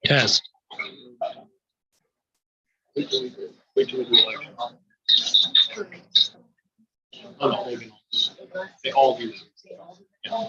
Test. Wait till we do election. Oh, no, maybe not. They all do. Yeah.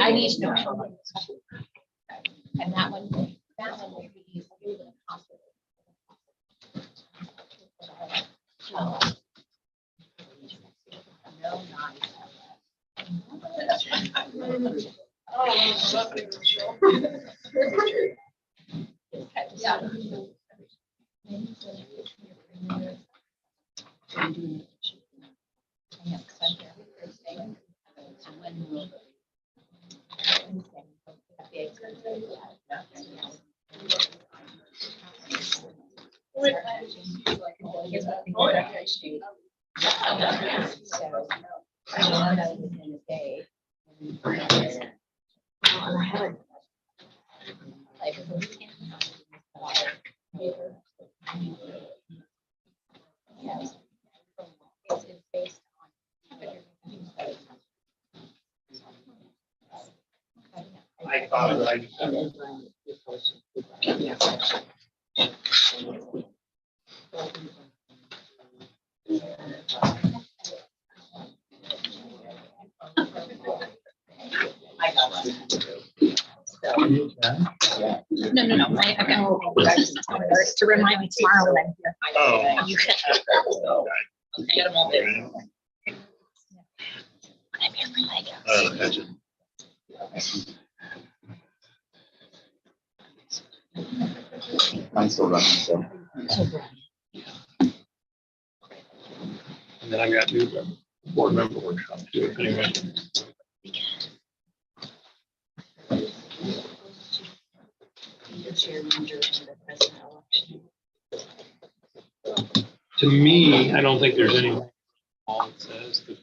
I need to know. And that one will be I thought I No. I've got to remind me tomorrow when I'm here. Oh. You can get them all there. I'm here for Legos. Mine's still running, so. And then I've got new board member workshop too, anyway. To me, I don't think there's any law that says that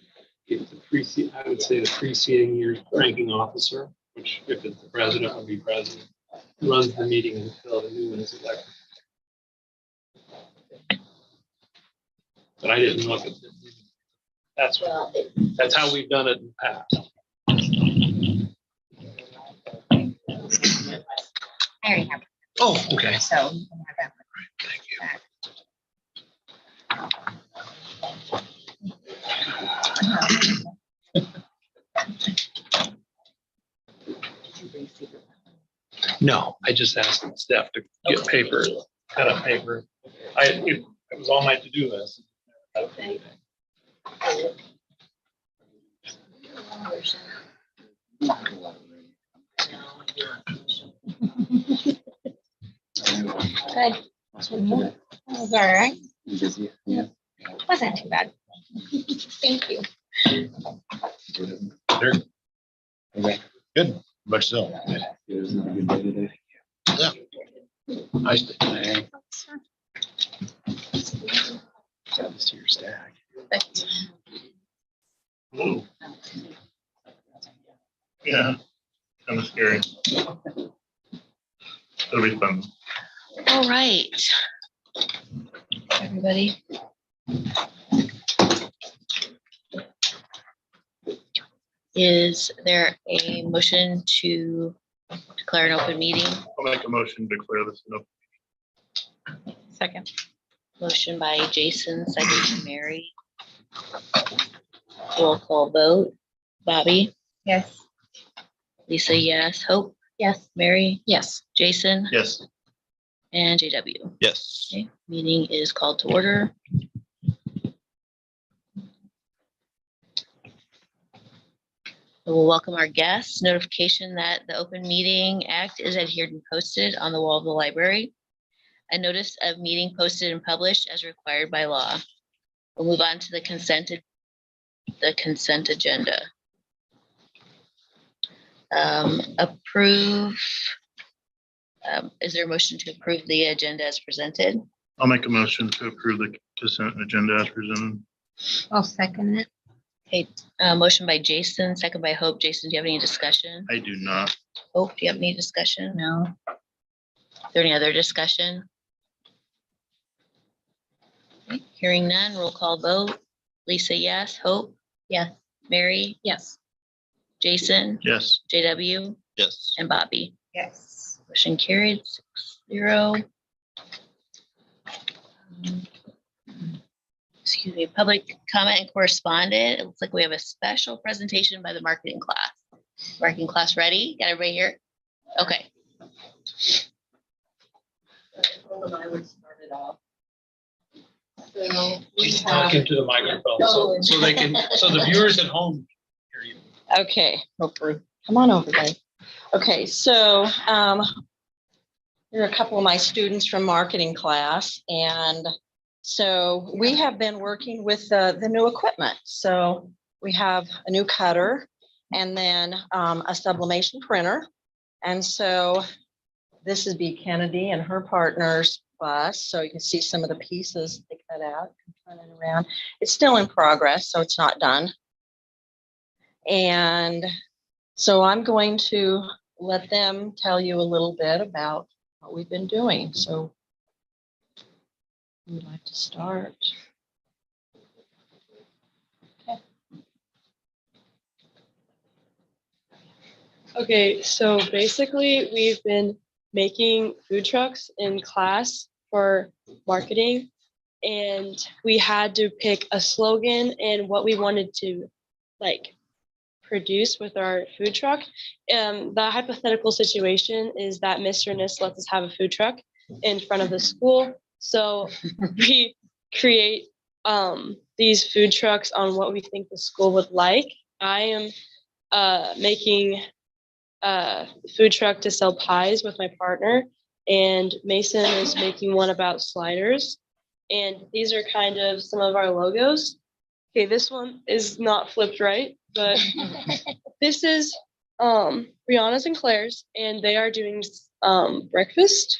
if the preceding, I would say the preceding year's ranking officer, which if it's the president would be president, runs the meeting until the new one is elected. But I didn't look at it. That's how we've done it in the past. I already have. Oh, okay. So you can have that one. Thank you. Back. No, I just asked Steph to get paper, cut up paper. It was on my to-do list. Good. That was all right. Yeah. Wasn't too bad. Thank you. There. Okay. Good, much so. It was a good day today. Nice day. Perfect. Ooh. Yeah, kind of scary. It'll be fun. All right. Everybody. Is there a motion to declare an open meeting? I'll make a motion to declare this an open. Second. Motion by Jason, second by Mary. Roll call vote. Bobby, Yes. Lisa, yes. Hope, Yes. Mary, Yes. Jason, Yes. and JW. Yes. Okay, meeting is called to order. We'll welcome our guests. Notification that the Open Meeting Act is adhered and posted on the wall of the library. A notice of meeting posted and published as required by law. We'll move on to the consent agenda. Approve. Is there a motion to approve the agenda as presented? I'll make a motion to approve the consent agenda as presented. I'll second it. Okay, motion by Jason, second by Hope. Jason, do you have any discussion? I do not. Hope, do you have any discussion? No. Is there any other discussion? Okay, hearing none, roll call vote. Lisa, yes. Hope? Yes. Mary? Yes. Jason? Yes. JW? Yes. And Bobby? Yes. Motion carried 6-0. Excuse me, public comment and correspondent. It looks like we have a special presentation by the marketing class. Marketing class ready? Got everybody here? Okay. I would start it off. So we She's have, talking to the microphone, so they can, so the viewers at home hear you. okay, Hooper, come on over, guys. Okay, so here are a couple of my students from marketing class, and so we have been working with the new equipment. So we have a new cutter and then a sublimation printer. And so this is B. Kennedy and her partner's bus. So you can see some of the pieces they cut out, turn it around. It's still in progress, so it's not done. And so I'm going to let them tell you a little bit about what we've been doing. So who would like to start? Okay, so basically we've been making food trucks in class for marketing, and we had to pick a slogan and what we wanted to like produce with our food truck. The hypothetical situation is that Mr. Niss lets us have a food truck in front of the school. So we create these food trucks on what we think the school would like. I am making a food truck to sell pies with my partner, and Mason is making one about sliders. And these are kind of some of our logos. Okay, this one is not flipped right, but this is Brianna's and Claire's, and they are doing breakfast.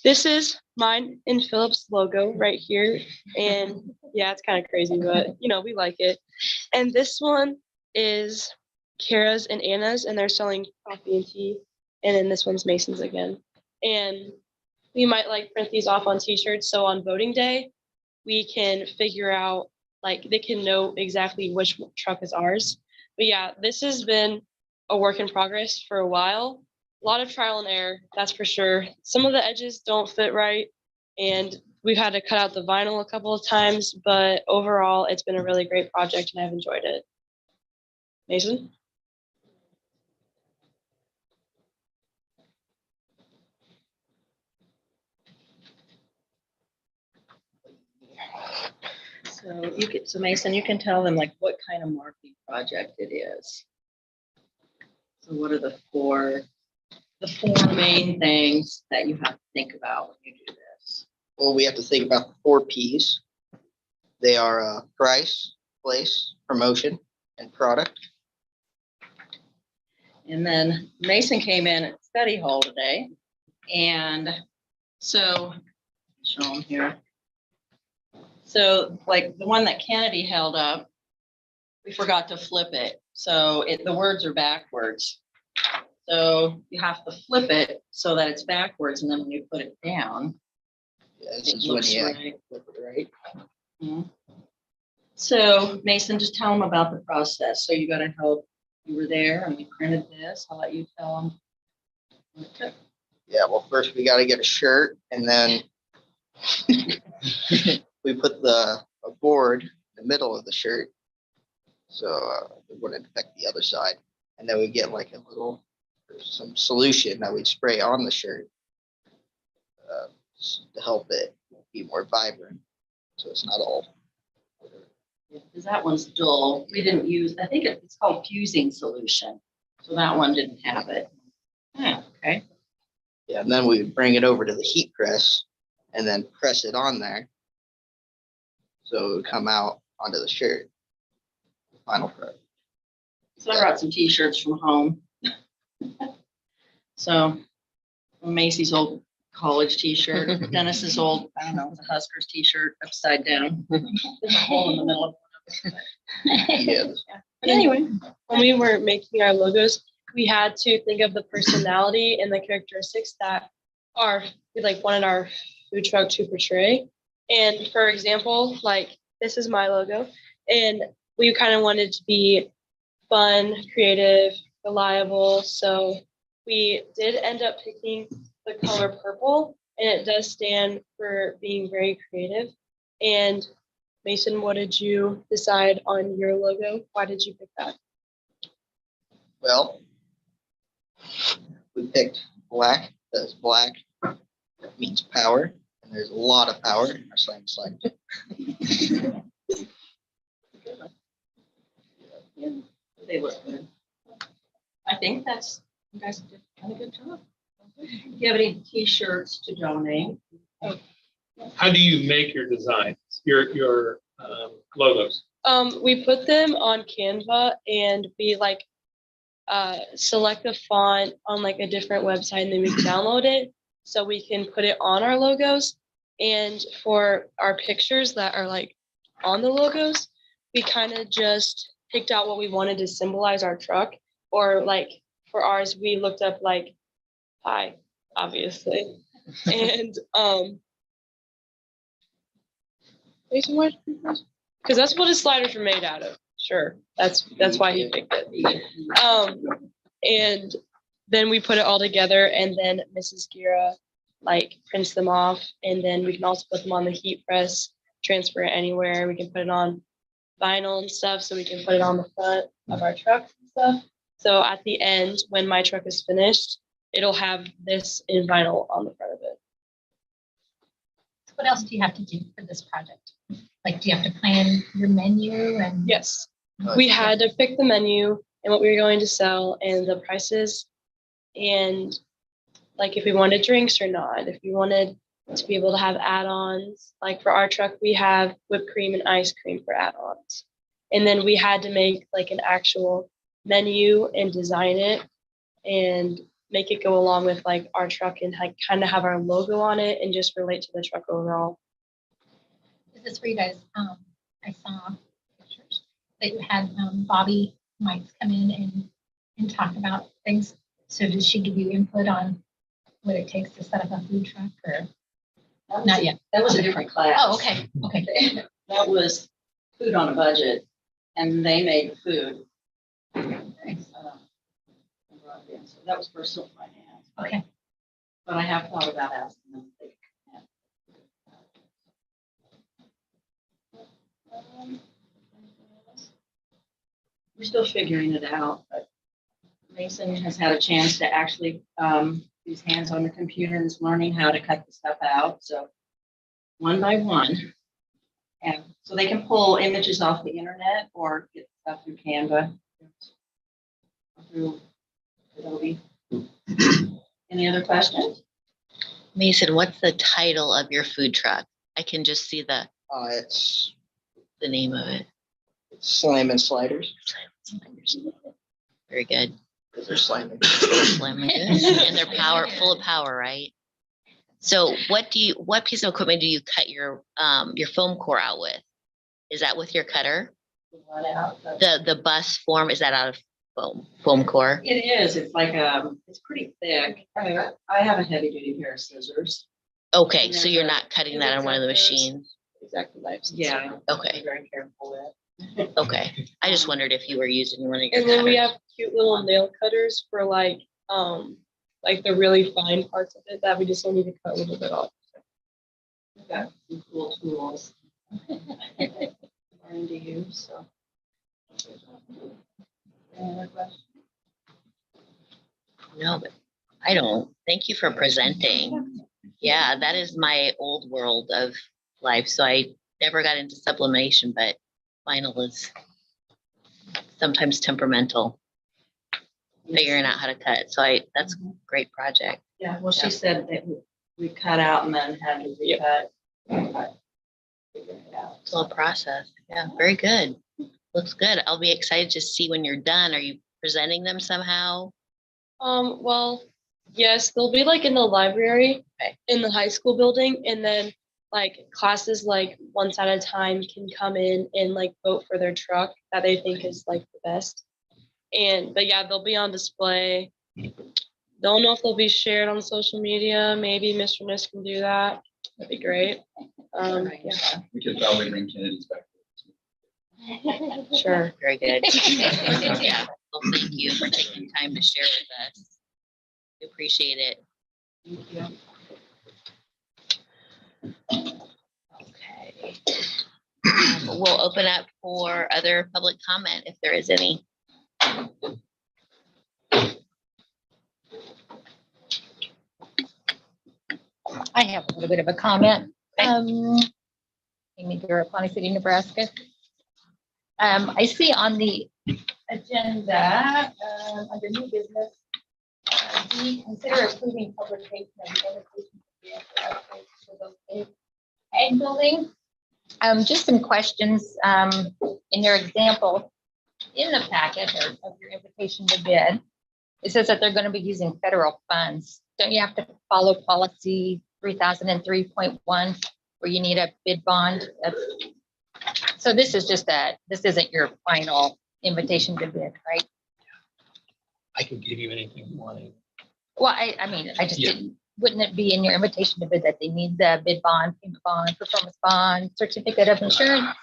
This is mine and Philip's logo right here. And yeah, it's kind of crazy, but you know, we like it. And this one is Kara's and Anna's, and they're selling coffee and tea. And then this one's Mason's again. And we might like print these off on t-shirts. So on voting day, we can figure out, like they can know exactly which truck is ours. But yeah, this has been a work in progress for a while. A lot of trial and error, that's for sure. Some of the edges don't fit right, and we've had to cut out the vinyl a couple of times, but overall, it's been a really great project and I've enjoyed it. Mason? So Mason, you can tell them like what kind of marketing project it is. So what are the four main things that you have to think about when you do this? Well, we have to think about the 4 Ps. They are price, place, promotion, and product. And then Mason came in at study hall today. And so show him here. So like the one that Kennedy held up, we forgot to flip it. So the words are backwards. So you have to flip it so that it's backwards, and then when you put it down, Yeah, this it is when looks you right. flip it right. Mhm. So Mason, just tell them about the process. So you got to help. You were there and we printed this. I'll let you tell them. Yeah, well, first we gotta get a shirt and then we put a board in the middle of the shirt. So it wouldn't affect the other side. And then we get like some solution that we'd spray on the shirt to help it be more vibrant. So it's not all. Because that one's dull. We didn't use, I think it's called fusing solution. So that one didn't have it. Okay. Yeah, and then we would bring it over to the heat press and then press it on there. So it would come out onto the shirt. Final product. So I brought some t-shirts from home. So Macy's old college t-shirt, Dennis's old, I don't know, the Huskers t-shirt upside down. There's a hole in the middle of Yeah. But anyway, when we were making our logos, we had to think of the personality and the characteristics that we like wanted our food truck to portray. And for example, like this is my logo, and we kind of wanted to be fun, creative, reliable. So we did end up picking the color purple, and it does stand for being very creative. And Mason, what did you decide on your logo? Why did you pick that? Well, we picked black. That's black. That means power. And there's a lot of power in our slam slide. They look good. I think you guys did a good job. Do you have any t-shirts to donate? How do you make your designs, your logos? We put them on Canva, and we like select the font on like a different website, and then we download it so we can put it on our logos. And for our pictures that are like on the logos, we kind of just picked out what we wanted to symbolize our truck. Or like for ours, we looked up like pie, obviously. And because that's what his sliders were made out of. Sure, that's why he picked it. And then we put it all together, and then Mrs. Gira like prints them off, and then we can also put them on the heat press, transfer it anywhere. We can put it on vinyl and stuff, so we can put it on the front of our trucks and stuff. So at the end, when my truck is finished, it'll have this in vinyl on the front of it. What else do you have to do for this project? Like, do you have to plan your menu and? Yes, we had to pick the menu and what we were going to sell and the prices, and like if we wanted drinks or not, if we wanted to be able to have add-ons. Like for our truck, we have whipped cream and ice cream for add-ons. And then we had to make like an actual menu and design it and make it go along with like our truck and like kind of have our logo on it and just relate to the truck overall. Is this for you guys? I saw pictures that you had Bobby Mites come in and talk about things. So did she give you input on what it takes to set up a food truck or not yet? That was a different class. Oh, okay, okay. That was food on a budget, and they made the food. Nice. So that was personal finance. Okay. But I have thought about asking them if they can. We're still figuring it out, but Mason has had a chance to actually use hands on the computer and is learning how to cut the stuff out. So one by one. And so they can pull images off the internet or get stuff through Canva. Through Adobe. Any other questions? Mason, what's the title of your food truck? I can just see the It's name of it. Slamming Sliders. Very good. Because they're slamming. Slamming good. And they're full of power, right? So what piece of equipment do you cut your foam core out with? Is that with your cutter? The bus form, is that out of foam core? It is, it's like, it's pretty thick. I have a heavy duty pair of scissors. Okay, so you're not cutting that on one of the machines? Exactly. Yeah. Okay, Very careful okay. I just wondered if you were using one of your And then we cutters. have cute little nail cutters for like the really fine parts of it that we just don't need to cut a little bit off. with. Got some cool tools. Learning to use, so. Any other questions? No, but I don't. Thank you for presenting. Yeah, that is my old world of life. So I never got into sublimation, but vinyl is sometimes temperamental, figuring out how to cut. So that's a great project. Yeah, well, she said that we cut out and then had to recut. Figure it out. It's all a process. Yeah, very good. Looks good. I'll be excited to see when you're done. Are you presenting them somehow? Well, yes, they'll be like in the library Okay. in the high school building, and then like classes like once at a time can come in and like vote for their truck that they think is like the best. But yeah, they'll be on display. Don't know if they'll be shared on social media. Maybe Mr. Miss can do that. That'd be great. Yeah, We could probably bring Kennedy's back. sure. Very good. Yeah. Well, thank you for taking time to share with us. We appreciate it. Thank you. Okay. We'll open up for other public comment if there is any. I have a little bit of a comment. Amy Garrett, Pawnee City, Nebraska. I see on the agenda, under new business, we consider approving publication of the invitation to bid for upgrades to those big ag building. Just some questions, in your example, in the packet of your invitation to bid, it says that they're going to be using federal funds. Don't you have to follow policy 3003.1 where you need a bid bond? So this is just this isn't your final invitation to bid, right? I can give you anything you want. Well, I mean, I just Yeah. didn't, wouldn't it be in your invitation to bid that they need the bid bond, payment bond, performance bond, certificate of insurance?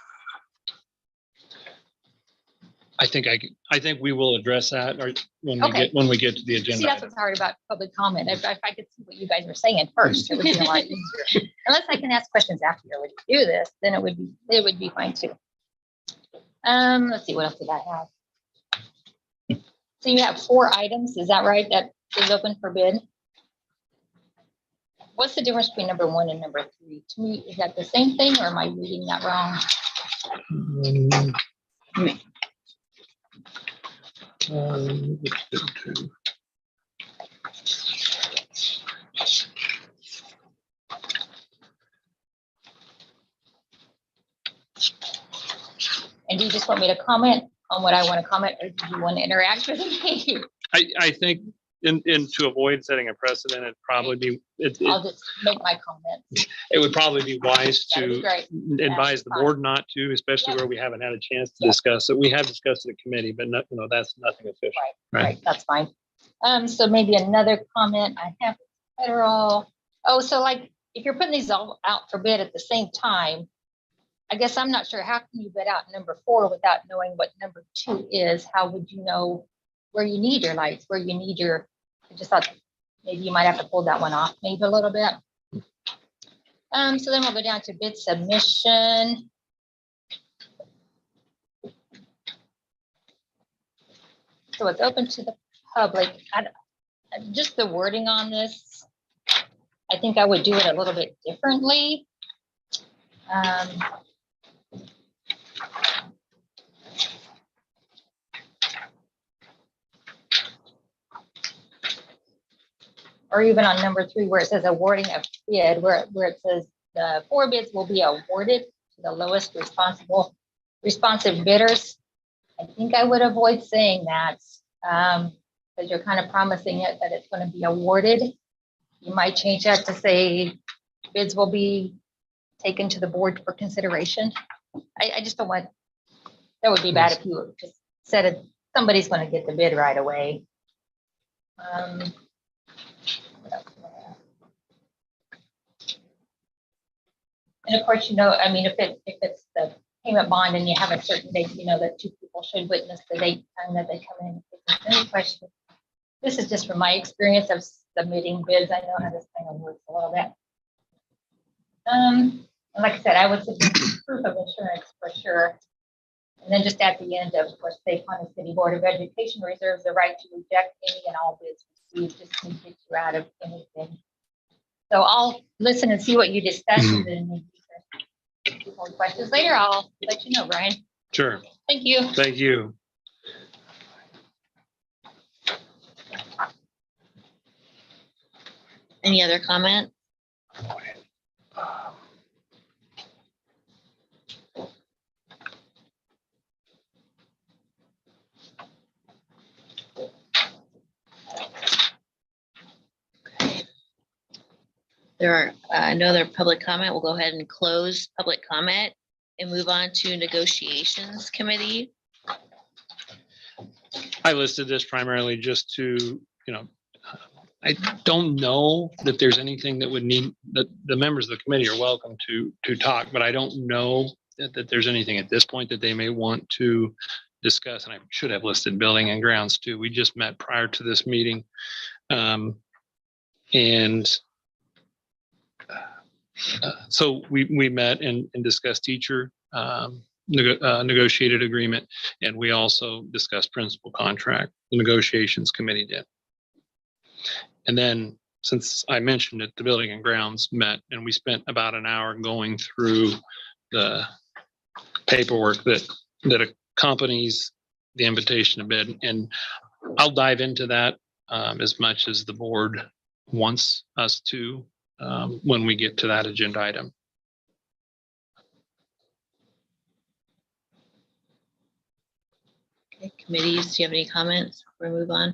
I think we will address that or Okay. when we get to the See, agenda. that's what's hard about public comment. If I could see what you guys were saying first, it would be a lot easier. Unless I can ask questions after you do this, then it would be fine too. Let's see, what else did I have? So you have 4 items, is that right? That is open for bid? What's the difference between number 1 and number 3? To me, is that the same thing or am I reading that wrong? And do you just want me to comment on what I want to comment, or do you want to interact with me? I think in to avoid setting a precedent, I'll just make my comments. it would probably be wise That'd be to great. advise the board not to, especially where we haven't had a chance to discuss it. We have discussed it at committee, but that's nothing official. Right, that's fine. So maybe another comment I have federal. Oh, so like if you're putting these all out for bid at the same time, I guess I'm not sure, how can you bid out number 4 without knowing what number 2 is? How would you know where you need your lights, where you need your, I just thought maybe you might have to pull that one off maybe a little bit. So then we'll go down to bid submission. So it's open to the public. Just the wording on this, I think I would do it a little bit differently. Or even on number 3, where it says awarding a bid, where it says the 4 bids will be awarded to the lowest responsive bidders. I think I would avoid saying that, because you're kind of promising it that it's going to be awarded. You might change that to say bids will be taken to the board for consideration. I just don't want, that would be bad if you just said it, somebody's gonna get the bid right away. What else do I have? And of course, I mean, if it's the payment bond and you have a certain date, that two people should witness the date time that they come in. If there's any question, this is just from my experience of submitting bids. I know how this kind of works a little bit. And like I said, I would suggest proof of insurance for sure. And then just at the end, of course, Safe Honda City Board of Education reserves the right to reject any and all bids received, just to get you out of anything. So I'll listen and see what you discuss, and then if you have more questions later, I'll let you know, Brian. Sure. Thank you. Thank you. Any other comment? There are no other public comment. We'll go ahead and close public comment and move on to negotiations committee. I listed this primarily just to, I don't know that there's anything that would need, that the members of the committee are welcome to talk, but I don't know that there's anything at this point that they may want to discuss. And I should have listed building and grounds too. We just met prior to this meeting. So we met and discussed teacher negotiated agreement, and we also discussed principal contract. The negotiations committee did. And then, since I mentioned it, the building and grounds met, and we spent about an hour going through the paperwork that accompanies the invitation to bid. And I'll dive into that as much as the board wants us to when we get to that agenda item. Okay, committees, do you have any comments before we move on?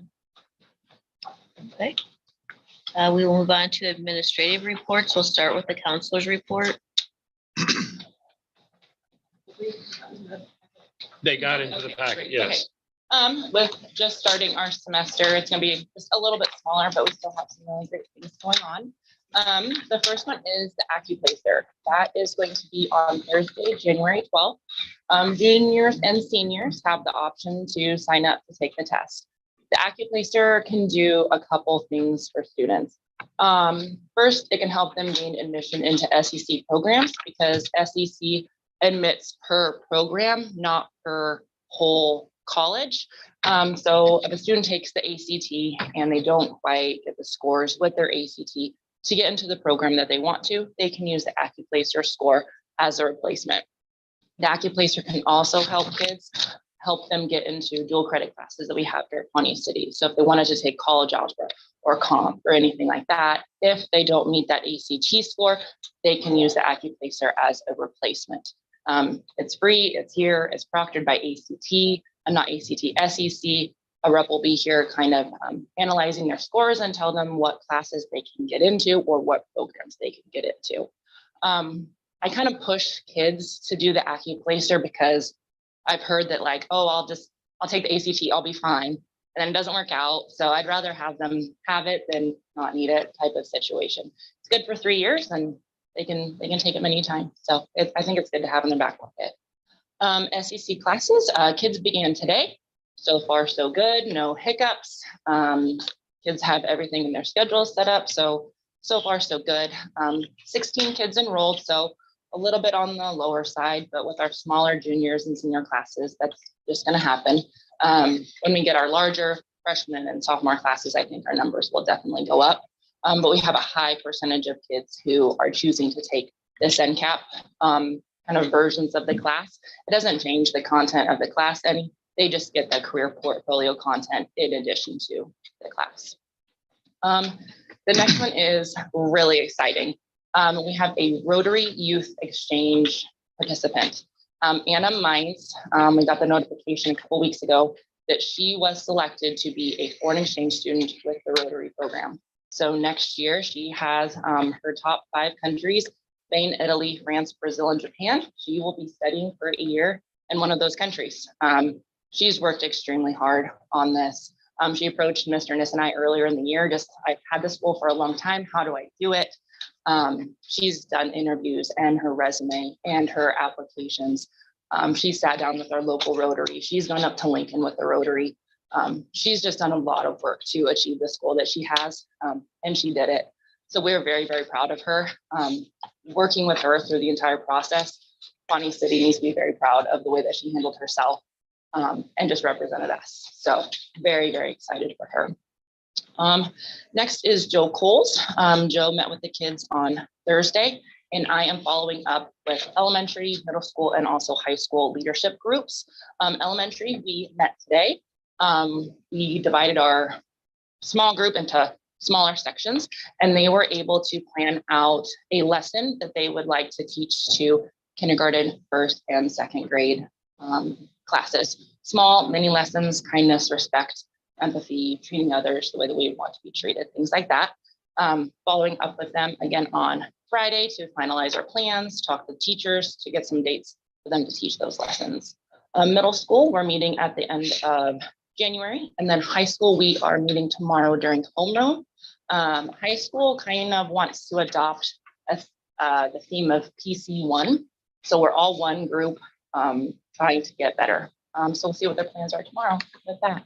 Okay. We will move on to administrative reports. We'll start with the counselor's report. They got into the packet, yes. With just starting our semester, it's gonna be just a little bit smaller, but we still have some really great things going on. The first one is the AccuPlacer. That is going to be on Thursday, January 12th. Juniors and seniors have the option to sign up to take the test. The AccuPlacer can do a couple things for students. First, it can help them gain admission into SEC programs, because SEC admits per program, not per whole college. So if a student takes the ACT and they don't quite get the scores with their ACT to get into the program that they want to, they can use the AccuPlacer score as a replacement. The AccuPlacer can also help kids, help them get into dual credit classes that we have here at Pawnee City. So if they wanted to take college algebra or comp or anything like that, if they don't meet that ACT score, they can use the AccuPlacer as a replacement. It's free, it's here, it's proctored by ACT, not ACT, SEC. A rep will be here kind of analyzing their scores and tell them what classes they can get into or what programs they can get into. I kind of push kids to do the AccuPlacer because I've heard that like, oh, I'll take the ACT, I'll be fine. And then it doesn't work out. So I'd rather have them have it than not need it type of situation. It's good for 3 years and they can take it many times. So I think it's good to have in the back pocket. SEC classes, kids began today. So far, so good, no hiccups. Kids have everything in their schedule set up. So far, so good. 16 kids enrolled, so a little bit on the lower side, but with our smaller juniors and senior classes, that's just gonna happen. When we get our larger freshman and sophomore classes, I think our numbers will definitely go up. But we have a high percentage of kids who are choosing to take this NCAP kind of versions of the class. It doesn't change the content of the class any. They just get the career portfolio content in addition to the class. The next one is really exciting. We have a Rotary Youth Exchange participant. Anna Mines, we got the notification a couple weeks ago that she was selected to be a foreign exchange student with the Rotary program. So next year, she has her top 5 countries: Spain, Italy, France, Brazil, and Japan. She will be studying for a year in one of those countries. She's worked extremely hard on this. She approached Mr. Niss and I earlier in the year, I've had this goal for a long time. How do I do it? She's done interviews and her resume and her applications. She sat down with our local Rotary. She's gone up to Lincoln with the Rotary. She's just done a lot of work to achieve this goal that she has, and she did it. So we're very, very proud of her. Working with her through the entire process, Pawnee City needs to be very proud of the way that she handled herself, and just represented us. So very, very excited for her. Next is Joe Coles. Joe met with the kids on Thursday, and I am following up with elementary, middle school, and also high school leadership groups. Elementary, we met today. We divided our small group into smaller sections, and they were able to plan out a lesson that they would like to teach to kindergarten, first and second grade classes. Small mini lessons: kindness, respect, empathy, treating others the way that we want to be treated, things like that. Following up with them again on Friday to finalize our plans, talk with teachers to get some dates for them to teach those lessons. Middle school, we're meeting at the end of January, and then high school, we are meeting tomorrow during homeroom. High school kind of wants to adopt the theme of PC1. So we're all one group trying to get better. So we'll see what their plans are tomorrow with that.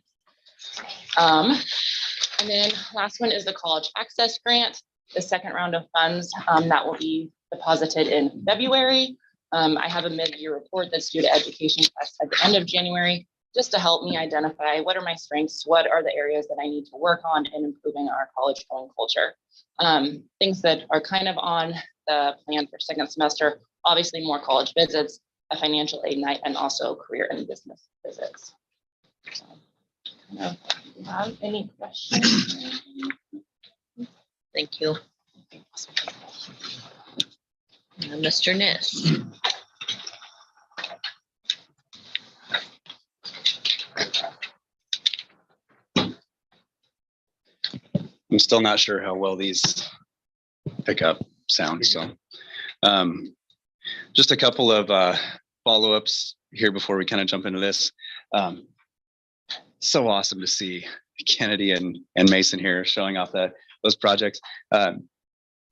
And then last one is the College Access Grant, the second round of funds that will be deposited in February. I have a mid-year report that's due to education class at the end of January, just to help me identify what are my strengths, what are the areas that I need to work on in improving our college going culture. Things that are kind of on the plan for second semester, obviously more college visits, a financial aid night, and also career and business visits. So, any questions? Thank you. Mr. Niss. I'm still not sure how well these pick up sound, so just a couple of follow-ups here before we kind of jump into this. So awesome to see Kennedy and Mason here showing off those projects.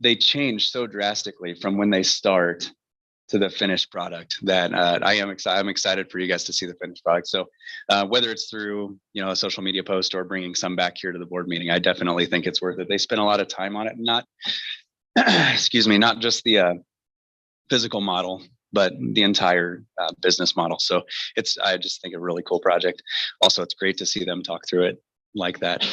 They change so drastically from when they start to the finished product that I'm excited for you guys to see the finished product. So whether it's through a social media post or bringing some back here to the board meeting, I definitely think it's worth it. They spend a lot of time on it, not excuse me, not just the physical model, but the entire business model. So I just think a really cool project. Also, it's great to see them talk through it like that.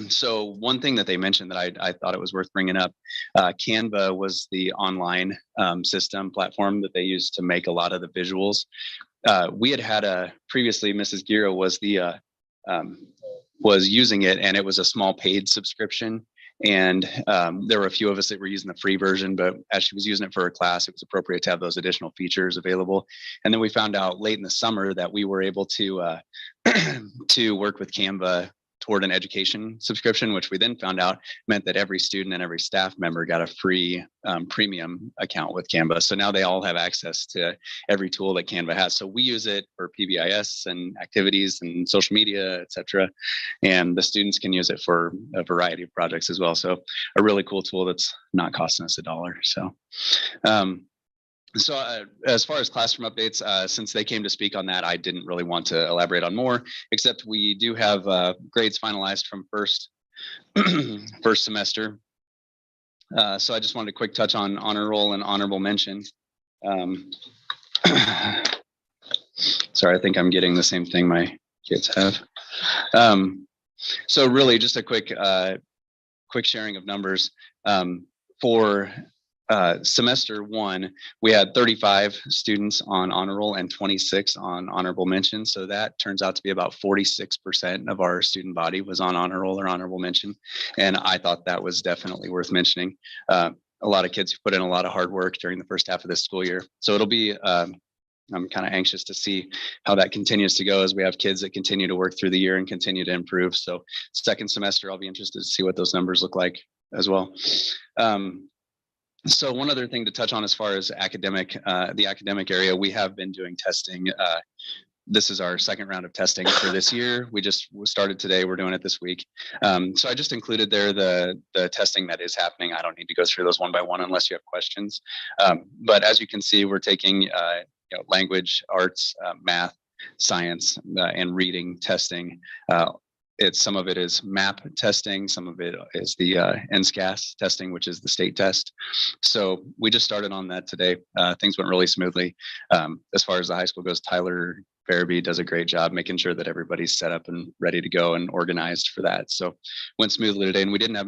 So one thing that they mentioned that I thought it was worth bringing up, Canva was the online system platform that they used to make a lot of the visuals. We had previously, Mrs. Gira was using it, and it was a small paid subscription. And there were a few of us that were using the free version, but as she was using it for her class, it was appropriate to have those additional features available. And then we found out late in the summer that we were able to to work with Canva toward an education subscription, which we then found out meant that every student and every staff member got a free premium account with Canva. So now they all have access to every tool that Canva has. So we use it for PBIS and activities and social media, etc. And the students can use it for a variety of projects as well. So a really cool tool that's not costing us $1. So as far as classroom updates, since they came to speak on that, I didn't really want to elaborate on more, except we do have grades finalized from first semester. So I just wanted a quick touch on honor roll and honorable mention. Sorry, I think I'm getting the same thing my kids have. So really just a quick sharing of numbers. For semester one, we had 35 students on honor roll and 26 on honorable mention. So that turns out to be about 46% of our student body was on honor roll or honorable mention. And I thought that was definitely worth mentioning. A lot of kids put in a lot of hard work during the first half of this school year. So it'll be I'm kind of anxious to see how that continues to go as we have kids that continue to work through the year and continue to improve. So second semester, I'll be interested to see what those numbers look like as well. So one other thing to touch on as far as the academic area, we have been doing testing. This is our second round of testing for this year. We started today. We're doing it this week. So I just included there the testing that is happening. I don't need to go through those one by one unless you have questions. But as you can see, we're taking language, arts, math, science, and reading testing. Some of it is MAP testing, some of it is the NSCAS testing, which is the state test. So we just started on that today. Things went really smoothly. As far as the high school goes, Tyler Farabee does a great job making sure that everybody's set up and ready to go and organized for that. So went smoothly today, and we didn't have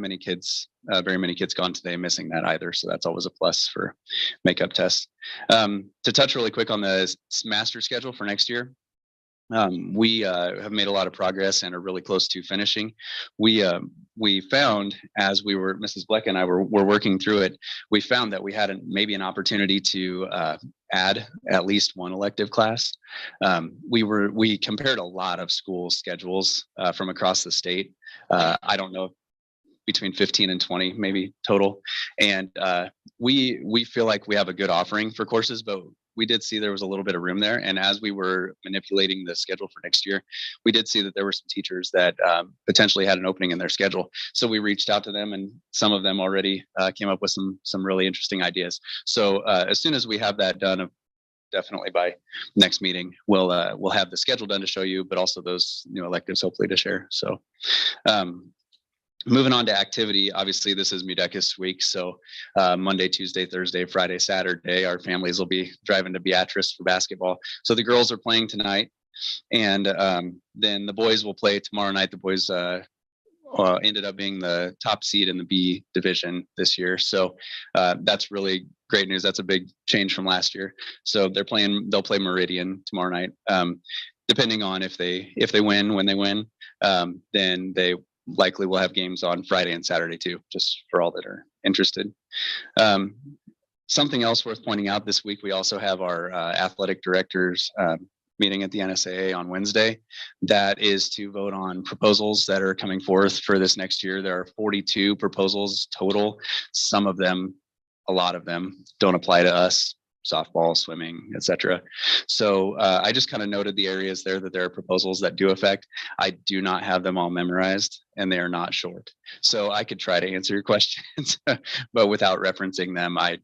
very many kids gone today missing that either. So that's always a plus for makeup tests. To touch really quick on the master schedule for next year. We have made a lot of progress and are really close to finishing. We found, as Mrs. Bleck and I were working through it, we found that we had maybe an opportunity to add at least one elective class. We compared a lot of school schedules from across the state. I don't know, between 15 and 20 maybe total. And we feel like we have a good offering for courses, but we did see there was a little bit of room there. And as we were manipulating the schedule for next year, we did see that there were some teachers that potentially had an opening in their schedule. So we reached out to them, and some of them already came up with some really interesting ideas. So as soon as we have that done, definitely by next meeting, we'll have the schedule done to show you, but also those new electives hopefully to share. So moving on to activity, obviously this is Mudecas week. So Monday, Tuesday, Thursday, Friday, Saturday, our families will be driving to Beatrice for basketball. So the girls are playing tonight, and then the boys will play tomorrow night. The boys ended up being the top seed in the B division this year. So that's really great news. That's a big change from last year. So they'll play Meridian tomorrow night. Depending on if they win, when they win, then they likely will have games on Friday and Saturday too, just for all that are interested. Something else worth pointing out this week, we also have our athletic directors meeting at the NSAA on Wednesday. That is to vote on proposals that are coming forth for this next year. There are 42 proposals total. Some of them, a lot of them, don't apply to us. Softball, swimming, etc. So I just kind of noted the areas there that there are proposals that do affect. I do not have them all memorized, and they are not short. So I could try to answer your questions, but without referencing them, I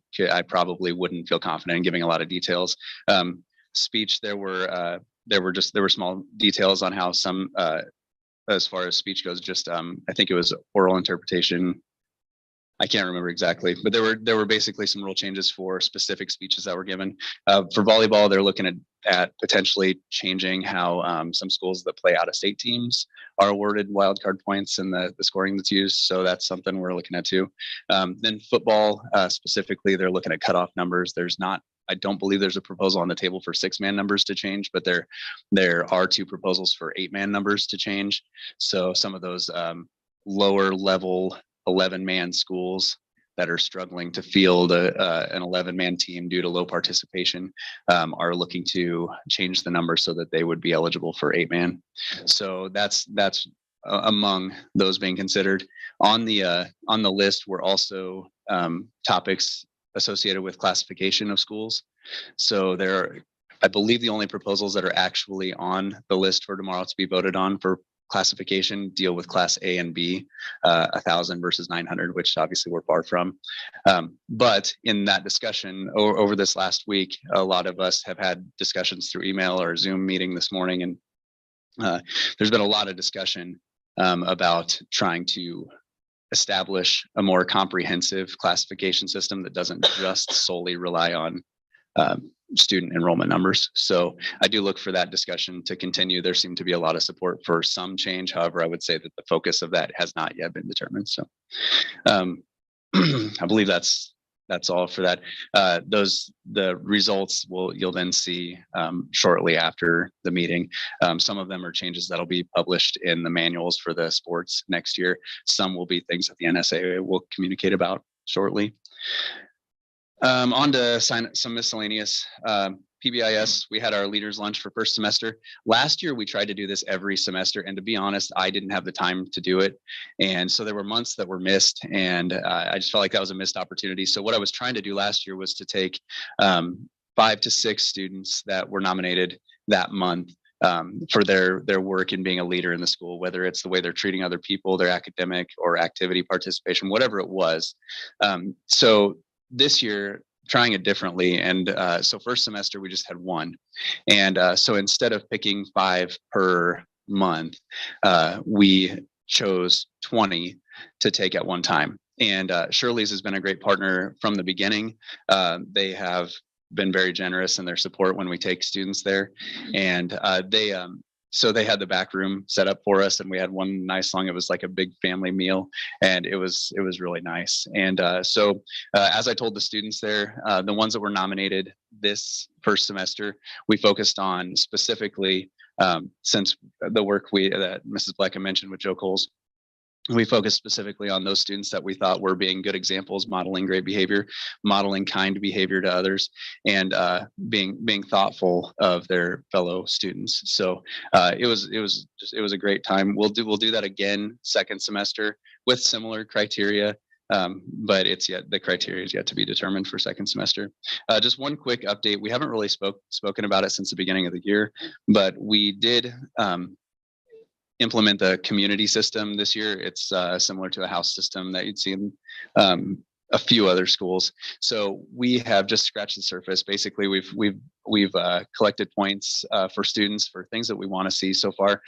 probably wouldn't feel confident in giving a lot of details. Speech, there were small details on how some, as far as speech goes, just I think it was oral interpretation. I can't remember exactly, but there were basically some rule changes for specific speeches that were given. For volleyball, they're looking at potentially changing how some schools that play out-of-state teams are awarded wildcard points and the scoring that's used. So that's something we're looking at too. Then football, specifically, they're looking at cutoff numbers. I don't believe there's a proposal on the table for 6-man numbers to change, but there are 2 proposals for 8-man numbers to change. So some of those lower level 11-man schools that are struggling to field an 11-man team due to low participation are looking to change the number so that they would be eligible for 8-man. So that's among those being considered. On the list were also topics associated with classification of schools. So I believe the only proposals that are actually on the list for tomorrow to be voted on for classification deal with class A and B, 1,000 versus 900, which obviously we're far from. But in that discussion over this last week, a lot of us have had discussions through email or Zoom meeting this morning. And there's been a lot of discussion about trying to establish a more comprehensive classification system that doesn't just solely rely on student enrollment numbers. So I do look for that discussion to continue. There seemed to be a lot of support for some change. However, I would say that the focus of that has not yet been determined. So I believe that's all for that. The results you'll then see shortly after the meeting. Some of them are changes that'll be published in the manuals for the sports next year. Some will be things that the NSAA will communicate about shortly. On to some miscellaneous PBIS, we had our leaders lunch for first semester. Last year, we tried to do this every semester. And to be honest, I didn't have the time to do it. And so there were months that were missed. And I just felt like that was a missed opportunity. So what I was trying to do last year was to take 5 to 6 students that were nominated that month for their work in being a leader in the school, whether it's the way they're treating other people, their academic or activity participation, whatever it was. So this year, trying it differently. And so first semester, we just had 1. And so instead of picking 5 per month, we chose 20 to take at one time. And Shirley's has been a great partner from the beginning. They have been very generous in their support when we take students there. And so they had the back room set up for us, and we had one nice long, it was like a big family meal, and it was really nice. And so as I told the students there, the ones that were nominated this first semester, we focused on specifically, since the work that Mrs. Blecker mentioned with Joe Coles, we focused specifically on those students that we thought were being good examples, modeling great behavior, modeling kind behavior to others, and being thoughtful of their fellow students. So it was a great time. We'll do that again second semester with similar criteria, but the criteria is yet to be determined for second semester. Just one quick update. We haven't really spoken about it since the beginning of the year, but we did implement the community system this year. It's similar to a house system that you'd see in a few other schools. So we have just scratched the surface. Basically, we've collected points for students for things that we want to see so far.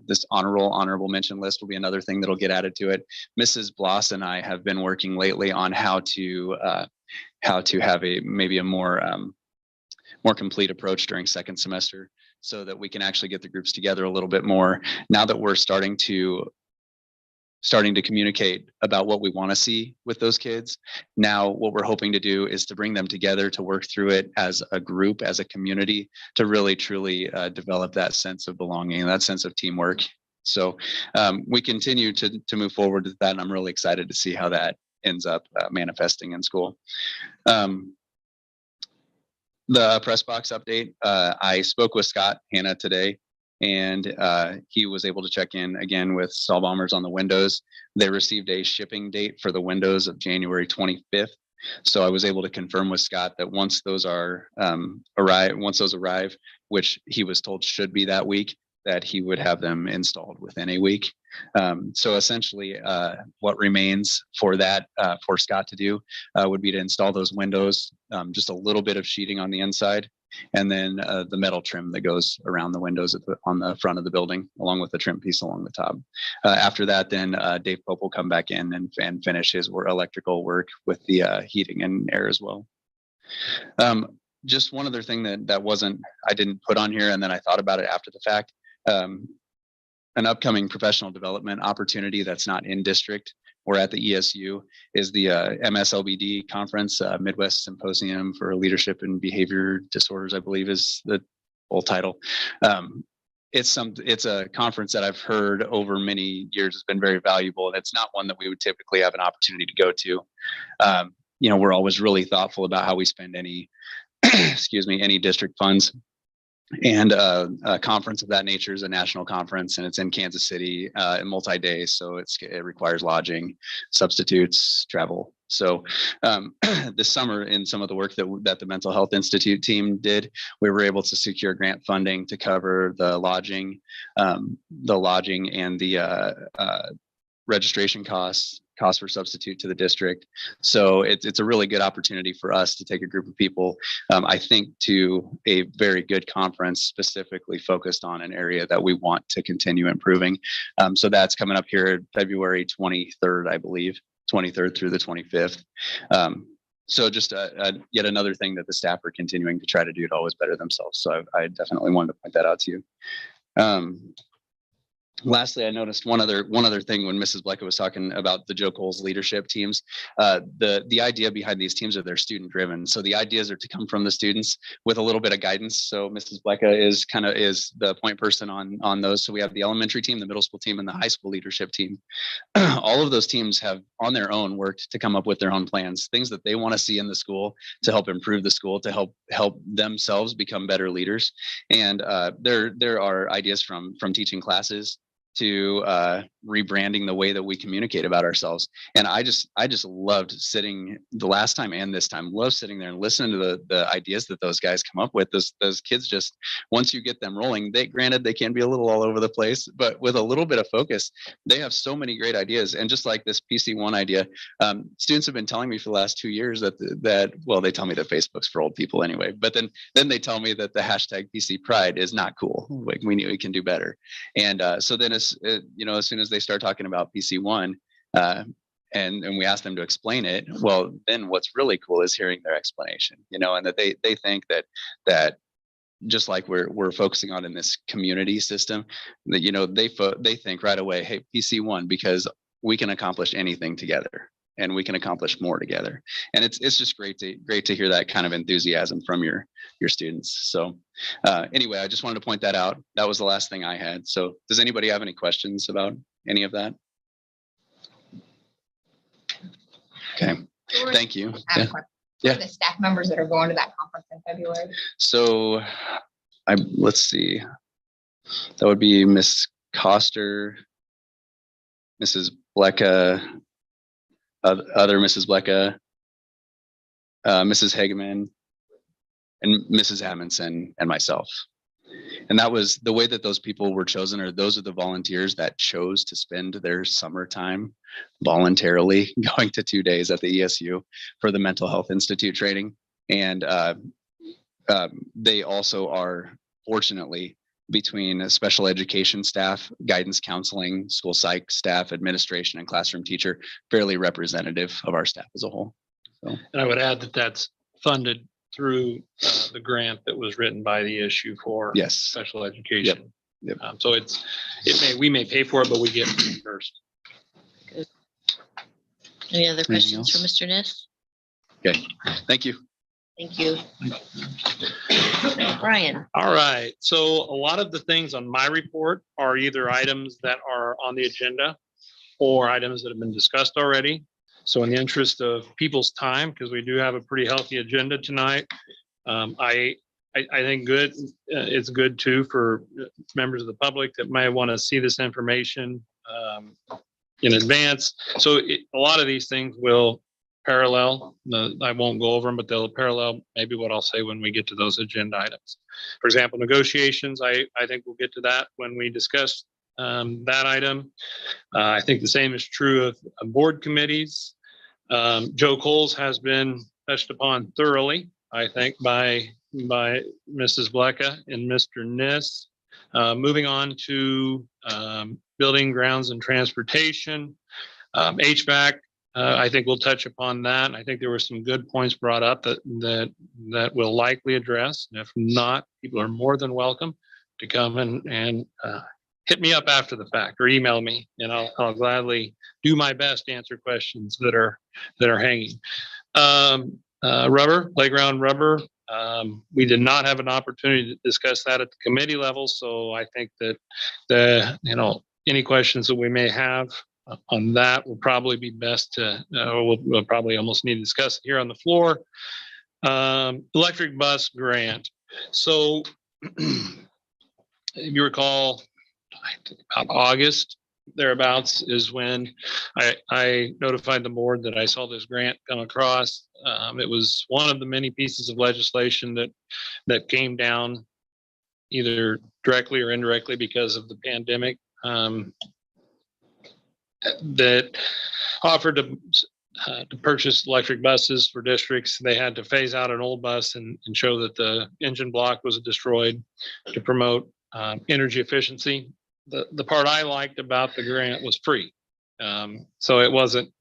This honorable mention list will be another thing that'll get added to it. Mrs. Bloss and I have been working lately on how to have maybe a more complete approach during second semester, so that we can actually get the groups together a little bit more. Now that we're starting to communicate about what we want to see with those kids, now what we're hoping to do is to bring them together to work through it as a group, as a community, to really truly develop that sense of belonging, that sense of teamwork. So we continue to move forward with that, and I'm really excited to see how that ends up manifesting in school. The press box update, I spoke with Scott Hanna today, and he was able to check in again with Stahlbaumer's on the windows. They received a shipping date for the windows of January 25th. So I was able to confirm with Scott that once those arrive, which he was told should be that week, that he would have them installed within a week. So essentially, what remains for Scott to do would be to install those windows, just a little bit of sheeting on the inside, and then the metal trim that goes around the windows on the front of the building, along with the trim piece along the top. After that, then Dave Pope will come back in and finish his electrical work with the heating and air as well. Just one other thing that I didn't put on here, and then I thought about it after the fact. An upcoming professional development opportunity that's not in district or at the ESU is the MSLBD conference, Midwest Symposium for Leadership and Behavior Disorders, I believe is the full title. It's a conference that I've heard over many years has been very valuable, and it's not one that we would typically have an opportunity to go to. We're always really thoughtful about how we spend any district funds. And a conference of that nature is a national conference, and it's in Kansas City, multi-day. So it requires lodging, substitutes, travel. So this summer, in some of the work that the Mental Health Institute team did, we were able to secure grant funding to cover the lodging and the registration costs for substitute to the district. So it's a really good opportunity for us to take a group of people, I think, to a very good conference specifically focused on an area that we want to continue improving. So that's coming up here February 23rd, I believe, 23rd through the 25th. So just yet another thing that the staff are continuing to try to do to always better themselves. So I definitely wanted to point that out to you. Lastly, I noticed one other thing when Mrs. Blecker was talking about the Joe Coles leadership teams. The idea behind these teams are they're student driven. So the ideas are to come from the students with a little bit of guidance. So Mrs. Blecker is the point person on those. So we have the elementary team, the middle school team, and the high school leadership team. All of those teams have on their own worked to come up with their own plans, things that they want to see in the school to help improve the school, to help themselves become better leaders. And there are ideas from teaching classes to rebranding the way that we communicate about ourselves. And I just loved sitting the last time and this time, love sitting there and listening to the ideas that those guys come up with. Those kids just, once you get them rolling, granted they can be a little all over the place, but with a little bit of focus, they have so many great ideas. And just like this PC1 idea, students have been telling me for the last 2 years that well, they tell me that Facebook's for old people anyway, but then they tell me that the hashtag PC Pride is not cool. Like we can do better. And so then as soon as they start talking about PC1, and we ask them to explain it, well, then what's really cool is hearing their explanation, and that they think that just like we're focusing on in this community system, that they think right away, hey, PC1, because we can accomplish anything together, and we can accomplish more together. And it's just great to hear that kind of enthusiasm from your students. So anyway, I just wanted to point that out. That was the last thing I had. So does anybody have any questions about any of that? Okay, thank you. I have a question. Yeah. The staff members that are going to that conference in February. So let's see, that would be Miss Coster, Mrs. Blecka, other Mrs. Blecka, Mrs. Hageman, and Mrs. Amundsen, and myself. And that was the way that those people were chosen, or those are the volunteers that chose to spend their summertime voluntarily going to 2 days at the ESU for the Mental Health Institute training. And they also are, fortunately, between special education staff, guidance counseling, school psych staff, administration, and classroom teacher, fairly representative of our staff as a whole. So. And I would add that that's funded through the grant that was written by the issue for Yes. special education. Yep. So we may pay for it, but we get reimbursed. Any other Anything questions for else? Mr. Niss? Okay, thank you. Thank you. Brian, All right, so a lot of the things on my report are either items that are on the agenda or items that have been discussed already. So in the interest of people's time, because we do have a pretty healthy agenda tonight, I think it's good too for members of the public that may want to see this information in advance. So a lot of these things will parallel. I won't go over them, but they'll parallel maybe what I'll say when we get to those agenda items. For example, negotiations, I think we'll get to that when we discuss that item. I think the same is true of board committees. Joe Coles has been touched upon thoroughly, I think, by Mrs. Blecka and Mr. Niss. Moving on to building, grounds, and transportation. HVAC, I think we'll touch upon that. I think there were some good points brought up that we'll likely address. And if not, people are more than welcome to come and hit me up after the fact or email me, and I'll gladly do my best to answer questions that are hanging. Rubber, playground rubber. We did not have an opportunity to discuss that at the committee level, so I think that any questions that we may have on that will probably be best to, we'll probably almost need to discuss it here on the floor. Electric bus grant. So if you recall, about August, thereabouts, is when I notified the board that I saw this grant come across. It was one of the many pieces of legislation that came down either directly or indirectly because of the pandemic, that offered to purchase electric buses for districts. They had to phase out an old bus and show that the engine block was destroyed to promote energy efficiency. The part I liked about the grant was free. So it wasn't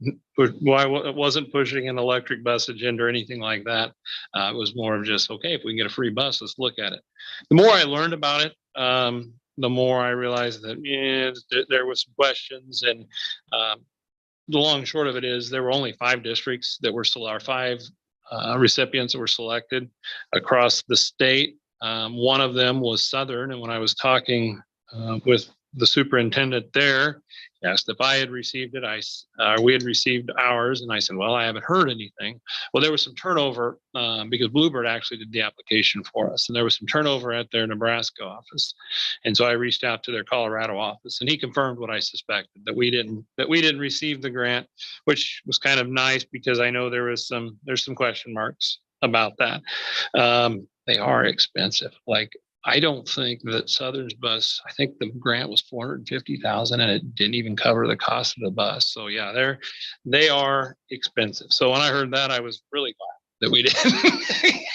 pushing an electric bus agenda or anything like that. It was more of just, okay, if we can get a free bus, let's look at it. The more I learned about it, the more I realized that, there was some questions, and the long and short of it is there were only 5 districts that were still our 5 recipients that were selected across the state. One of them was Southern, and when I was talking with the superintendent there, he asked if I had received it. We had received ours, and I said, well, I haven't heard anything. Well, there was some turnover because Bluebird actually did the application for us, and there was some turnover at their Nebraska office, and so I reached out to their Colorado office, and he confirmed what I suspected, that we didn't receive the grant, which was kind of nice because I know there's some question marks about that. They are expensive. Like, I don't think that Southern's bus, I think the grant was 450,000 and it didn't even cover the cost of the bus. So yeah, they are expensive. So when I heard that, I was really glad that we didn't.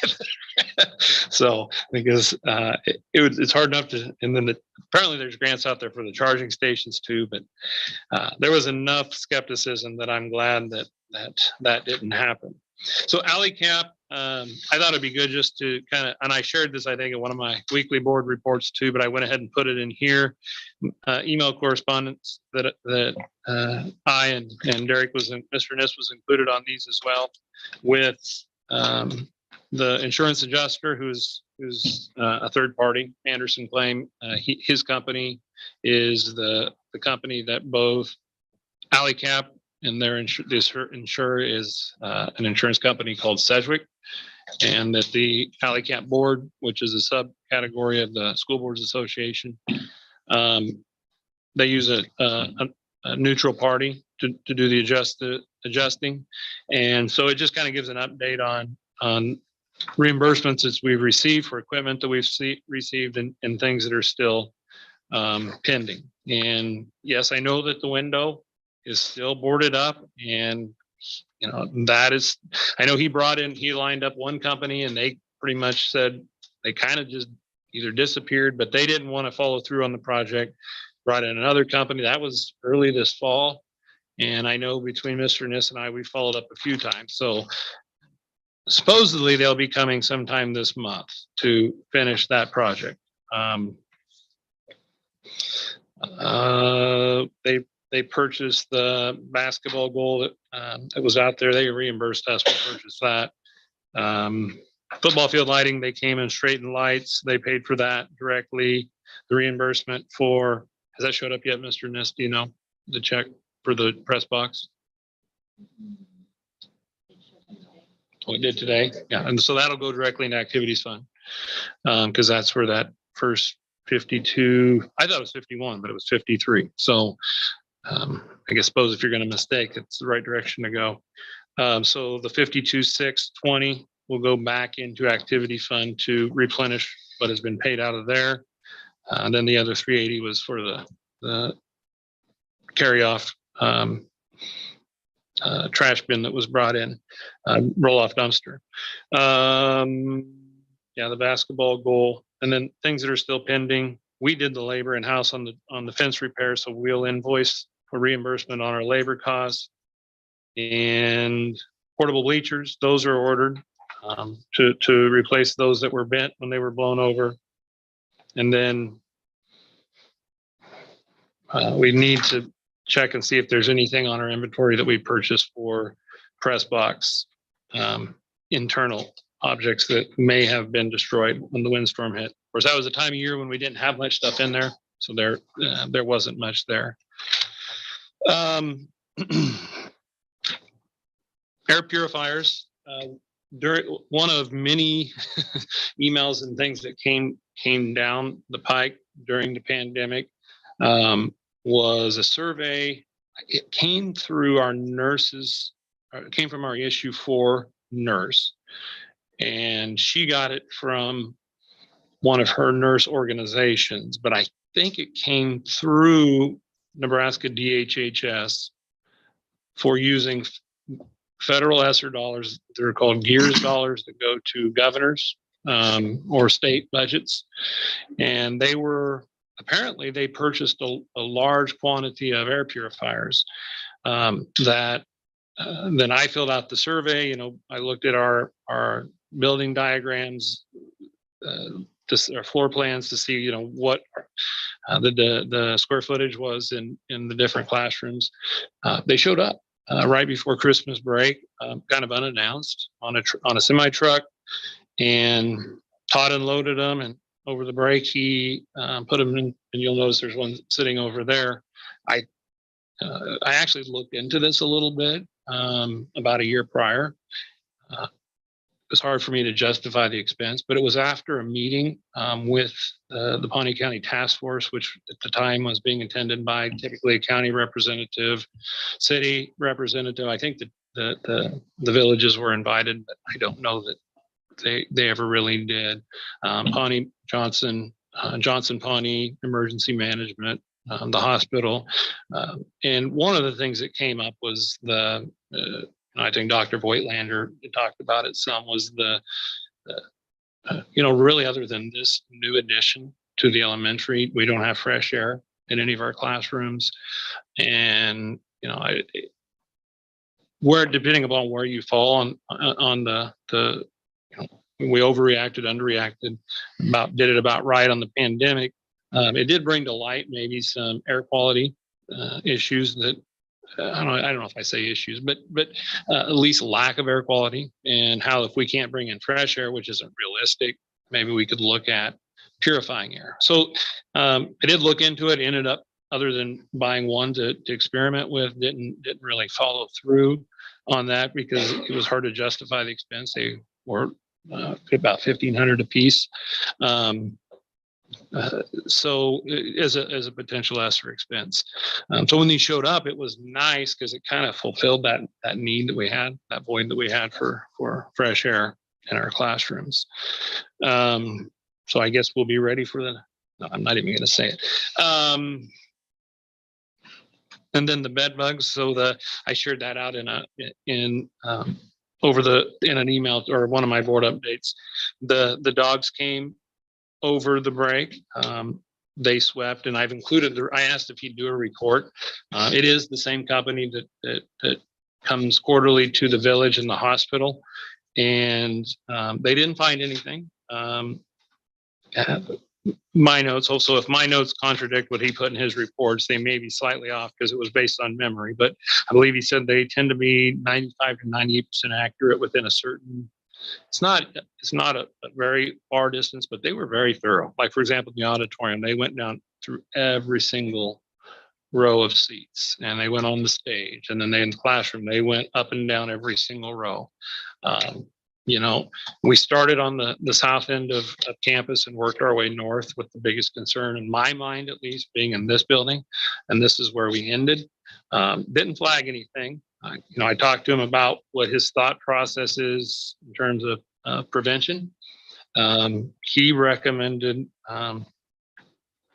So because it's hard enough to, and then apparently there's grants out there for the charging stations too, but there was enough skepticism that I'm glad that didn't happen. So Alley Cap, I thought it'd be good just to kind of, and I shared this, I think, in one of my weekly board reports too, but I went ahead and put it in here. Email correspondence that I and Derek Mr. Niss was included on these as well, with the insurance adjuster, who's a third party, Anderson Claim. His company is the company that both Alley Cap and their insurer is an insurance company called Sedgwick, and that the Alley Cap board, which is a subcategory of the School Boards Association, they use a neutral party to do the adjusting, and so it just kind of gives an update on reimbursements that we've received for equipment that we've received and things that are still pending. And yes, I know that the window is still boarded up, and that is, I know he lined up one company, and they pretty much said they kind of just either disappeared, but they didn't want to follow through on the project. Brought in another company that was early this fall, and I know between Mr. Niss and I, we followed up a few times. So supposedly they'll be coming sometime this month to finish that project. They purchased the basketball goal that was out there. They reimbursed us. We purchased that. Football field lighting, they came and straightened lights. They paid for that directly. The reimbursement for, has that showed up yet, Mr. Niss? Do you know the check for the press box? Oh, it did today? Yeah, and so that'll go directly into activities fund, because that's where that first 52, I thought it was 51, but it was 53. So I suppose if you're going to mistake, it's the right direction to go. So the 52,620 will go back into activity fund to replenish what has been paid out of there. And then the other 380 was for the carry off trash bin that was brought in, roll off dumpster. Yeah, the basketball goal, and then things that are still pending. We did the labor in-house on the fence repair, so we'll invoice for reimbursement on our labor costs. And portable bleachers, those are ordered to replace those that were bent when they were blown over. And then we need to check and see if there's anything on our inventory that we purchased for press box internal objects that may have been destroyed when the windstorm hit. Of course, that was a time of year when we didn't have much stuff in there, so there wasn't much there. Air purifiers. During one of many emails and things that came down the pike during the pandemic was a survey. It came through our nurses. It came from our issue 4 nurse, and she got it from one of her nurse organizations, but I think it came through Nebraska DHHS for using federal ESSER dollars. They're called GEERS dollars that go to governors or state budgets. And apparently they purchased a large quantity of air purifiers that then I filled out the survey. I looked at our building diagrams. or floor plans to see, what the square footage was in the different classrooms. They showed up right before Christmas break, kind of unannounced on a semi truck, and Todd unloaded them, and over the break he put them in, and you'll notice there's one sitting over there. I actually looked into this a little bit about a year prior. It was hard for me to justify the expense, but it was after a meeting with the Pawnee County Task Force, which at the time was being attended by typically a county representative, city representative. I think that the villages were invited, but I don't know that they ever really did. Pawnee Johnson Pawnee Emergency Management, the hospital, and one of the things that came up was I think Dr. Voigtlander talked about it some, was really, other than this new addition to the elementary, we don't have fresh air in any of our classrooms. And, where, depending upon where you fall on we overreacted, underreacted, did it about right on the pandemic. It did bring to light maybe some air quality issues that, I don't know if I say issues, but at least lack of air quality, and how if we can't bring in fresh air, which isn't realistic, maybe we could look at purifying air. So I did look into it, ended up, other than buying one to experiment with, didn't really follow through on that because it was hard to justify the expense. They were about $1,500 a piece. So as a potential ESSER expense. So when these showed up, it was nice because it kind of fulfilled that need that we had, that void that we had for fresh air in our classrooms. So I guess we'll be ready for no, I'm not even going to say it. And then the bed bugs. So I shared that out in an email or one of my board updates. The dogs came over the break. They swept, and I've included I asked if he'd do a report. It is the same company that comes quarterly to the village and the hospital, and they didn't find anything. My notes also, if my notes contradict what he put in his reports, they may be slightly off because it was based on memory, but I believe he said they tend to be 95 to 98% accurate within a certain. It's not a very far distance, but they were very thorough. Like, for example, in the auditorium, they went down through every single row of seats, and they went on the stage, and then in the classroom, they went up and down every single row. We started on the south end of campus and worked our way north, with the biggest concern, in my mind at least, being in this building, and this is where we ended. Didn't flag anything. I talked to him about what his thought process is in terms of prevention. He recommended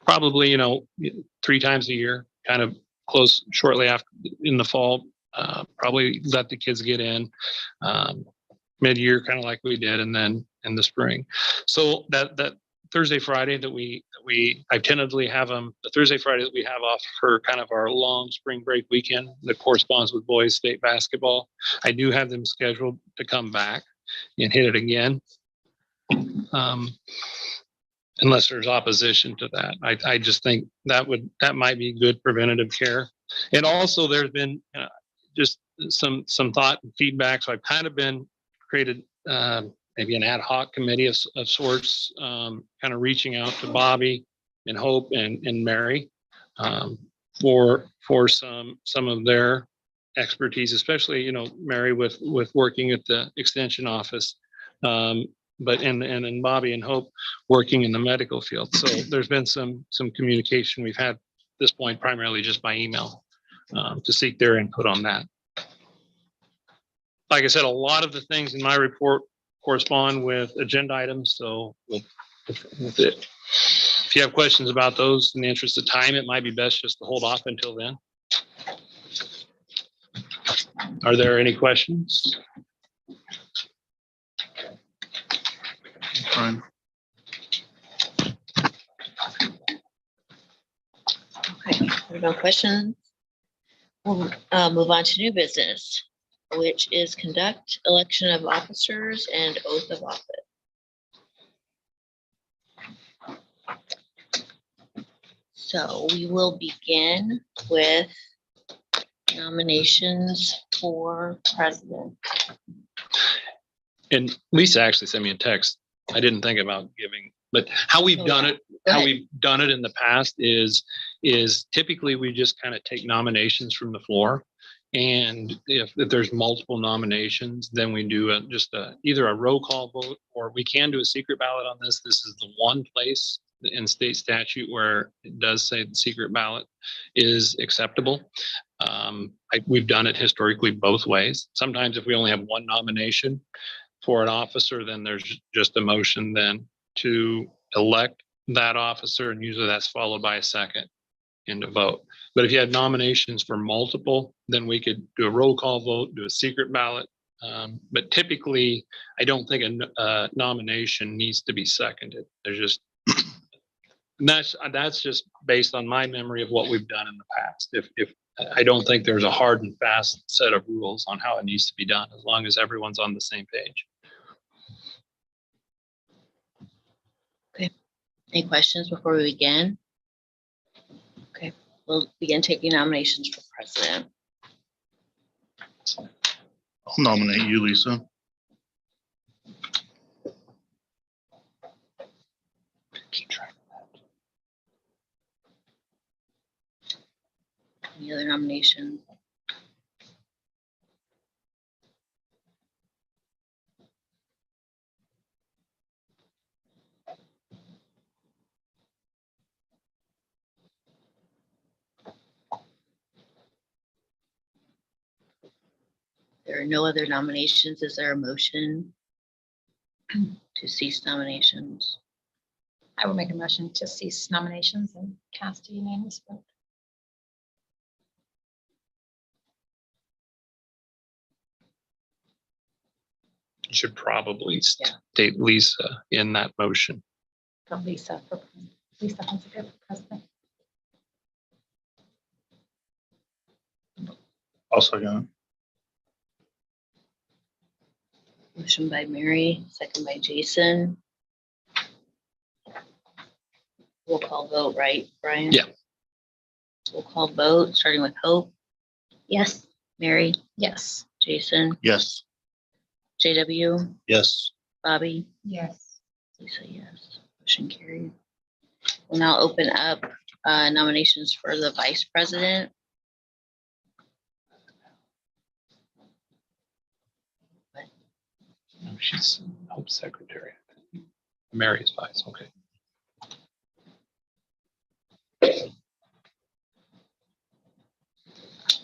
probably 3 times a year, kind of close shortly after in the fall. Probably let the kids get in mid-year, kind of like we did, and then in the spring. So that Thursday, Friday I tentatively have them, the Thursday, Friday that we have off for kind of our long spring break weekend that corresponds with boys state basketball. I do have them scheduled to come back and hit it again. Unless there's opposition to that. I just think that might be good preventative care. And also there's been just some thought and feedback. So I've kind of created maybe an ad hoc committee of sorts, kind of reaching out to Bobby and Hope and Mary for some of their expertise, especially Mary with working at the extension office, but and Bobby and Hope working in the medical field. So there's been some communication we've had at this point, primarily just by email, to seek their input on that. Like I said, a lot of the things in my report correspond with agenda items. So if you have questions about those, in the interest of time, it might be best just to hold off until then. Are there any questions? Fine. Okay, there are no questions. We'll move on to new business, which is conduct election of officers and oath of office. So we will begin with nominations for president. And Lisa actually sent me a text. I didn't think about giving, but how we've Oh, done yeah. it, Go how ahead. we've done it in the past is typically we just kind of take nominations from the floor. And if there's multiple nominations, then we do either a roll call vote, or we can do a secret ballot on this. This is the one place in state statute where it does say the secret ballot is acceptable. We've done it historically both ways. Sometimes if we only have one nomination for an officer, then there's just a motion then to elect that officer, and usually that's followed by a second and a vote. But if you had nominations for multiple, then we could do a roll call vote, do a secret ballot. But typically, I don't think a nomination needs to be seconded. There's just, and that's just based on my memory of what we've done in the past. If I don't think there's a hard and fast set of rules on how it needs to be done, as long as everyone's on the same page. Any questions before we begin? Okay, we'll begin taking nominations for president. I'll nominate you, Lisa. Keep track of that. Any other nominations? There are no other nominations. Is there a motion to cease nominations? I will make a motion to cease nominations and cast a unanimous vote. You should probably Yeah. state Lisa in that motion. For Lisa, Lisa has a good president. I'll second Motion by Mary, second by Jason. Roll call vote, right, Brian? Yeah. Roll call vote, starting with Hope. Yes. Mary, Yes. Jason, it. Yes. JW, Yes. Bobby, Yes. Lisa, yes. Motion carried. We'll now open up nominations for the vice president. No, she's Hope secretary. Mary's vice, okay.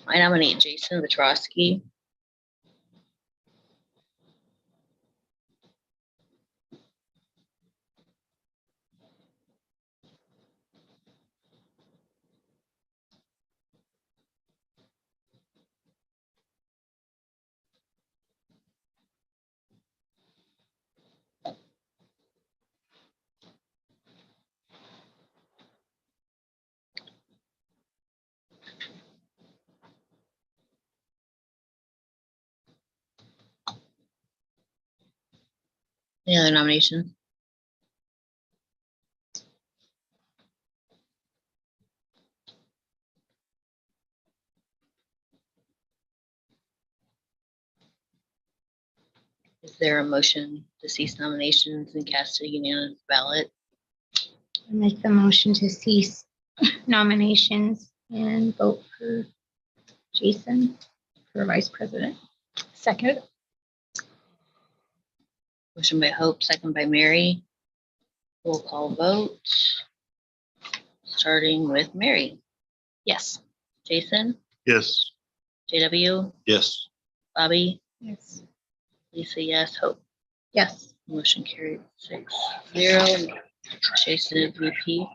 I nominate Jason Petrosky. Any other nominations? Is there a motion to cease nominations and cast a unanimous ballot? I make the motion to cease nominations and vote for Jason for vice president. Second. Motion by Hope, second by Mary. Roll call vote. Starting with Mary. Yes. Jason, Yes. JW, Yes. Bobby, Yes. Lisa, yes. Hope. Yes. Motion carried 6-0. Jason is VP.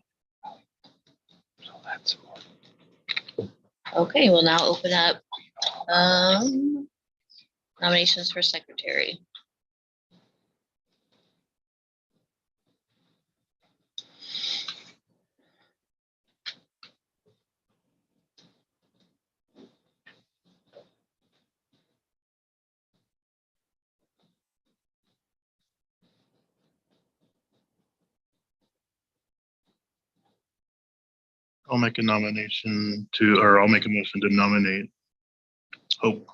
So that's Okay, we'll now open up nominations for secretary. I'll make a nomination to, or I'll make a motion to nominate Hope.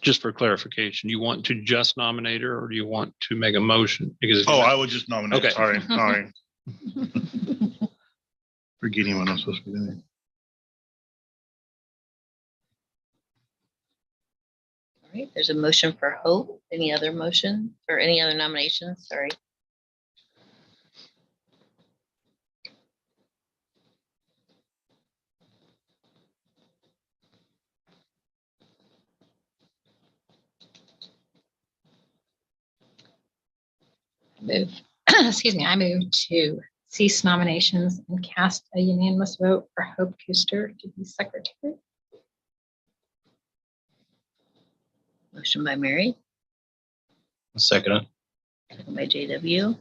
Just for clarification, you want to just nominate her or do you want to make a motion? Because if you Oh, make- I would just nominate. Okay. Sorry. Forgetting what I'm supposed to be doing. All right, there's a motion for Hope. Any other motion or any other nominations? Sorry. Move, excuse me, I move to cease nominations and cast a unanimous vote for Hope Kuster to be secretary. Motion by Mary, Second. second by JW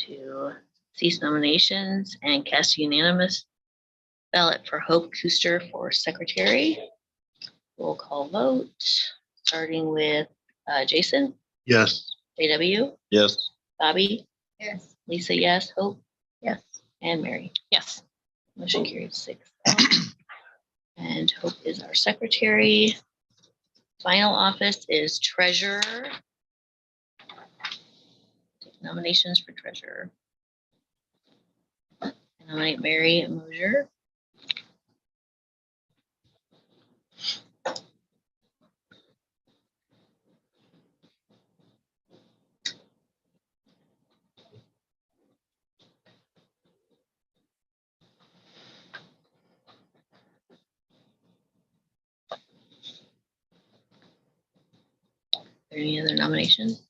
to cease nominations and cast a unanimous ballot for Hope Kuster for secretary. Roll call vote, starting with Jason, Yes. JW, Yes. Bobby, Yes. Lisa, yes, Hope, Yes. and Mary. Yes. Motion carried 6-0. And Hope is our secretary. Final office is treasurer. Take nominations for treasurer. I nominate Mary Mosier. Any other nominations?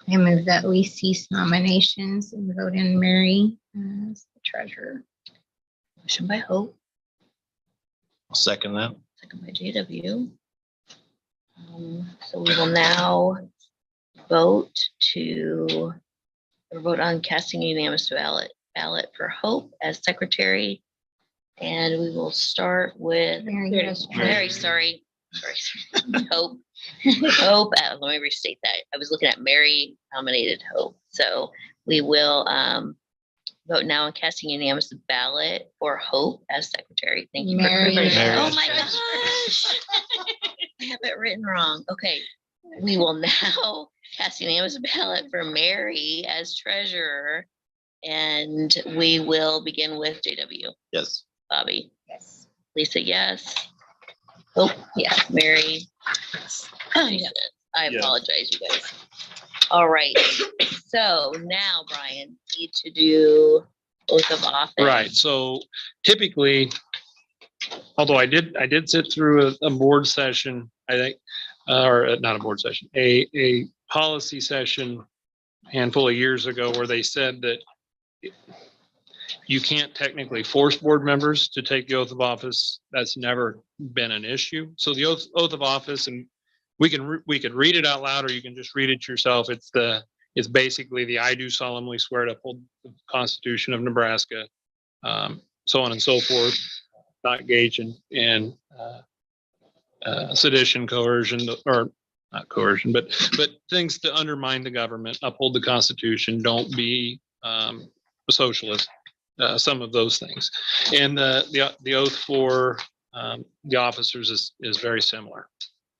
I move that we cease nominations and vote in Mary as the treasurer. Motion by Hope, I'll second that. second by JW. So we will now vote on casting a unanimous ballot for Hope as secretary. And we will start with Mary as Mary, treasurer. sorry. Hope. Hope, let me restate that. I was looking at Mary nominated Hope. So we will vote now on casting unanimous ballot for Hope as secretary. Thank you. for Mary correcting that. as Oh my treasurer. gosh. I have it written wrong. Okay. We will now cast unanimous ballot for Mary as treasurer. And we will begin with JW. Yes. Bobby, Yes. Lisa, yes. Hope, yes. Mary. Yes. I Yes. apologize, you guys. All right. So now, Brian, need to do oath of office. Right, so typically, although I did sit through a board session, I think, or not a board session, a policy session a handful of years ago where they said that you can't technically force board members to take the oath of office. That's never been an issue. So the oath of office, and we can read it out loud, or you can just read it yourself. It's basically the I do solemnly swear to uphold the Constitution of Nebraska, so on and so forth, not engage in sedition, coercion, or not coercion, but things to undermine the government, uphold the Constitution, don't be a socialist. Some of those things, and the oath for the officers is very similar.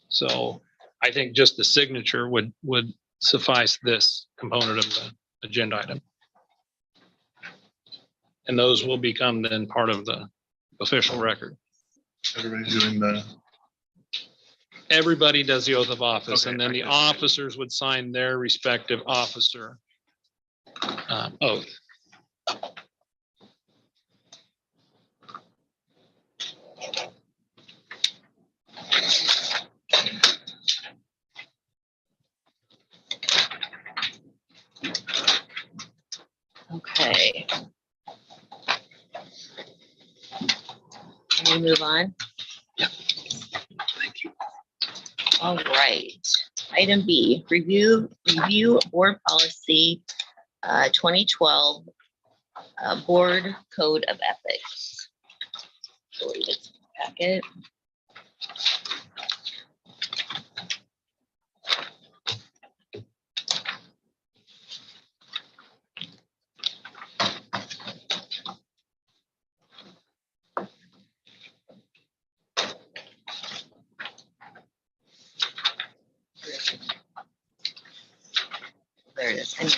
So I think just the signature would suffice this component of the agenda item, and those will become then part of the official record. Everybody's doing the, Everybody does the oath of office, Okay, and then I the get it. officers would sign their respective officer oath. Okay. Can we move on? Thank you. All right. Item B, review board policy 2012 board code of ethics. I believe it's in the packet. it is. I know.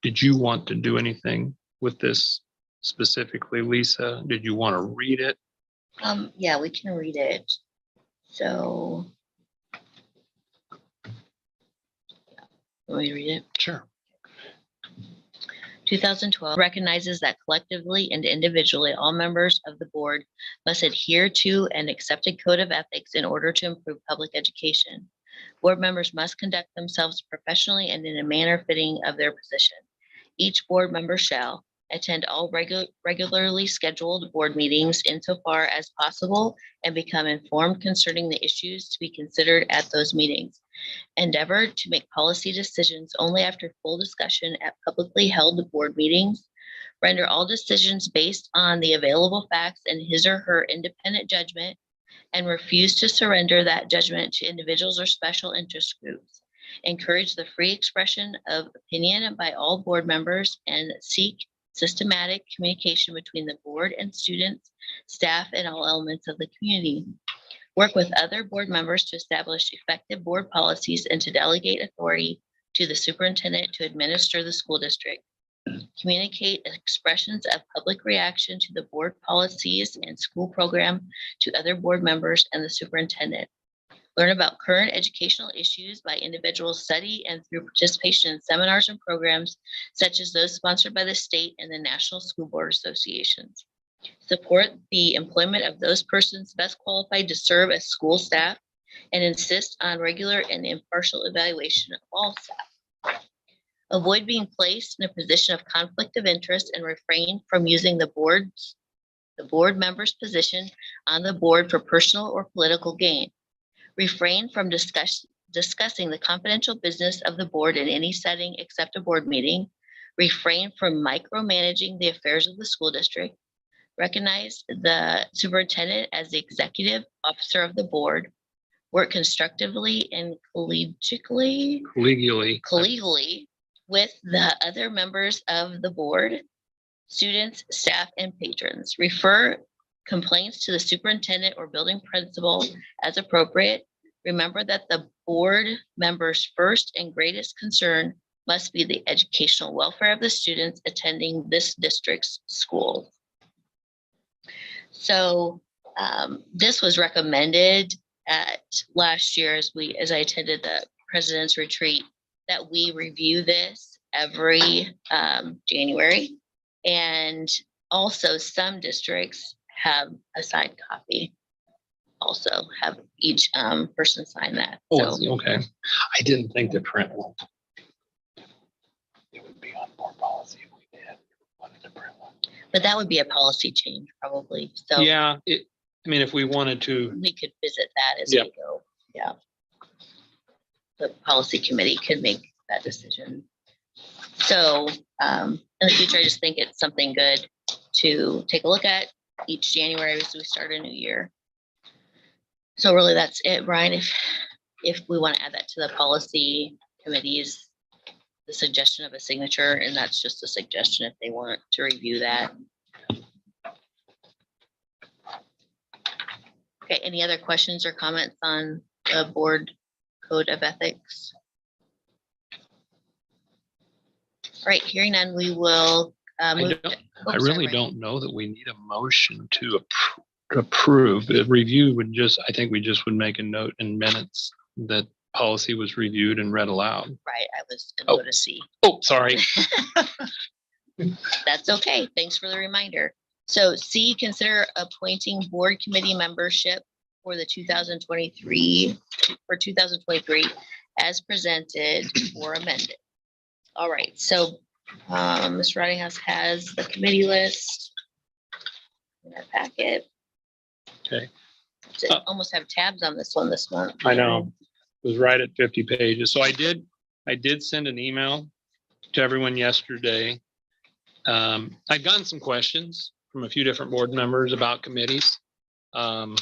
Did you want to do anything with this specifically, Lisa? Did you want to read it? Yeah, we can read it. So. Let me read it. Sure. 2012 recognizes that collectively and individually, all members of the board must adhere to an accepted code of ethics in order to improve public education. Board members must conduct themselves professionally and in a manner fitting of their position. Each board member shall attend all regularly scheduled board meetings insofar as possible and become informed concerning the issues to be considered at those meetings. Endeavor to make policy decisions only after full discussion at publicly held board meetings. Render all decisions based on the available facts and his or her independent judgment, and refuse to surrender that judgment to individuals or special interest groups. Encourage the free expression of opinion by all board members and seek systematic communication between the board and students, staff, and all elements of the community. Work with other board members to establish effective board policies and to delegate authority to the superintendent to administer the school district. Communicate expressions of public reaction to the board policies and school program to other board members and the superintendent. Learn about current educational issues by individual study and through participation in seminars and programs such as those sponsored by the state and the National School Board Associations. Support the employment of those persons best qualified to serve as school staff and insist on regular and impartial evaluation of all staff. Avoid being placed in a position of conflict of interest and refrain from using the board member's position on the board for personal or political gain. Refrain from discussing the confidential business of the board in any setting except a board meeting. Refrain from micromanaging the affairs of the school district. Recognize the superintendent as the executive officer of the board. Work constructively and collegially with the other members of the board, students, staff, and patrons. Refer complaints to the superintendent or building principal as appropriate. Remember that the board member's first and greatest concern must be the educational welfare of the students attending this district's schools. So this was recommended at last year as I attended the president's retreat, that we review this every January. And also some districts have a signed copy. Also have each person sign that. Oh, So okay. I didn't think the print one. It would be on board policy if we did. Wanted to print one. but that would be a policy change probably. So Yeah, I mean, if we wanted to, we could visit that as Yep. we go. Yeah. The policy committee could make that decision. So in the future, I just think it's something good to take a look at each January as we start a new year. So really that's it, Brian. If we want to add that to the policy committees, the suggestion of a signature, and that's just a suggestion if they want to review that. Okay, any other questions or comments on the board code of ethics? All right, hearing none, we will move. I really don't know that we need a motion to approve. The review would just, I think we just would make a note in minutes that policy was reviewed and read aloud. Right, I was gonna go to C. Oh, sorry. That's okay. Thanks for the reminder. So C, consider appointing board committee membership for the 2023 as presented or amended. All right, so Ms. Ridinghouse has the committee list in our packet. Okay. To almost have tabs on this one this month. I know. It was right at 50 pages. So I did send an email to everyone yesterday I've gotten some questions from a few different board members about committees. And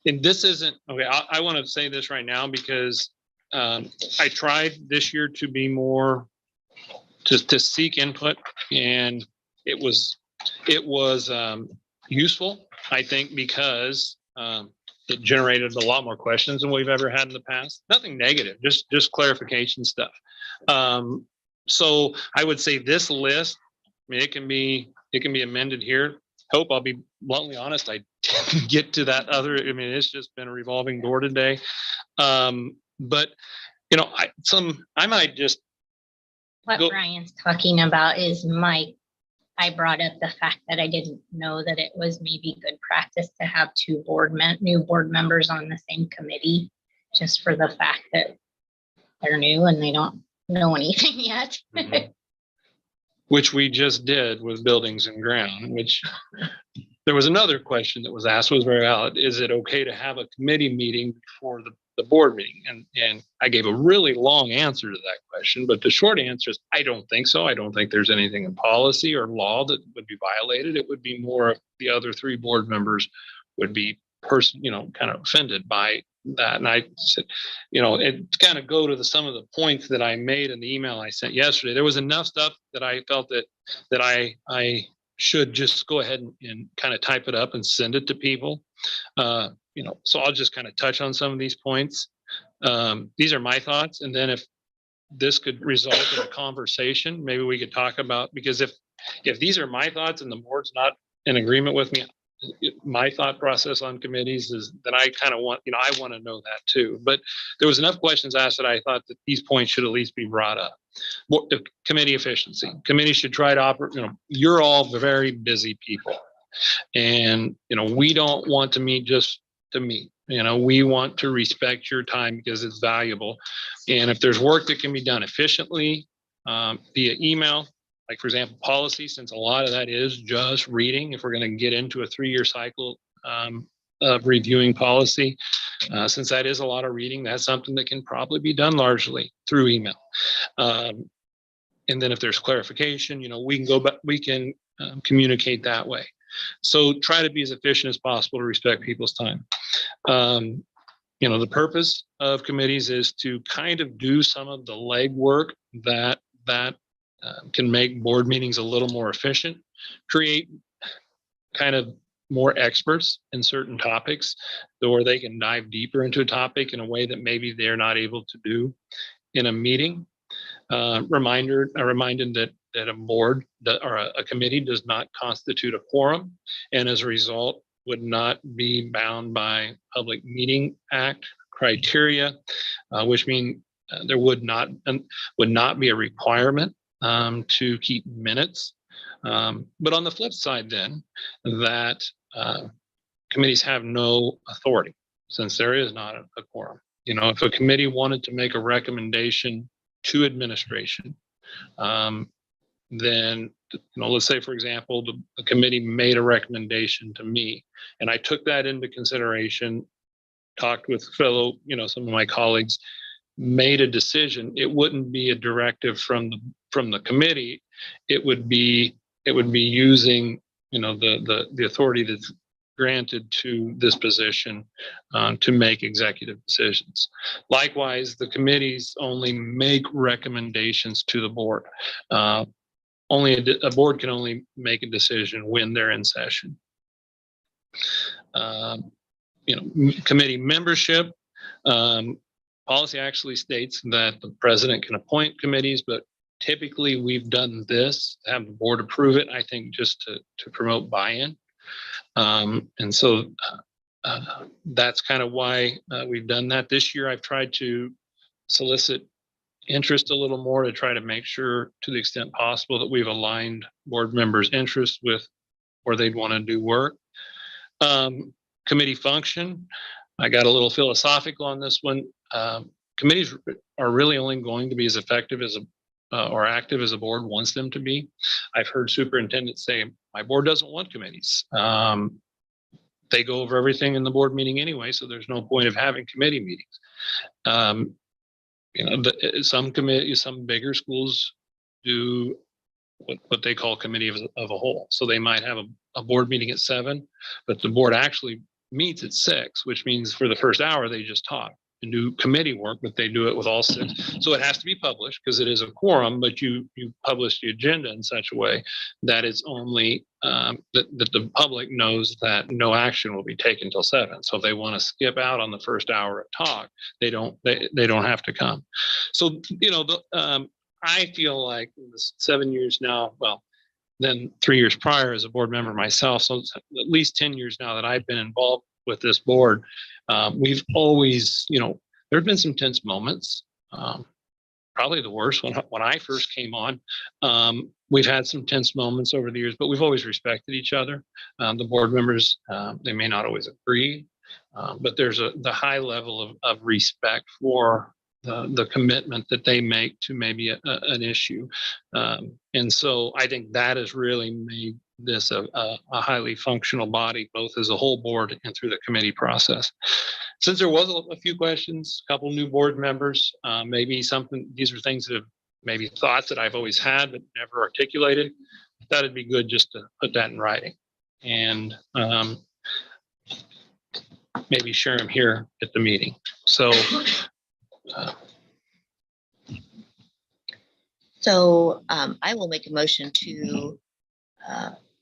this isn't, okay, I want to say this right now because I tried this year to be more, to seek input, and it was useful, I think, because it generated a lot more questions than we've ever had in the past. Nothing negative, just clarification stuff. So I would say this list, I mean, it can be amended here. Hope, I'll be bluntly honest, I didn't get to that other, I mean, it's just been a revolving door today. But you know, I might just What go. Brian's talking about is I brought up the fact that I didn't know that it was maybe good practice to have new board members on the same committee, just for the fact that they're new and they don't know anything yet. Which we just did with buildings and ground, which there was another question that was asked, was very valid. Is it okay to have a committee meeting before the board meeting? And I gave a really long answer to that question, but the short answer is I don't think so. I don't think there's anything in policy or law that would be violated. It would be more if the other 3 board members would be kind of offended by that. And I said, it kind of go to some of the points that I made in the email I sent yesterday. There was enough stuff that I felt that I should just go ahead and kind of type it up and send it to people. So I'll just kind of touch on some of these points. These are my thoughts. And then if this could result in a conversation, maybe we could talk about, because if these are my thoughts and the board's not in agreement with me, my thought process on committees is that I kind of want, I want to know that too. But there was enough questions asked that I thought that these points should at least be brought up. Committee efficiency. Committee should try to operate, you're all very busy people. And, we don't want to meet just to meet. We want to respect your time because it's valuable. And if there's work that can be done efficiently via email, like for example, policy, since a lot of that is just reading, if we're going to get into a 3-year cycle of reviewing policy, since that is a lot of reading, that's something that can probably be done largely through email. And then if there's clarification, we can go back, we can communicate that way. So try to be as efficient as possible to respect people's time. The purpose of committees is to kind of do some of the legwork that can make board meetings a little more efficient, create kind of more experts in certain topics, where they can dive deeper into a topic in a way that maybe they're not able to do in a meeting. Reminded that a board or a committee does not constitute a quorum, and as a result would not be bound by Public Meeting Act criteria, which mean there would not be a requirement to keep minutes. But on the flip side, then, that committees have no authority since there is not a quorum. If a committee wanted to make a recommendation to administration, then, let's say, for example, the committee made a recommendation to me, and I took that into consideration, talked with fellow, some of my colleagues, made a decision. It wouldn't be a directive from the committee. It would be using, the authority that's granted to this position to make executive decisions. Likewise, the committees only make recommendations to the board. Only a board can only make a decision when they're in session. Committee membership. Policy actually states that the president can appoint committees, but typically we've done this, have the board approve it, I think, just to promote buy-in. And so that's kind of why we've done that. This year, I've tried to solicit interest a little more to try to make sure, to the extent possible, that we've aligned board members' interests with where they'd want to do work. Committee function. I got a little philosophical on this one. Committees are really only going to be as effective as or active as a board wants them to be. I've heard superintendents say, my board doesn't want committees. They go over everything in the board meeting anyway, so there's no point of having committee meetings. Some committees, some bigger schools do what they call committee of a whole. So they might have a board meeting at 7, but the board actually meets at 6, which means for the first hour, they just talk and do committee work, but they do it with all 6. So it has to be published because it is a quorum, but you publish the agenda in such a way that it's only that the public knows that no action will be taken until 7. So if they want to skip out on the first hour of talk, they don't have to come. So, I feel like in the 7 years now, well, then 3 years prior as a board member myself, so it's at least 10 years now that I've been involved with this board, we've always, there have been some tense moments. Probably the worst when I first came on. We've had some tense moments over the years, but we've always respected each other. The board members, they may not always agree, but there's the high level of respect for the commitment that they make to maybe an issue. And so I think that has really made this a highly functional body, both as a whole board and through the committee process. Since there was a few questions, a couple new board members, maybe these are things that have maybe thoughts that I've always had but never articulated. I thought it'd be good just to put that in writing and maybe share them here at the meeting. So I will make a motion to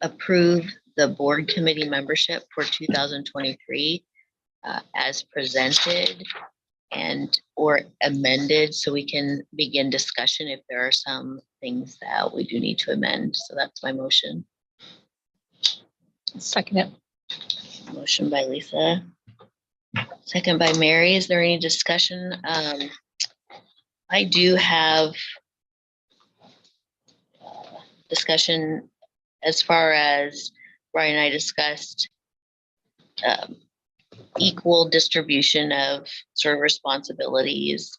approve the board committee membership for 2023 as presented and or amended, so we can begin discussion if there are some things that we do need to amend. So that's my motion. Second it. Motion by Lisa. Second by Mary. Is there any discussion? I do have discussion as far as Brian and I discussed equal distribution of sort of responsibilities.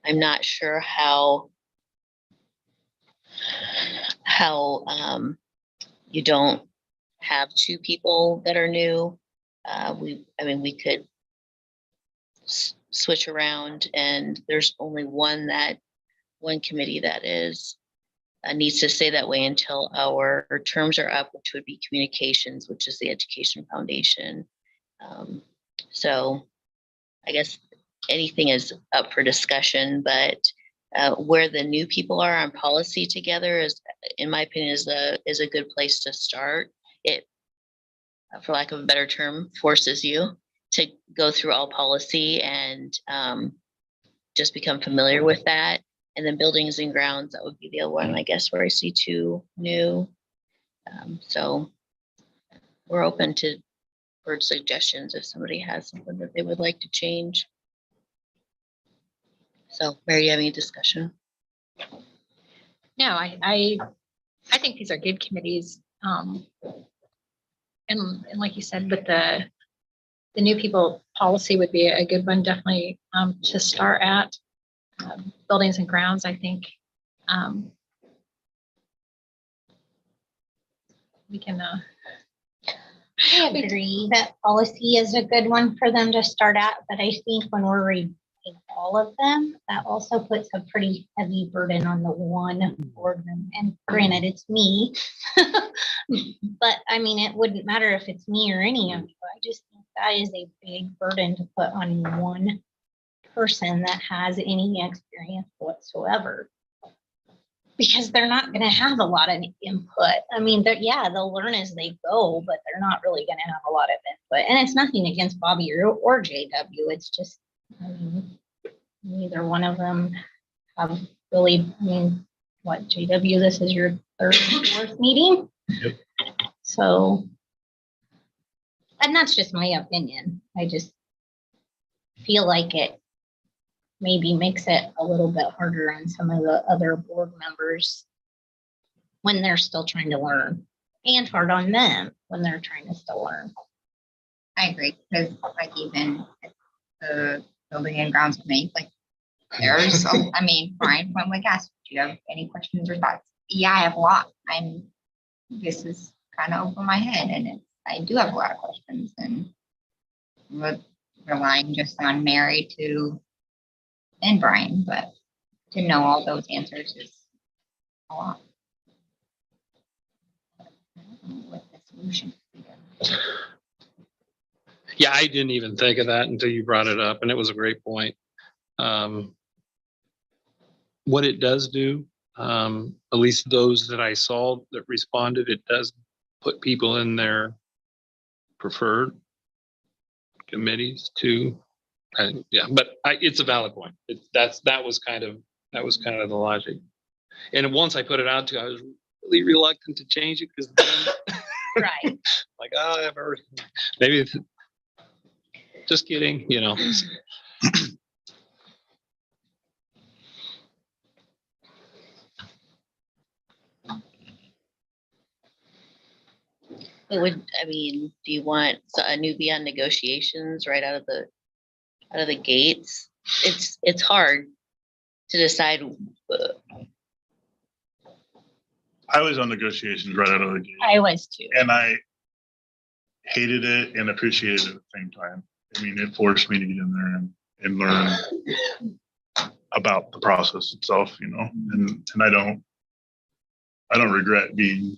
I'm not sure how you don't have 2 people that are new. We could switch around, and there's only one committee that is needs to stay that way until our terms are up, which would be communications, which is the Education Foundation. So I guess anything is up for discussion, but where the new people are on policy together is, in my opinion, is a good place to start. It, for lack of a better term, forces you to go through all policy and just become familiar with that. And then buildings and grounds, that would be the other one, I guess, where I see 2 new. So we're open for suggestions if somebody has something that they would like to change. So Mary, do you have any discussion? No, I think these are good committees. And like you said, with the new people policy would be a good one, definitely to start at. Buildings and grounds, I think we can. I agree that policy is a good one for them to start at, but I think when we're reading all of them, that also puts a pretty heavy burden on the one board member. And granted, it's me, but I mean, it wouldn't matter if it's me or any of you. I just think that is a big burden to put on one person that has any experience whatsoever, because they're not going to have a lot of input. I mean, they'll learn as they go, but they're not really going to have a lot of input. And it's nothing against Bobby or JW. It's just, I mean, neither one of them have really, JW, this is your 3rd or 4th meeting. Yep. So, and that's just my opinion. I just feel like it maybe makes it a little bit harder on some of the other board members when they're still trying to learn, and hard on them when they're trying to still learn. I agree, because like even the building and grounds committee, like there's, Brian, when we asked, do you have any questions or thoughts? Yeah, I have a lot. This is kind of over my head, and I do have a lot of questions, and relying just on Mary to and Brian, but to know all those answers is a lot. I don't know what the solution could be. Yeah, I didn't even think of that until you brought it up, and it was a great point. What it does do, at least those that I saw that responded, it does put people in their preferred committees too. Yeah, but it's a valid point. That was kind of the logic. And once I put it out to, I was really reluctant to change it because Right. like, oh, I've heard, maybe it's, just kidding, you know. I mean, do you want a newbie on negotiations right out of the gates? It's hard to decide. I was on negotiations right out of the gate, I was too. and I hated it and appreciated it at the same time. I mean, it forced me to get in there and learn about the process itself, you know, and I don't regret being.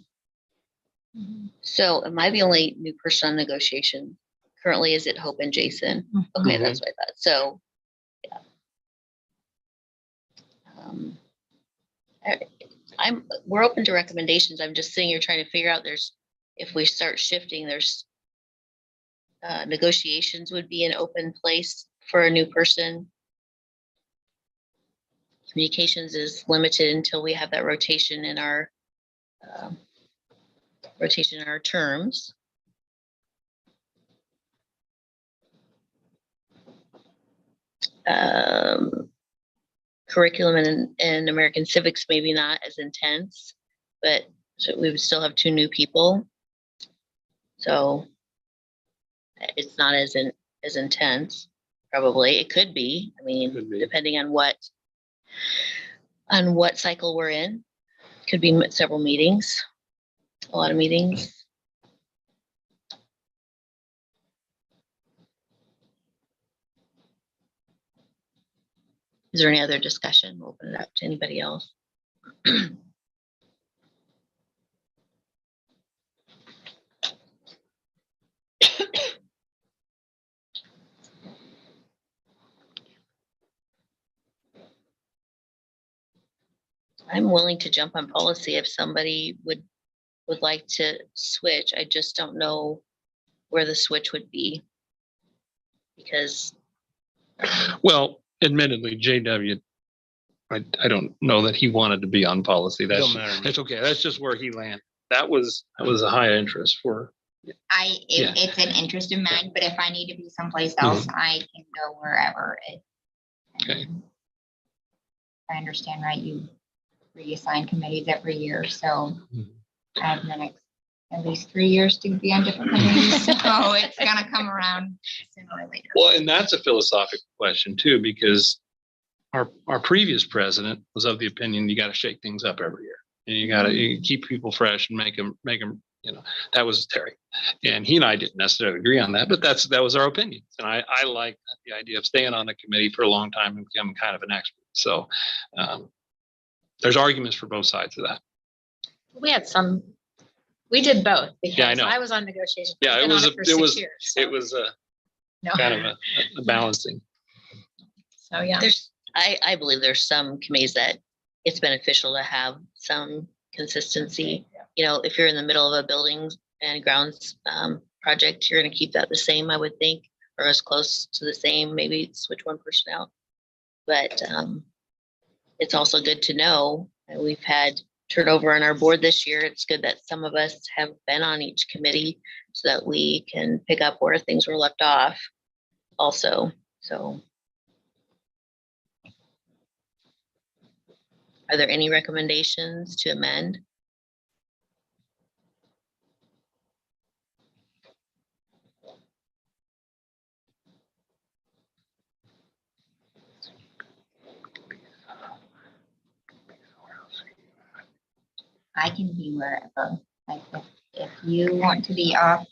So am I the only new person on negotiation? Currently, is it Hope and Jason? Okay, Mhm. that's what I thought. So, yeah. We're open to recommendations. I'm just sitting here trying to figure out if we start shifting, negotiations would be an open place for a new person. Communications is limited until we have that rotation in our terms. Curriculum and American civics, maybe not as intense, but so we would still have 2 new people. So it's not as intense. Probably it could be. I mean, Could be. depending on what cycle we're in, could be several meetings, a lot of meetings. Is there any other discussion? We'll open it up to anybody else. I'm willing to jump on policy if somebody would like to switch. I just don't know where the switch would be. Because Well, admittedly, JW, I don't know that he wanted to be on policy. Don't matter to me. That's okay. That's just where he landed. That was a high interest for. Yeah. It's an interest of mine, but if I need to be someplace else, I can go wherever it. Okay. I understand, right? You reassign committees every year, so I have the next at least 3 years to be on different committees, so it's gonna come around sooner or later. Well, and that's a philosophical question too, because our previous president was of the opinion you got to shake things up every year, and you keep people fresh and make them. You know, that was Terry, and he and I didn't necessarily agree on that, but that was our opinion, and I like the idea of staying on the committee for a long time and becoming kind of an expert. So there's arguments for both sides of that. We did both because Yeah, I know. I was on negotiations. Yeah, I've it been was on a- for it 6 was- years, so, It was no. kind of a balancing. So, yeah. I believe there's some committees that it's beneficial to have some consistency. You know, if you're in the middle of a buildings and grounds project, you're going to keep that the same, I would think, or as close to the same, maybe switch one person out. But it's also good to know that we've had turnover on our board this year. It's good that some of us have been on each committee so that we can pick up where things were left off also. So are there any recommendations to amend? I can be wherever, like if you want to be off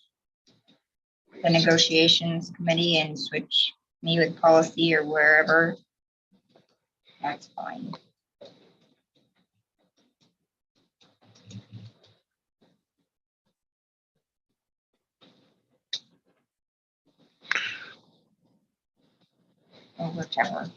the negotiations committee and switch me with policy or wherever, That's fine. Or whichever.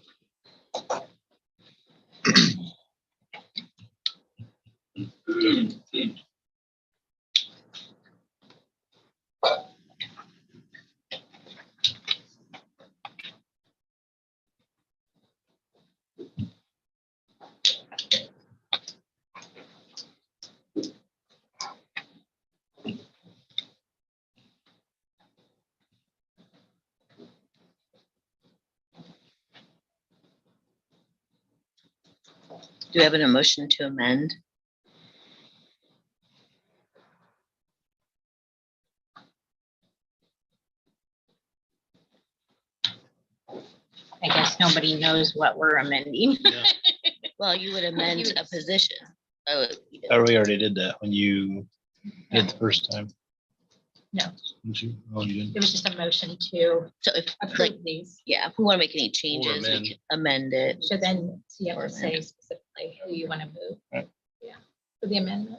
Do we have an emotion to amend? I guess nobody knows what we're amending. Well, you would amend a position. Oh, Or we already did that when you did the first time. No. Didn't you? Oh, you didn't? It was just a motion to so if, like, approve these. yeah, if we want to make any changes, we amend. can amend it. So then, so you have Or to say amend. specifically who you want to move. Right. Yeah, for the amendment.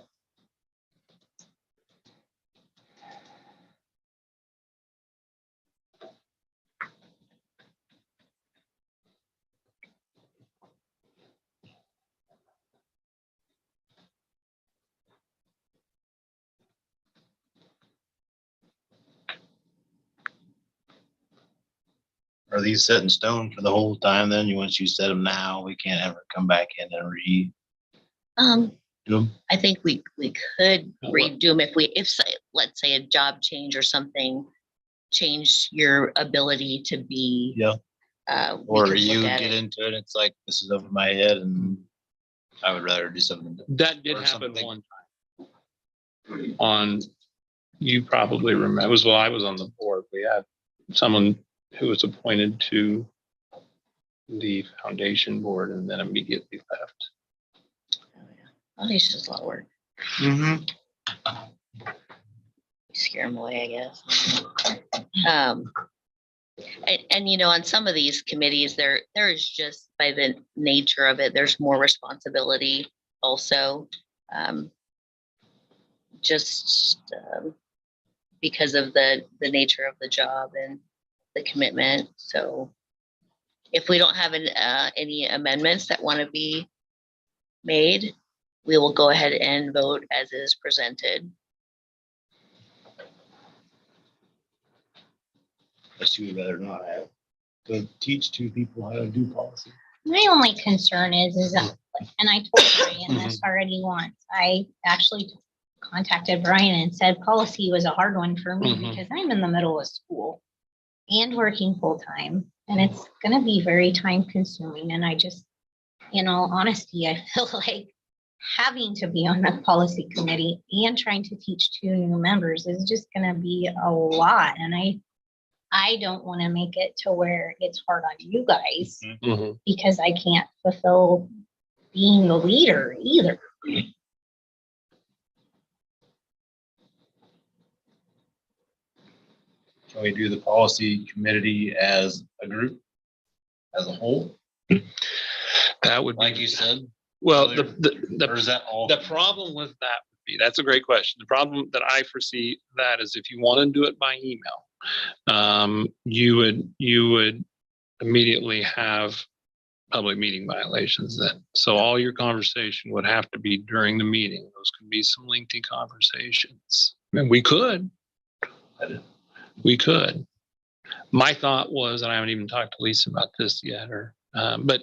Are these set in stone for the whole time then? Once you set them now, we can't ever come back in and redo them? I think we could Oh, what? redo them if let's say a job change or something changed your ability to be. Yeah. We Or could you look at get it. into it, it's like, this is over my head and I would rather do something. That did Or happen something. one time. On, you probably remember, it was while I was on the board, we had someone who was appointed to the foundation board and then immediately left. Oh, it's just a lot of work. Mm-hmm. Scare them away, I guess. And you know, on some of these committees, there is just by the nature of it, there's more responsibility also. Just because of the nature of the job and the commitment. So if we don't have any amendments that want to be made, we will go ahead and vote as is presented. Guess you would rather not have to teach two people how to do policy. My only concern is that, and I told Brian this already once, I actually contacted Brian and said policy was a hard one for me Mhm. because I'm in the middle of school and working full time, and it's gonna be very time consuming. And I just, in all honesty, I feel like having to be on the policy committee and trying to teach two new members is just gonna be a lot. And I don't want to make it to where it's hard on you guys Mhm. because I can't fulfill being the leader either. Can we do the policy committee as a group, as a whole, That would be. like you said? Well, earlier? the Or is that all? The problem with that would be, that's a great question. The problem that I foresee that is if you want to do it by email, you would immediately have public meeting violations then. So all your conversation would have to be during the meeting. Those could be some lengthy conversations. And we could. My thought was, and I haven't even talked to Lisa about this yet, but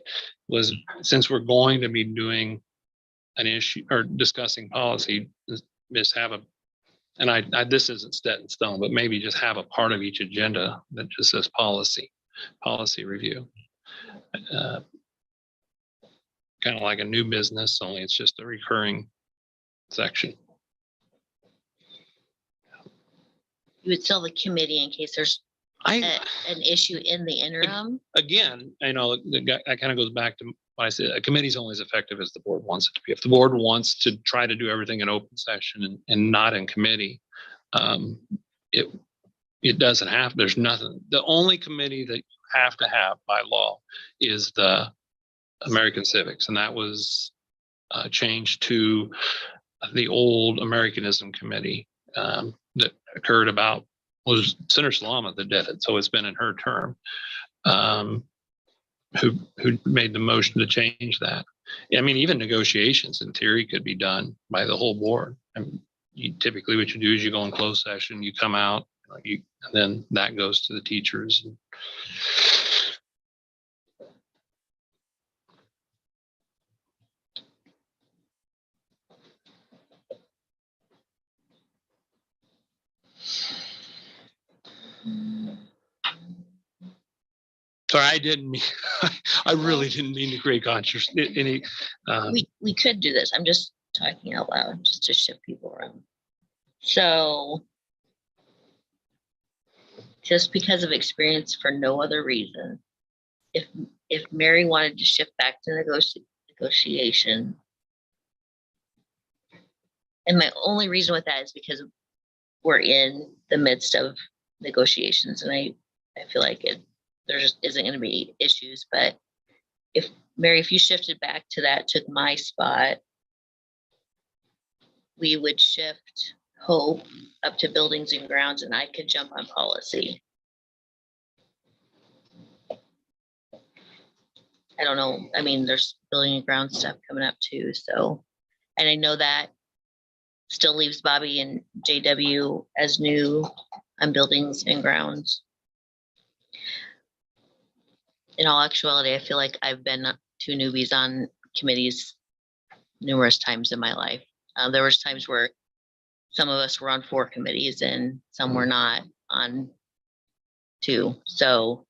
was since we're going to be doing an issue or discussing policy, just have a, and I this isn't set in stone, but maybe just have a part of each agenda that just says policy review. Kind of like a new business, only it's just a recurring section. You would tell the committee in case there's an issue in the interim. Again, that kind of goes back to what I said, a committee's only as effective as the board wants it to be. If the board wants to try to do everything in open session and not in committee, it doesn't have, there's nothing. The only committee that you have to have by law is the American Civics, and that was changed to the old Americanism Committee that occurred about, was Senator Salama that did it, so it's been in her term, who made the motion to change that. I mean, even negotiations in theory could be done by the whole board. I mean, typically what you do is you go in closed session, you come out, and then that goes to the teachers. Sorry, I didn't mean, I really didn't mean to create any. We could do this. I'm just talking out loud, just to shift people around. So just because of experience for no other reason, if Mary wanted to shift back to negotiation, and my only reason with that is because we're in the midst of negotiations, and I feel like there just isn't going to be issues. But if Mary, if you shifted back to that, took my spot, we would shift Hope up to buildings and grounds, and I could jump on policy. I don't know. I mean, there's building and ground stuff coming up too. So, and I know that still leaves Bobby and JW as new on buildings and grounds. In all actuality, I feel like I've been two newbies on committees numerous times in my life. There was times where some of us were on 4 committees and some were not on 2. So,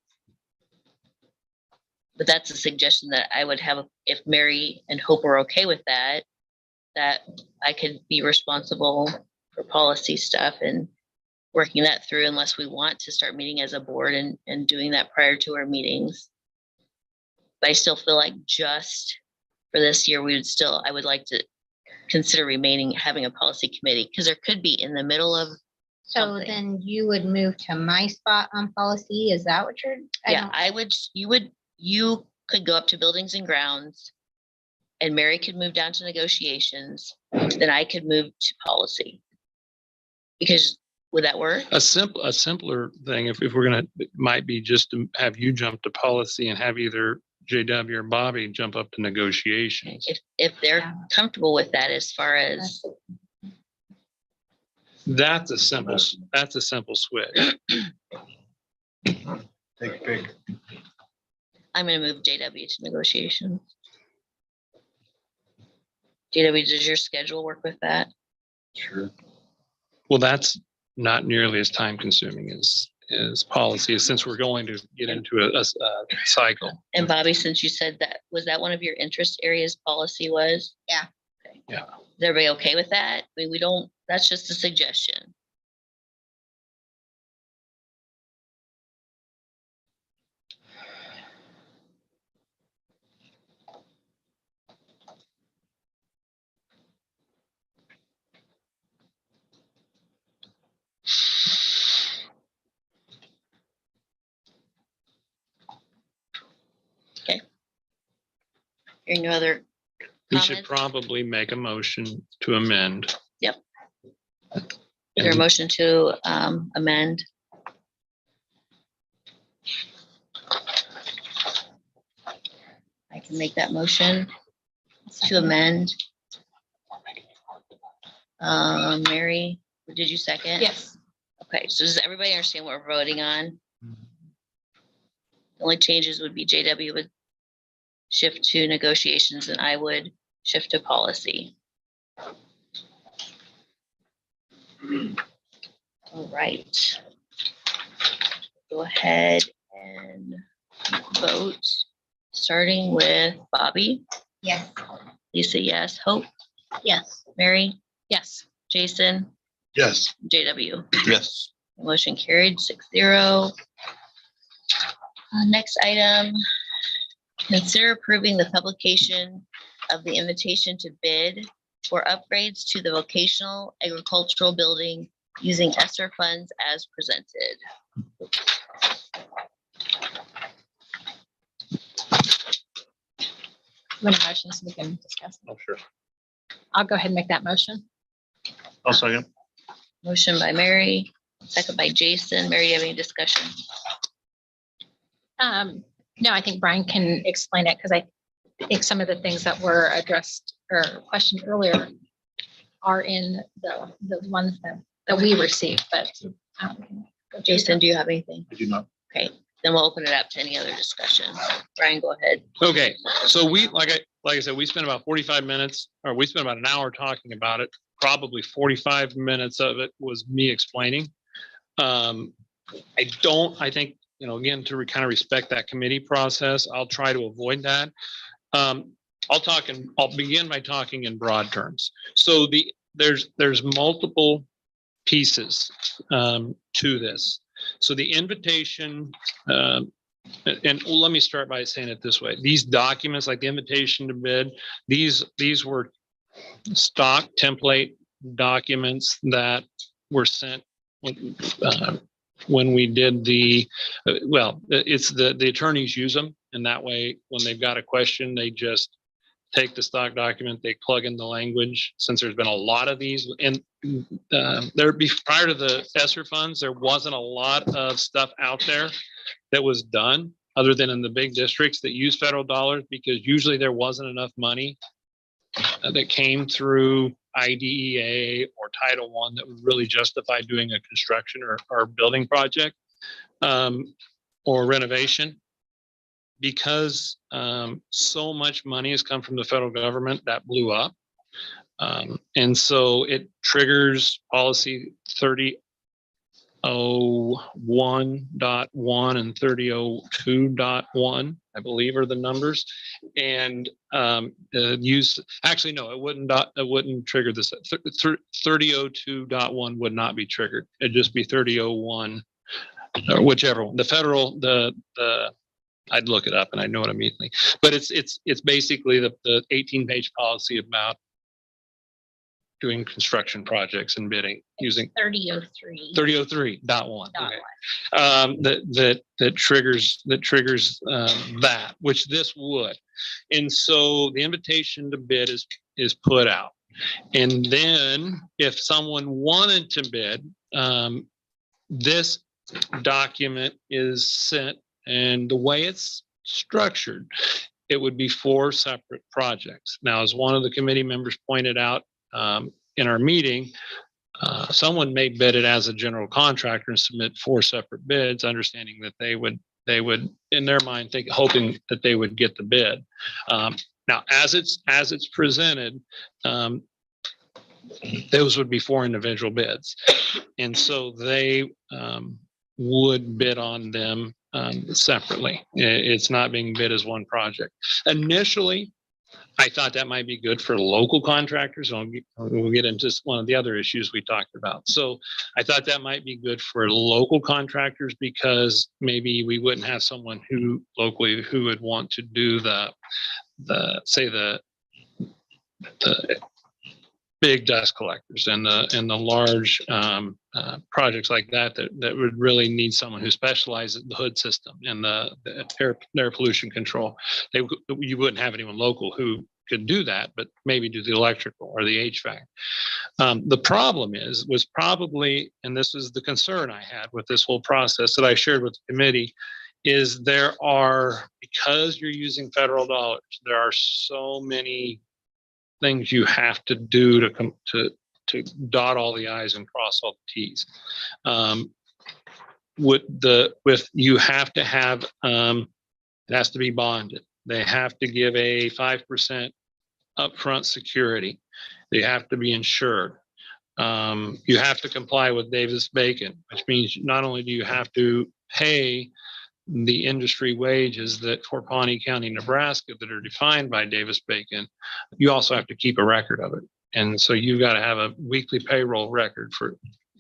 but that's a suggestion that I would have if Mary and Hope were okay with that, that I could be responsible for policy stuff and working that through, unless we want to start meeting as a board and doing that prior to our meetings. But I still feel like just for this year, I would like to consider having a policy committee, because there could be in the middle of So something. then you would move to my spot on policy? Is that what you're? You could go up to buildings and grounds, and Mary could move down to negotiations, then I could move to policy. Because would that work? A simpler thing, if we're gonna, might be just to have you jump to policy and have either JW or Bobby jump up to negotiations. If they're comfortable with that, as far as That's a simple switch. Take a pick. I'm gonna move JW to negotiations. JW, does your schedule work with that? Sure. Well, that's not nearly as time consuming as policy, since we're going to get into a cycle. And Bobby, since you said that, was that one of your interest areas, policy was? Yeah. Okay. Yeah. Is everybody okay with that? I mean, that's just a suggestion. Okay. Hearing no other We should comments? probably make a motion to amend. Is there a motion to amend? I can make that motion to amend. Mary, did you second? Yes. Okay, so does everybody understand what we're voting on? The only changes would be JW would shift to negotiations and I would shift to policy. All right. Go ahead and vote, starting with Bobby. Yes. Lisa, yes. Hope, Yes. Mary, Yes. Jason, Yes. JW. Yes. Motion carried 6-0. Next item, consider approving the publication of the invitation to bid for upgrades to the vocational agricultural building using ESSER funds as presented. Want a motion so we can discuss? Oh, sure. I'll go ahead and make that motion. I'll second. Motion by Mary, second by Jason. Mary, you have any discussion? No, I think Brian can explain it because I think some of the things that were addressed or questioned earlier are in the ones that we received, but. Jason, do you have anything? I do not. Okay, then we'll open it up to any other discussion. Brian, go ahead. Okay, so we, like I said, we spent about 45 minutes, or we spent about an hour talking about it. Probably 45 minutes of it was me explaining. I think, again, to kind of respect that committee process, I'll try to avoid that. I'll begin by talking in broad terms. So there's multiple pieces to this. So the invitation, and let me start by saying it this way. These documents, like the invitation to bid, these were stock template documents that were sent when we did it's the attorneys use them, and that way when they've got a question, they just take the stock document, they plug in the language. Since there's been a lot of these, and prior to the ESSER funds, there wasn't a lot of stuff out there that was done other than in the big districts that use federal dollars, because usually there wasn't enough money that came through IDEA or Title I that would really justify doing a construction or building project or renovation. Because so much money has come from the federal government, that blew up. And so it triggers policy 3001.1 and 3002.1, I believe are the numbers. And actually, no, it wouldn't trigger this. 3002.1 would not be triggered. It'd just be 3001, or whichever one. The federal, I'd look it up and I know it immediately, but it's basically the 18-page policy about doing construction projects and bidding using 3003. 3003.1. Okay. That triggers that, which this would. And so the invitation to bid is put out. And then if someone wanted to bid, this document is sent. And the way it's structured, it would be 4 separate projects. Now, as one of the committee members pointed out in our meeting, someone may bid it as a general contractor and submit 4 separate bids, understanding that they would, in their mind, hoping that they would get the bid. Now, as it's presented, those would be 4 individual bids, and so they would bid on them separately. It's not being bid as one project. Initially, I thought that might be good for local contractors. We'll get into one of the other issues we talked about. So I thought that might be good for local contractors, because maybe we wouldn't have someone locally who would want to do the big dust collectors and the large projects like that would really need someone who specializes in the hood system and the air pollution control. You wouldn't have anyone local who could do that, but maybe do the electrical or the HVAC. The problem was probably, and this is the concern I had with this whole process that I shared with the committee, is because you're using federal dollars, there are so many things you have to do to dot all the I's and cross all the T's. You have to have, it has to be bonded. They have to give a 5% upfront security. They have to be insured. You have to comply with Davis-Bacon, which means not only do you have to pay the industry wages that for Pawnee County, Nebraska, that are defined by Davis-Bacon, you also have to keep a record of it. And so you've got to have a weekly payroll record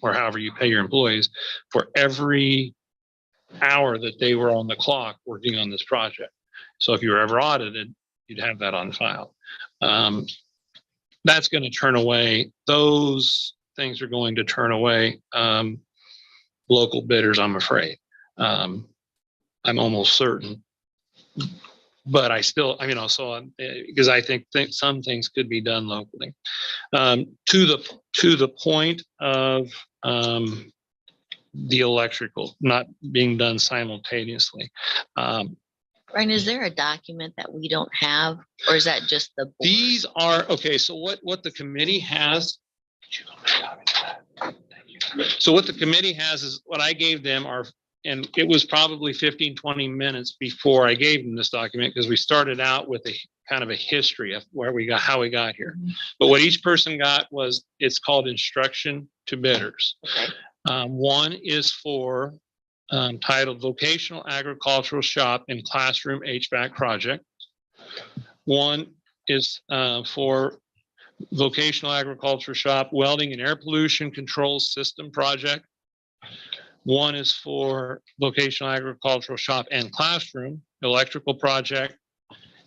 or however you pay your employees for every hour that they were on the clock working on this project. So if you were ever audited, you'd have that on file. That's going to turn away, those things are going to turn away local bidders, I'm afraid. I'm almost certain But I still, I mean, also, because I think some things could be done locally. To the point of the electrical not being done simultaneously. Brian, is there a document that we don't have, or is that just the board? These are, okay, so what the committee has. So what the committee has is what I gave them are, and it was probably 15, 20 minutes before I gave them this document, because we started out with a kind of a history of where we got, how we got here. But what each person got was, it's called instruction to bidders. Okay. One is for titled Vocational Agricultural Shop and Classroom HVAC Project. One is for Vocational Agriculture Shop Welding and Air Pollution Control System Project. One is for Vocational Agricultural Shop and Classroom Electrical Project.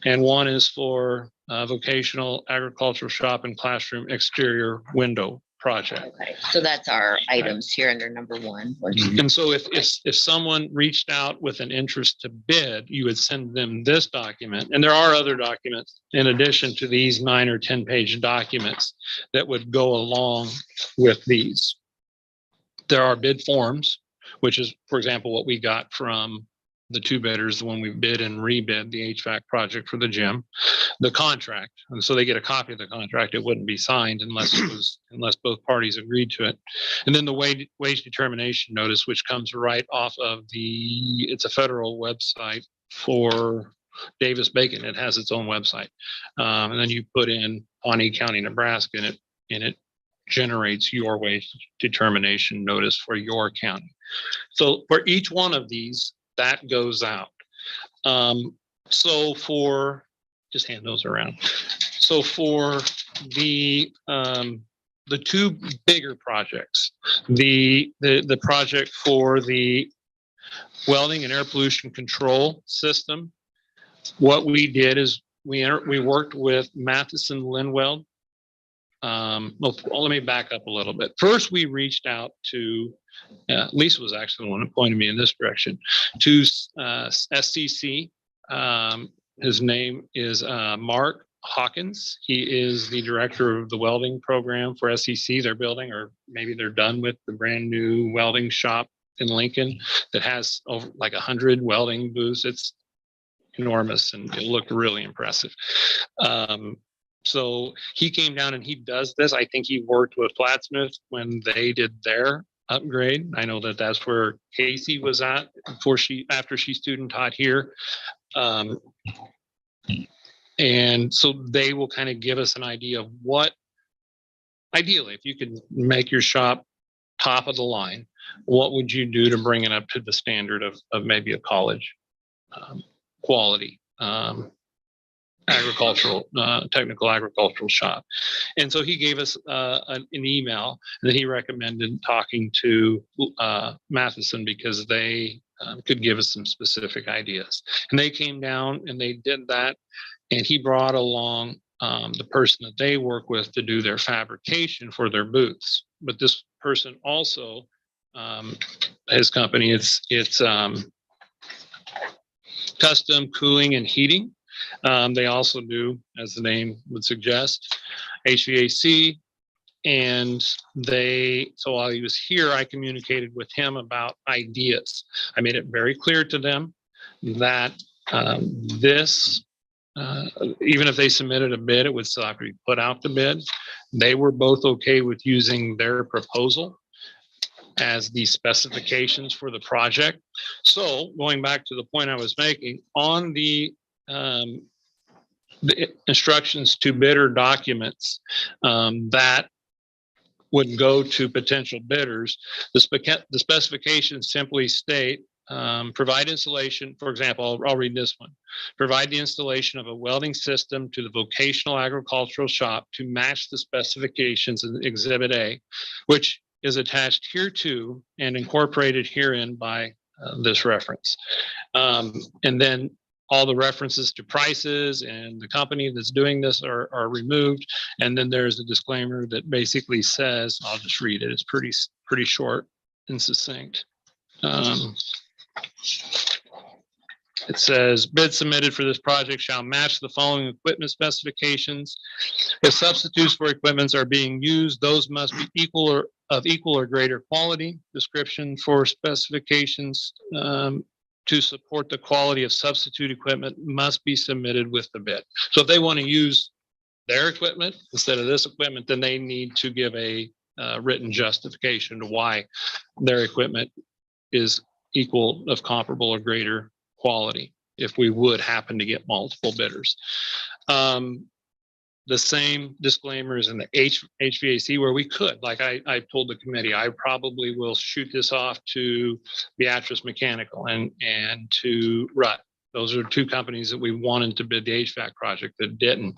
And one is for Vocational Agricultural Shop and Classroom Exterior Window Project. Okay, so that's our items here under number 1. And so if someone reached out with an interest to bid, you would send them this document. And there are other documents in addition to these 9 or 10 page documents that would go along with these. There are bid forms, which is, for example, what we got from the 2 bidders, the one we bid and rebid the HVAC project for the gym, the contract. And so they get a copy of the contract. It wouldn't be signed unless both parties agreed to it. And then the wage determination notice, which comes right off of it's a federal website for Davis-Bacon. It has its own website. And then you put in Pawnee County, Nebraska, and it generates your wage determination notice for your county. So for each one of these, that goes out. So for, just hand those around. So for the 2 bigger projects, the project for the welding and air pollution control system, what we did is we worked with Matheson Linweld. Well, let me back up a little bit. First, we reached out to, Lisa was actually the one who pointed me in this direction, to SCC. His name is Mark Hawkins. He is the director of the welding program for SCC. They're building, or maybe they're done with, the brand new welding shop in Lincoln that has over like 100 welding booths. It's enormous and it looked really impressive. So he came down and he does this. I think he worked with Flatsmith when they did their upgrade. I know that that's where Casey was at after she student taught here. And so they will kind of give us an idea of what, ideally, if you could make your shop top of the line, what would you do to bring it up to the standard of maybe a college quality agricultural, technical agricultural shop. And so he gave us an email that he recommended talking to Matheson, because they could give us some specific ideas. And they came down and they did that. And he brought along the person that they work with to do their fabrication for their booths. But this person also, his company, it's custom cooling and heating. They also do, as the name would suggest, HVAC. And so while he was here, I communicated with him about ideas. I made it very clear to them that even if they submitted a bid, it would still have to be put out to bid. They were both okay with using their proposal as the specifications for the project. So going back to the point I was making, on the instructions to bidder documents that would go to potential bidders, the specifications simply state, provide installation, for example, I'll read this one. Provide the installation of a welding system to the vocational agricultural shop to match the specifications in Exhibit A, which is attached hereto and incorporated herein by this reference. And then all the references to prices and the company that's doing this are removed. And then there's a disclaimer that basically says, I'll just read it. It's pretty short and succinct. It says bid submitted for this project shall match the following equipment specifications. If substitutes for equipments are being used, those must be equal or of equal or greater quality. Description for specifications to support the quality of substitute equipment must be submitted with the bid. So if they want to use their equipment instead of this equipment, then they need to give a written justification to why their equipment is equal of comparable or greater quality if we would happen to get multiple bidders. The same disclaimers in the HVAC where we could, like I told the committee, I probably will shoot this off to Beatrice Mechanical and to RUT. Those are two companies that we wanted to bid the HVAC project that didn't.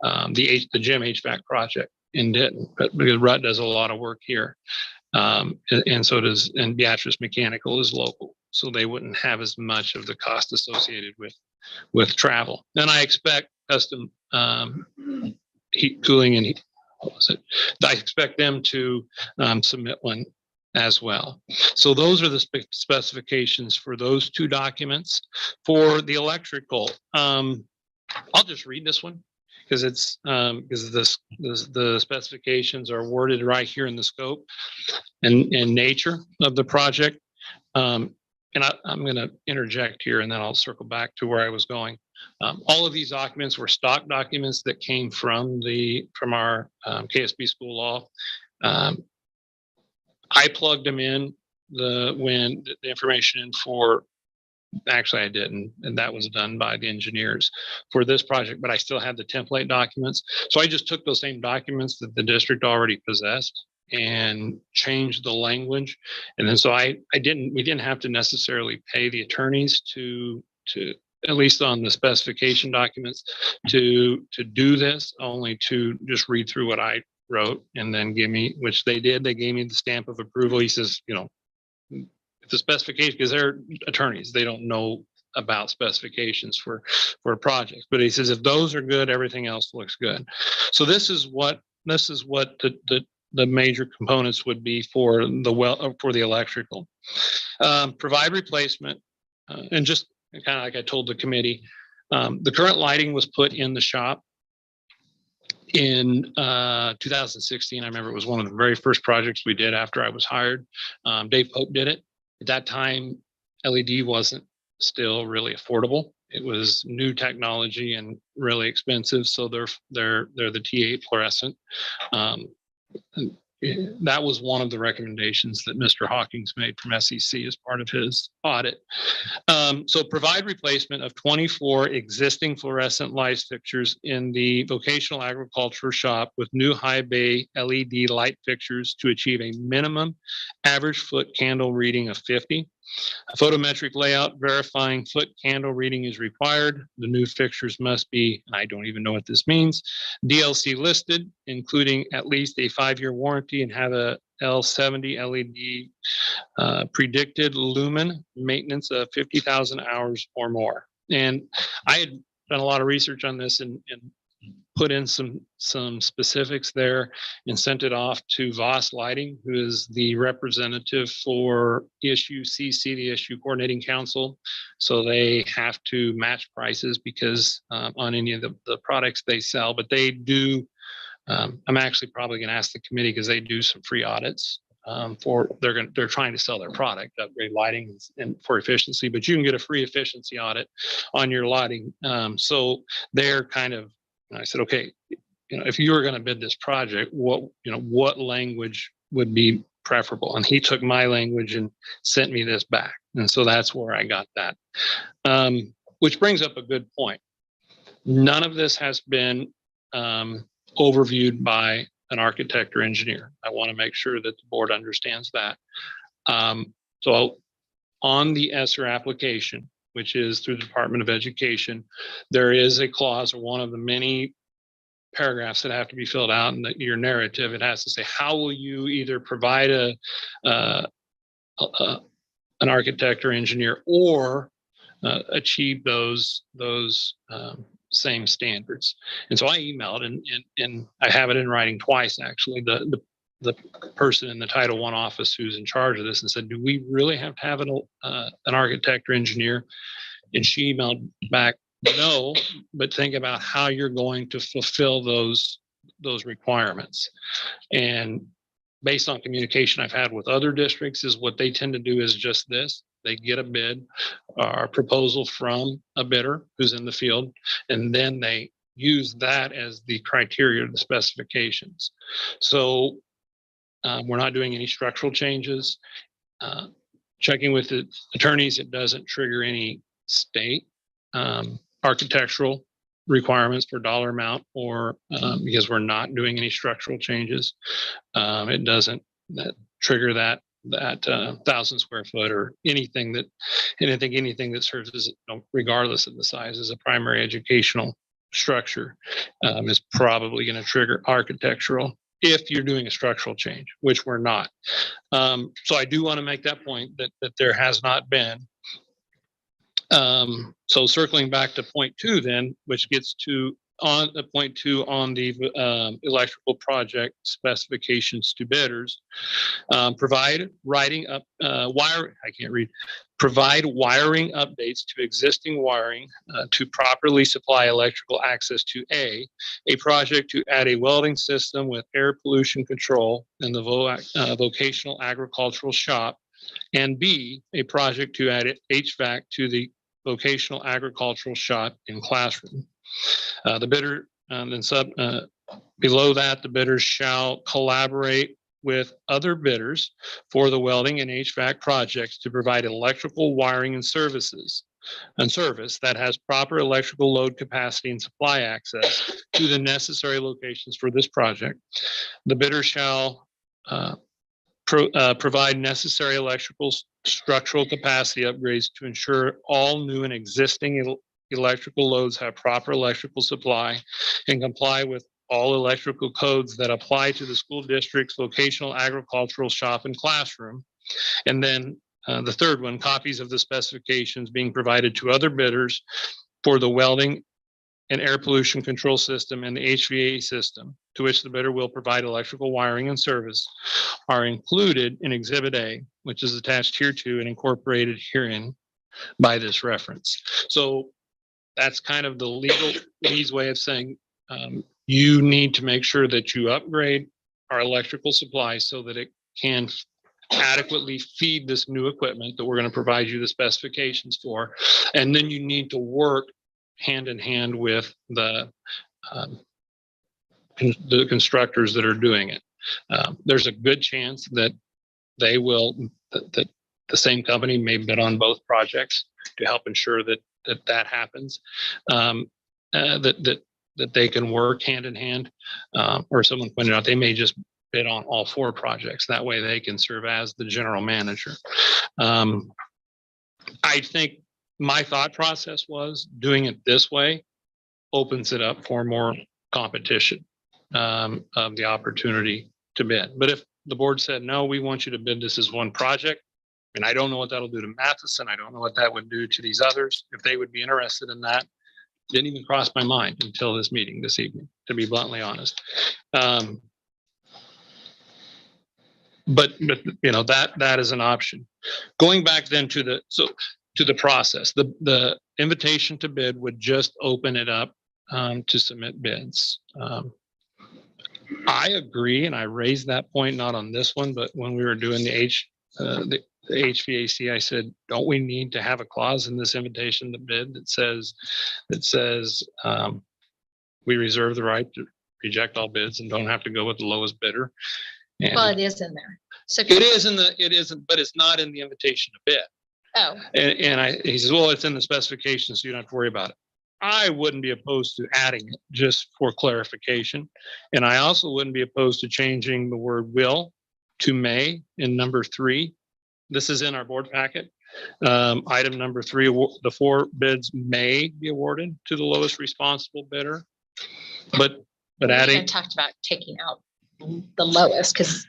The gym HVAC project in Denton, but because RUT does a lot of work here. And so does, and Beatrice Mechanical is local. So they wouldn't have as much of the cost associated with travel. And I expect custom heat, cooling, and heat, what was it? I expect them to submit one as well. So those are the specifications for those two documents. For the electrical, I'll just read this one because it's because the specifications are worded right here in the scope and nature of the project. And I'm going to interject here and then I'll circle back to where I was going. All of these documents were stock documents that came from our KSB school law. I plugged them in when the information in for, actually I didn't, and that was done by the engineers for this project, but I still had the template documents. So I just took those same documents that the district already possessed and changed the language. And then so we didn't have to necessarily pay the attorneys to at least on the specification documents to do this, only to just read through what I wrote and then give me, which they did, they gave me the stamp of approval. He says, you know, if the specification, because they're attorneys, they don't know about specifications for projects, but he says if those are good, everything else looks good. So this is what the major components would be for the electrical. Provide replacement, and just kind of like I told the committee, the current lighting was put in the shop in 2016. I remember it was one of the very first projects we did after I was hired. Dave Pope did it. At that time, LED wasn't still really affordable. It was new technology and really expensive. So they're the T8 fluorescent. That was one of the recommendations that Mr. Hawkins made from SEC as part of his audit. So provide replacement of 24 existing fluorescent light fixtures in the vocational agriculture shop with new high bay LED light fixtures to achieve a minimum average foot candle reading of 50. A photometric layout verifying foot candle reading is required. The new fixtures must be, and I don't even know what this means, DLC listed, including at least a 5-year warranty, and have a L70 LED predicted lumen maintenance of 50,000 hours or more. And I had done a lot of research on this and put in some specifics there and sent it off to Voss Lighting, who is the representative for ISSU-CC, the ISSU Coordinating Council. So they have to match prices because on any of the products they sell, but they do, I'm actually probably going to ask the committee because they do some free audits they're trying to sell their product, upgrade lighting and for efficiency, but you can get a free efficiency audit on your lighting. So they're kind of, I said, okay, if you were going to bid this project, what language would be preferable? And he took my language and sent me this back. And so that's where I got that. Which brings up a good point. None of this has been overviewed by an architect or engineer. I want to make sure that the board understands that. So on the ESSER application, which is through the Department of Education, there is a clause or one of the many paragraphs that have to be filled out in your narrative. It has to say, how will you either provide an architect or engineer or achieve those same standards. And so I emailed and I have it in writing twice, actually, the person in the Title I office who's in charge of this and said, do we really have to have an architect or engineer? And she emailed back, no, but think about how you're going to fulfill those requirements. And based on communication I've had with other districts, is what they tend to do is just this. They get a bid or proposal from a bidder who's in the field, and then they use that as the criteria, the specifications. So we're not doing any structural changes. Checking with the attorneys, it doesn't trigger any state architectural requirements for dollar amount, or because we're not doing any structural changes. It doesn't trigger that 1,000 square foot or anything that, and I think anything that serves as, regardless of the size, as a primary educational structure is probably going to trigger architectural if you're doing a structural change, which we're not. So I do want to make that point that there has not been. So circling back to point 2 then, which gets to on point 2 on the electrical project specifications to bidders, provide wiring updates to existing wiring to properly supply electrical access to a project to add a welding system with air pollution control in the vocational agricultural shop, and B, a project to add HVAC to the vocational agricultural shop in classroom. The bidder, below that, the bidders shall collaborate with other bidders for the welding and HVAC projects to provide electrical wiring and service that has proper electrical load capacity and supply access to the necessary locations for this project. The bidder shall provide necessary electrical structural capacity upgrades to ensure all new and existing electrical loads have proper electrical supply and comply with all electrical codes that apply to the school district's vocational agricultural shop and classroom. And then the third one, copies of the specifications being provided to other bidders for the welding and air pollution control system and the HVAC system, to which the bidder will provide electrical wiring and service, are included in Exhibit A, which is attached here to and incorporated herein by this reference. So that's kind of the legalese way of saying you need to make sure that you upgrade our electrical supply so that it can adequately feed this new equipment that we're going to provide you the specifications for. And then you need to work hand in hand with the constructors that are doing it. There's a good chance that they will, that the same company may bid on both projects to help ensure that happens. That they can work hand in hand, or someone pointed out they may just bid on all 4 projects. That way they can serve as the general manager. I think my thought process was doing it this way opens it up for more competition of the opportunity to bid. But if the board said, no, we want you to bid this as one project, and I don't know what that'll do to Matheson. I don't know what that would do to these others. If they would be interested in that, didn't even cross my mind until this meeting this evening, to be bluntly honest. But you know, that is an option. Going back then to the process, the invitation to bid would just open it up to submit bids. I agree, and I raised that point not on this one, but when we were doing the HVAC, I said, don't we need to have a clause in this invitation to bid that says we reserve the right to reject all bids and don't have to go with the lowest bidder? And Well, it is in there. So it isn't, but it's not in the invitation to bid. Oh, And he says, well, it's in the specifications, so you don't have to worry about it. I wouldn't be opposed to adding it just for clarification. And I also wouldn't be opposed to changing the word will to may in number 3. This is in our board packet. Item number 3, the 4 bids may be awarded to the lowest responsible bidder. But we adding had talked about taking out the lowest, because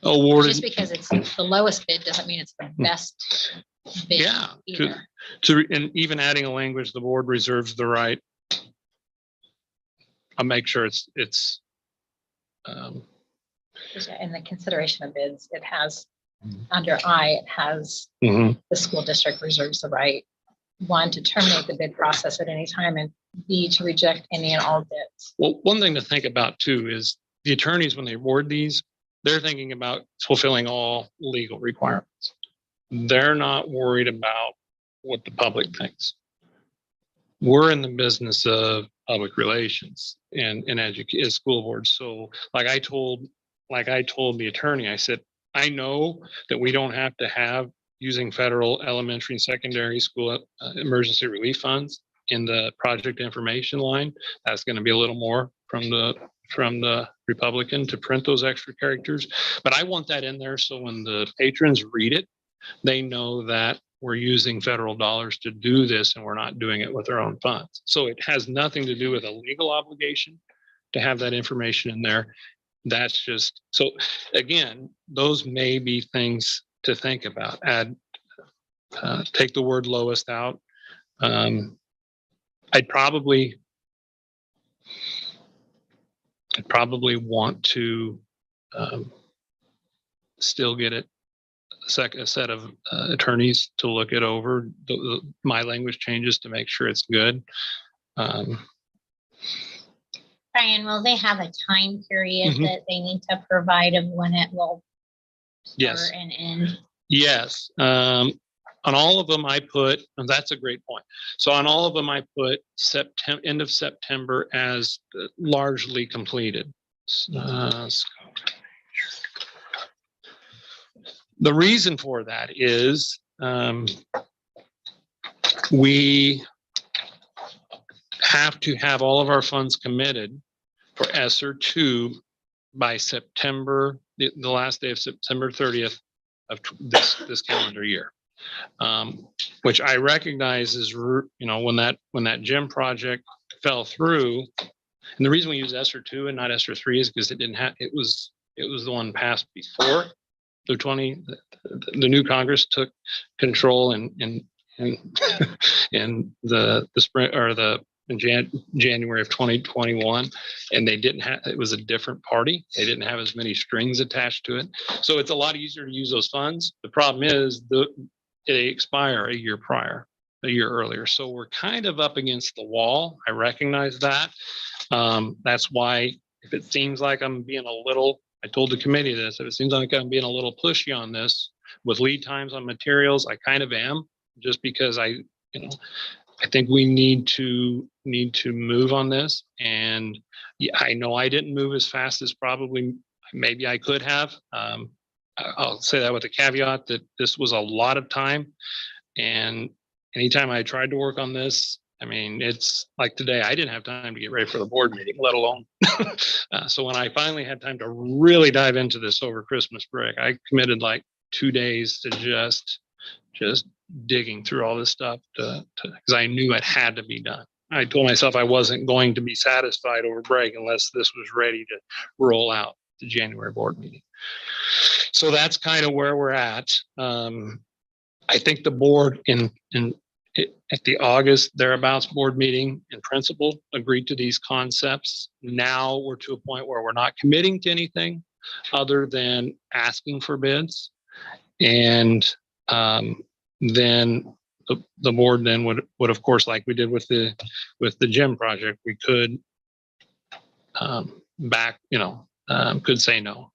awarded. just because it's the lowest bid doesn't mean it's the best bid. Yeah, either. and even adding a language, the board reserves the right. I'll make sure it's In the consideration of bids, it has under I, it has mhm. the school district reserves the right one, to terminate the bid process at any time, and B, to reject any and all bids. Well, one thing to think about too is the attorneys, when they award these, they're thinking about fulfilling all legal requirements. They're not worried about what the public thinks. We're in the business of public relations and as school boards. So like I told the attorney, I said, I know that we don't have to have using federal elementary and secondary school emergency relief funds in the project information line. That's going to be a little more from the Republican to print those extra characters. But I want that in there so when the patrons read it, they know that we're using federal dollars to do this and we're not doing it with our own funds. So it has nothing to do with a legal obligation to have that information in there. That's just, so again, those may be things to think about. Take the word lowest out. I'd probably want to still get it a set of attorneys to look it over, my language changes to make sure it's good. Brian, will they have a time period Mhm. that they need to provide of when it will Yes. start and end? Yes. On all of them, I put, and that's a great point. So on all of them, I put end of September as largely completed. The reason for that is we have to have all of our funds committed for ESSER 2 by September, the last day of September 30th of this calendar year. Which I recognize is, when that gym project fell through, and the reason we use ESSER 2 and not ESSER 3 is because it was the one passed before the new Congress took control in the spring or in January of 2021, and they didn't have, it was a different party. They didn't have as many strings attached to it. So it's a lot easier to use those funds. The problem is they expire a year earlier. So we're kind of up against the wall. I recognize that. That's why if it seems like I'm being I told the committee this, if it seems like I'm being a little pushy on this with lead times on materials, I kind of am, just because I think we need to move on this. And yeah, I know I didn't move as fast as maybe I could have. I'll say that with a caveat that this was a lot of time. And anytime I tried to work on this, it's like today, I didn't have time to get ready for the board meeting, let alone. So when I finally had time to really dive into this over Christmas break, I committed like 2 days to just digging through all this stuff because I knew it had to be done. I told myself I wasn't going to be satisfied over break unless this was ready to roll out the January board meeting. So that's kind of where we're at. I think the board at the August thereabouts board meeting in principle agreed to these concepts. Now we're to a point where we're not committing to anything other than asking for bids. And then the board then would of course, like we did with the gym project, we could could say no.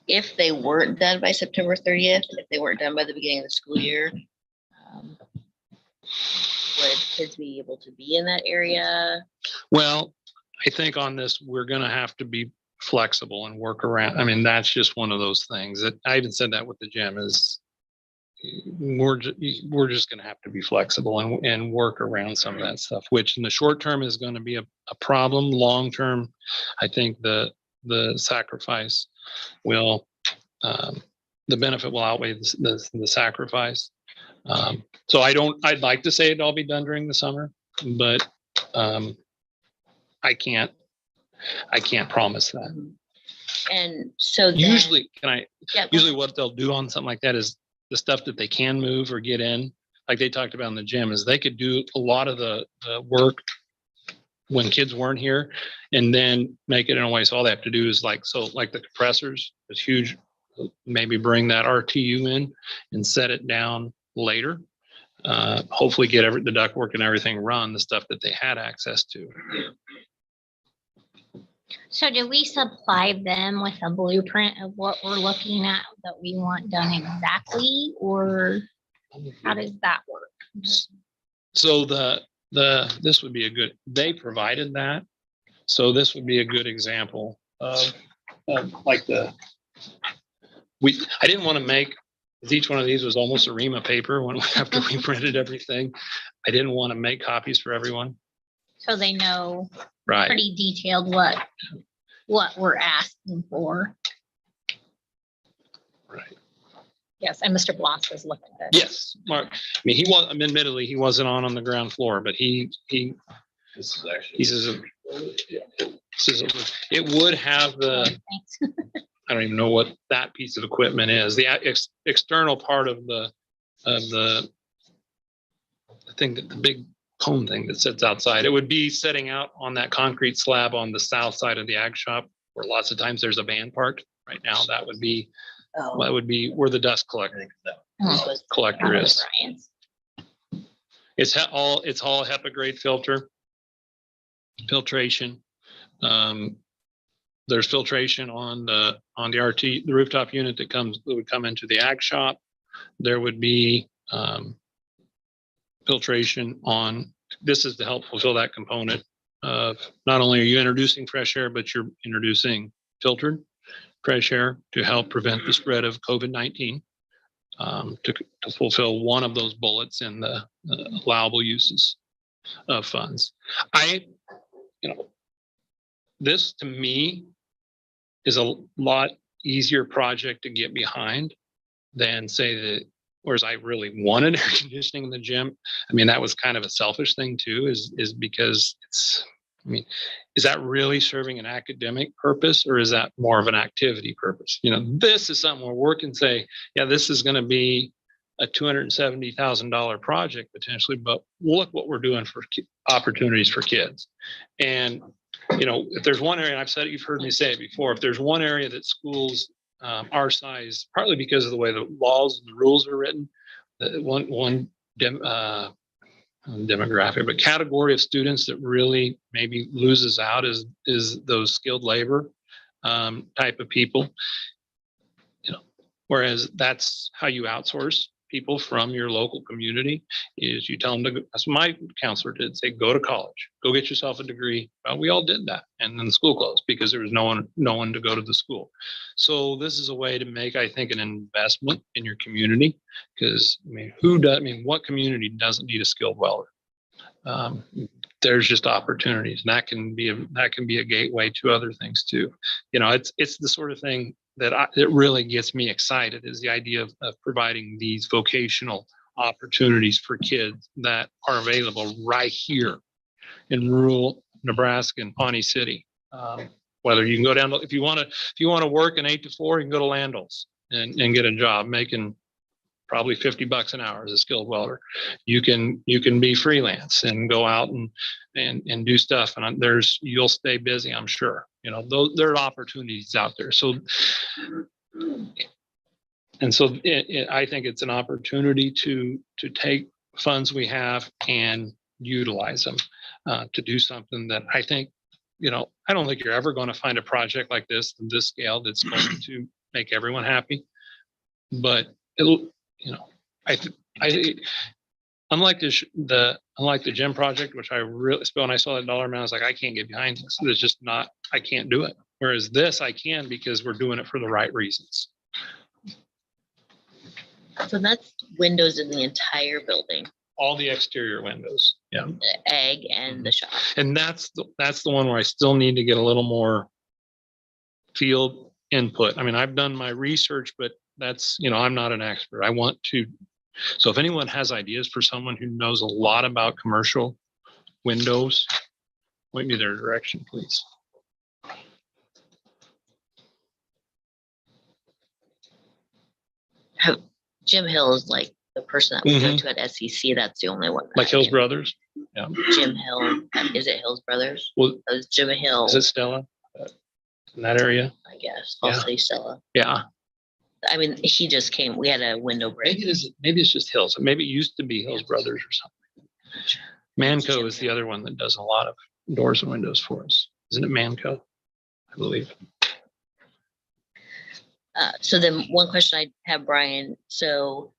If they weren't done by September 30th, if they weren't done by the beginning of the school year, would kids be able to be in that area? Well, I think on this, we're going to have to be flexible and work around. That's just one of those things that I even said that with the gym is we're just going to have to be flexible and work around some of that stuff, which in the short term is going to be a problem. Long term, I think the sacrifice will, the benefit will outweigh the sacrifice. So I'd like to say it'd all be done during the summer, but I can't promise that. And so Usually usually what they'll do on something like that is the stuff that they can move or get in, like they talked about in the gym, is they could do a lot of the work when kids weren't here and then make it in a way. So all they have to do is like the compressors, this huge maybe bring that RTU in and set it down later. Hopefully get the ductwork and everything run, the stuff that they had access to. So do we supply them with a blueprint of what we're looking at that we want done exactly, or how does that work? So this would be a good, they provided that. So this would be a good example of like I didn't want to make, because each one of these was almost a ream of paper when after we printed everything. I didn't want to make copies for everyone. So they know Right. pretty detailed what we're asking for. Right. Yes, and Mr. Bloss was looking at it. Yes, Mark. I mean, admittedly, he wasn't on the ground floor, but he This is actually. he says it would have the, Thanks. I don't even know what that piece of equipment is. The external part of the thing, that the big cone thing that sits outside, it would be setting out on that concrete slab on the south side of the ag shop, where lots of times there's a van parked. Right now, that would be where the dust collector is. Brian's. It's all HEPA grade filtration. There's filtration on the RT, the rooftop unit that would come into the ag shop. There would be filtration on, this is to help fulfill that component of not only are you introducing fresh air, but you're introducing filtered fresh air to help prevent the spread of COVID-19, to fulfill one of those bullets in the allowable uses of funds. This to me is a lot easier project to get behind than say that, whereas I really wanted air conditioning in the gym. I mean, that was kind of a selfish thing too, is because is that really serving an academic purpose, or is that more of an activity purpose? This is something where we can say, yeah, this is going to be a $270,000 project potentially, but look what we're doing for opportunities for kids. And if there's one area, and I've said it, you've heard me say it before, if there's one area that schools our size, partly because of the way the laws and the rules are written, demographic, but category of students that really maybe loses out is those skilled labor type of people. Whereas that's how you outsource people from your local community, is you tell them to go. That's what my counselor did, say, go to college, go get yourself a degree. Well, we all did that. And then the school closed because there was no one to go to the school. So this is a way to make, I think, an investment in your community, because what community doesn't need a skilled welder? There's just opportunities, and that can be a gateway to other things too. It's the sort of thing that it really gets me excited, is the idea of providing these vocational opportunities for kids that are available right here in rural Nebraska and Pawnee City. Whether you can go down to, if you want to work an 8 to 4, you can go to Landals and get a job making probably $50 an hour as a skilled welder. You can be freelance and go out and do stuff, and you'll stay busy, I'm sure. There are opportunities out there. So I think it's an opportunity to take funds we have and utilize them to do something that I think, I don't think you're ever going to find a project like this scale that's going to make everyone happy, but unlike the gym project, which when I saw that dollar amount, I was like, I can't get behind this. It's just not, I can't do it. Whereas this I can, because we're doing it for the right reasons. So that's windows in the entire building, All the exterior windows. Yeah. the ag and the shop. And that's the one where I still need to get a little more field input. I mean, I've done my research, but that's, I'm not an expert. I want to. So if anyone has ideas for someone who knows a lot about commercial windows, point me their direction, please. Jim Hill is like the person that we go to at SEC. That's the only one. that Like I Hill's know. Brothers? Yeah. Jim Hill, is it Hill's Brothers? Well, It was Jim Hill, is it Stella? In that area? I guess. Falsely Stella. Yeah. I mean, he just came, we had a window break. Maybe it's just Hills. Maybe it used to be Hills Brothers or something. Manco is the other one that does a lot of doors and windows for us. Isn't it Manco? I believe. So then one question I have, Brian, so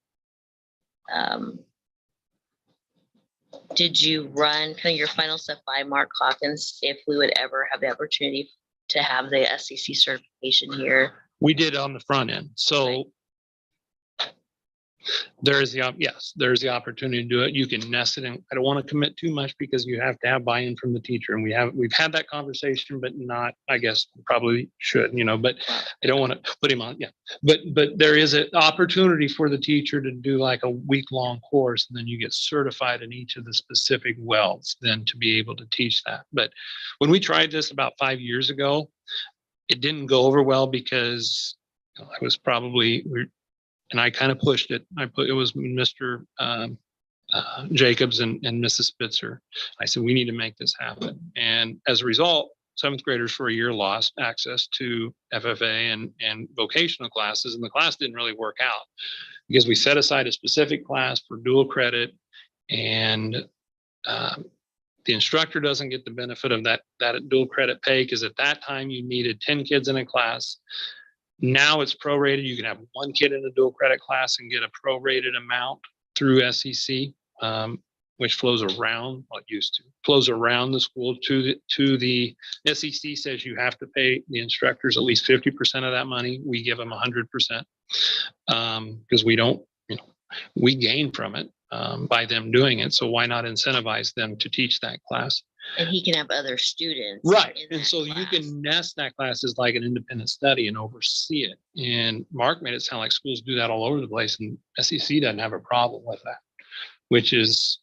did you run kind of your final stuff by Mark Hawkins if we would ever have the opportunity to have the SEC certification here? We did on the front end. So there is there's the opportunity to do it. You can nest it in. I don't want to commit too much because you have to have buy-in from the teacher. And we've had that conversation, but not, I guess, probably should, but I don't want to put him on. Yeah. But there is an opportunity for the teacher to do like a week-long course, and then you get certified in each of the specific welds then to be able to teach that. But when we tried this about 5 years ago, it didn't go over well because I was probably, and I kind of pushed it. It was Mr. Jacobs and Mrs. Spitzer. I said, we need to make this happen. And as a result, 7th graders for a year lost access to FFA and vocational classes. And the class didn't really work out because we set aside a specific class for dual credit, and the instructor doesn't get the benefit of that dual credit pay because at that time you needed 10 kids in a class. Now it's prorated. You can have one kid in a dual credit class and get a prorated amount through SEC, which flows around, flows around the school to the SEC says you have to pay the instructors at least 50% of that money. We give them 100% because we don't, we gain from it by them doing it. So why not incentivize them to teach that class? And he can have other students. Right. in And that so you class. can nest that class as like an independent study and oversee it. And Mark made it sound like schools do that all over the place, and SEC doesn't have a problem with that, which is,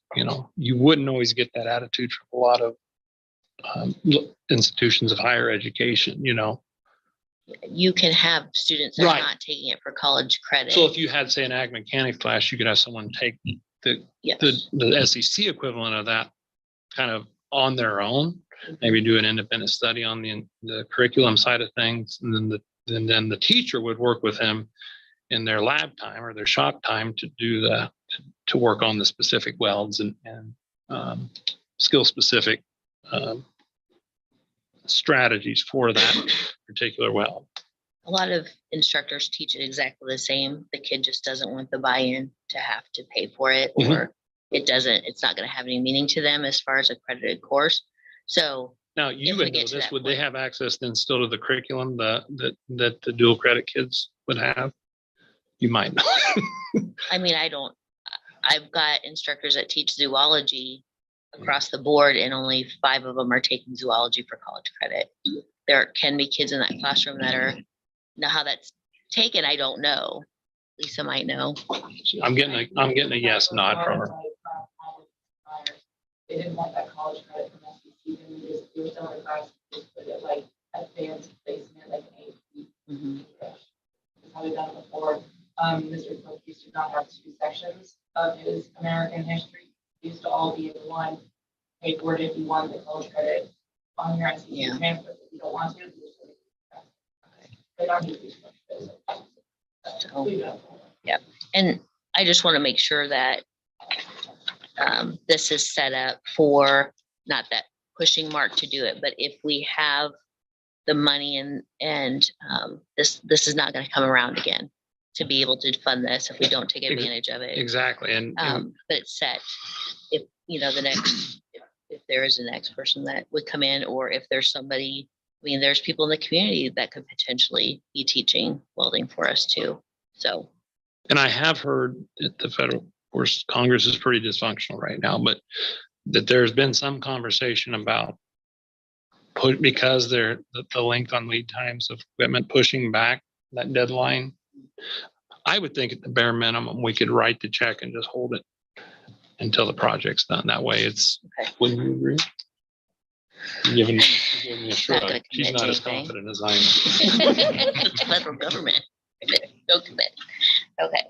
you wouldn't always get that attitude from a lot of institutions of higher education, You can have students that are Right. not taking it for college credit. So if you had, say, an ag mechanic class, you could have someone take Yes. the SEC equivalent of that kind of on their own, maybe do an independent study on the curriculum side of things, and then the teacher would work with him in their lab time or their shop time to do to work on the specific welds and skill specific strategies for that particular weld. A lot of instructors teach it exactly the same. The kid just doesn't want the buy-in to have to pay for it, Mhm. or it's not going to have any meaning to them as far as accredited course. So Now, If you we would get know to this, that would they point. have access then still to the curriculum that the dual credit kids would have? You might know. I mean, I've got instructors that teach zoology across the board, and only 5 of them are taking zoology for college credit. There can be kids in that classroom that are, now how that's taken, I don't know. Lisa might know. I'm getting a yes nod from her. They didn't want that college credit from SEC, and we just, there were some other classes, just put it like advanced placement, like an AP. Mhm. That's how we've done it before. Mr. Cook used to not have 2 sections of his American history. It used to all be in one. Pay for it if you want the college credit on your SEC Yeah. transfer. If you don't want to, you just put it. They don't need to be structured. So- We've done it. And I just want to make sure that this is set up for, not that pushing Mark to do it, but if we have the money and this is not going to come around again to be able to fund this if we don't take advantage of it. Exactly. And But it's set. If, if there is a next person that would come in, or if there's somebody, there's people in the community that could potentially be teaching welding for us too. So. And I have heard that the federal, of course, Congress is pretty dysfunctional right now, but that there's been some conversation about because the length on lead times of equipment pushing back that deadline. I would think at the bare minimum, we could write the check and just hold it until the project's done. That way it's, Okay. wouldn't you agree? Giving me a Not shrug. gonna She's commit to not as anything. confident as I am. Federal government. Don't commit. Okay.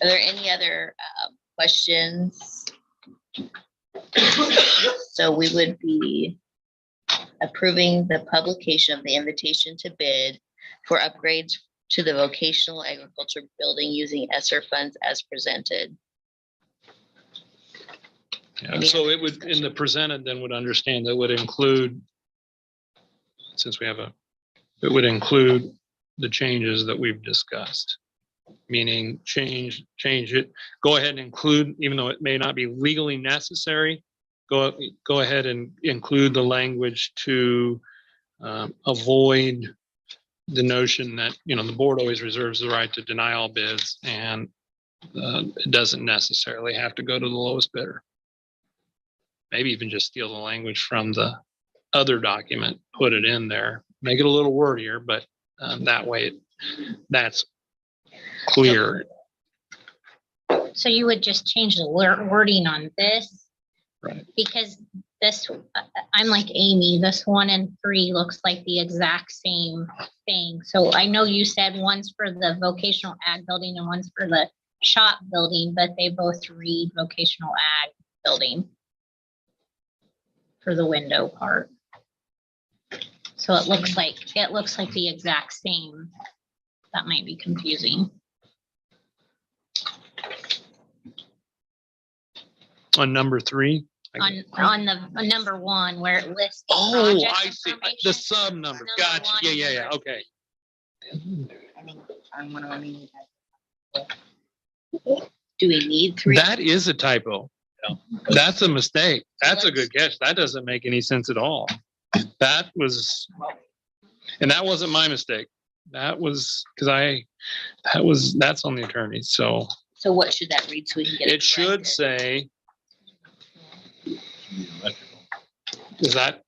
Are there any other questions? So we would be approving the publication of the invitation to bid for upgrades to the vocational agriculture building using ESSER funds as presented. Yeah, so it would, in the presented, then would understand that would include, since we have it would include the changes that we've discussed. Meaning change it, go ahead and include, even though it may not be legally necessary, go ahead and include the language to avoid the notion that, the board always reserves the right to deny all bids, and it doesn't necessarily have to go to the lowest bidder. Maybe even just steal the language from the other document, put it in there, make it a little wordier, but that way that's clear. So you would just change the wording on this? Right. Because this, I'm like Amy, this 1 and 3 looks like the exact same thing. So I know you said one's for the vocational ag building and one's for the shop building, but they both read vocational ag building for the window part. So it looks like the exact same. That might be confusing. On number 3. On the number 1 where it lists. the Oh, project I see. information. The sub number. Number Gotcha. 1 Yeah, and yeah. number Okay. I think on one of them, you Do we need 3? That is a typo. That's a mistake. That's a good catch. That doesn't make any sense at all. That was, and that wasn't my mistake. That was that's on the attorney. So So what should that read so we can get it? it should corrected? say, it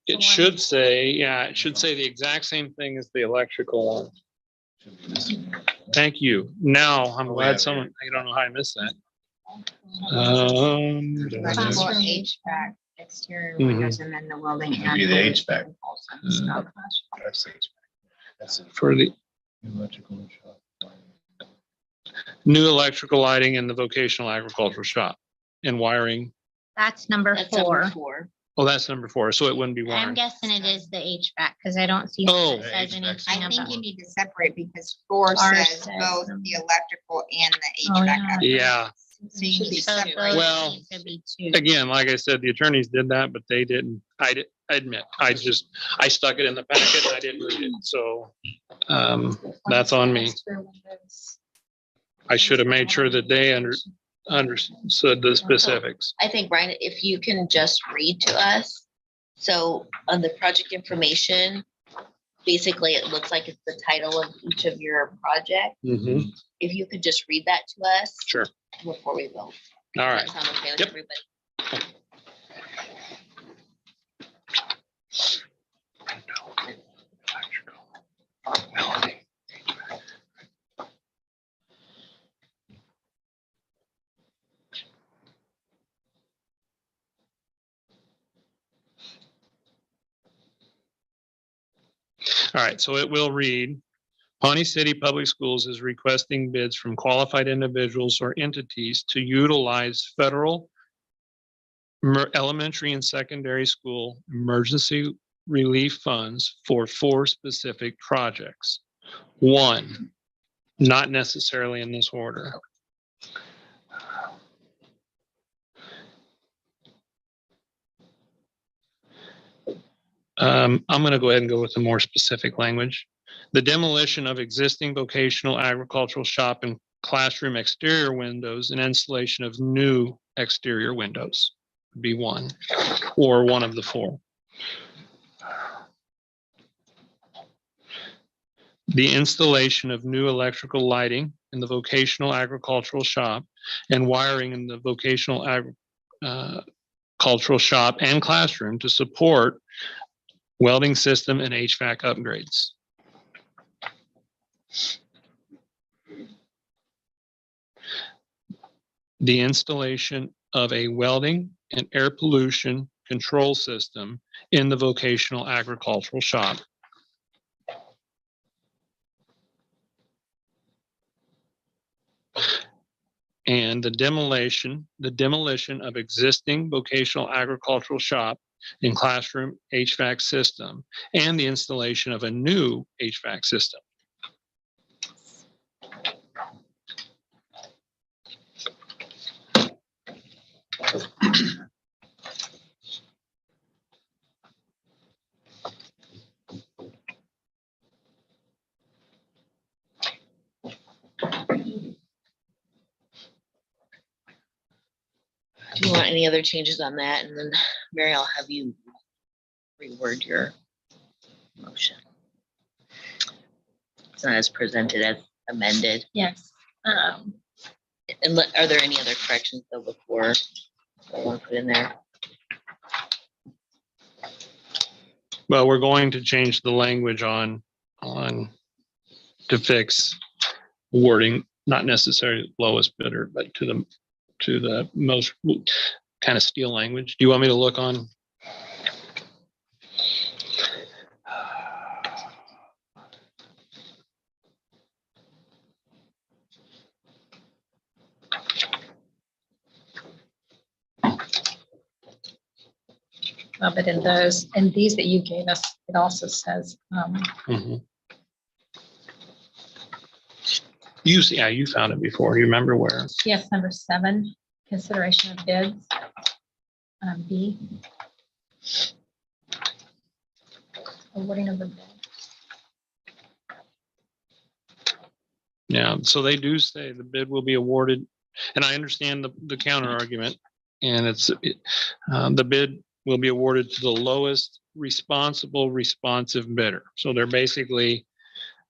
one. should say, it should say the exact same thing as the electrical one. Thank you. Now, I'm glad someone, I don't know how I missed that. Classical HVAC, exterior Mhm. windows, and then the welding. and Be the HVAC. Stuff. For the new electrical lighting in the vocational agricultural shop and wiring. That's number That's number 4. 4. Oh, that's number 4. So it wouldn't be I'm wiring. guessing it is the HVAC because I don't see Oh. that it says anything I think about. you need to separate because 4 Ours says says both number- the electrical and the Oh, HVAC. Yeah. So you need to So separate. those Well, need to be 2. Again, like I said, the attorneys did that, but they didn't. I admit, I stuck it in the packet and I didn't read it. So that's on me. I should have made sure that they understood the specifics. I think, Brian, if you can just read to us. So on the project information, basically it looks like it's the title of each of your projects. Mhm. If you could just read that to us. Sure. Before we vote. All Does right. that sound okay with Yep. everybody? All right, so it will read, Pawnee City Public Schools is requesting bids from qualified individuals or entities to utilize federal elementary and secondary school emergency relief funds for 4 specific projects. 1, not necessarily in this order. I'm going to go ahead and go with the more specific language. The demolition of existing vocational agricultural shop and classroom exterior windows and installation of new exterior windows would be 1, or one of the 4. The installation of new electrical lighting in the vocational agricultural shop and wiring in the vocational agricultural shop and classroom to support welding system and HVAC upgrades. The installation of a welding and air pollution control system in the vocational agricultural shop. And the demolition of existing vocational agricultural shop and classroom HVAC system and the installation of a new HVAC system. Any other changes on that? And then Mary, I'll have you reword your motion. It's not as presented as amended. Yes. And are there any other corrections though before I want to put in there? Well, we're going to change the language on to fix wording, not necessarily lowest bidder, but to the most kind of steel language. Do you want me to look on? But in these that you gave us, it also says, Mhm. You found it before. You remember where? yes, number 7, consideration of bids. B. Awarding of the bid. Yeah, so they do say the bid will be awarded, and I understand the counter argument, and the bid will be awarded to the lowest responsive bidder. So they're basically,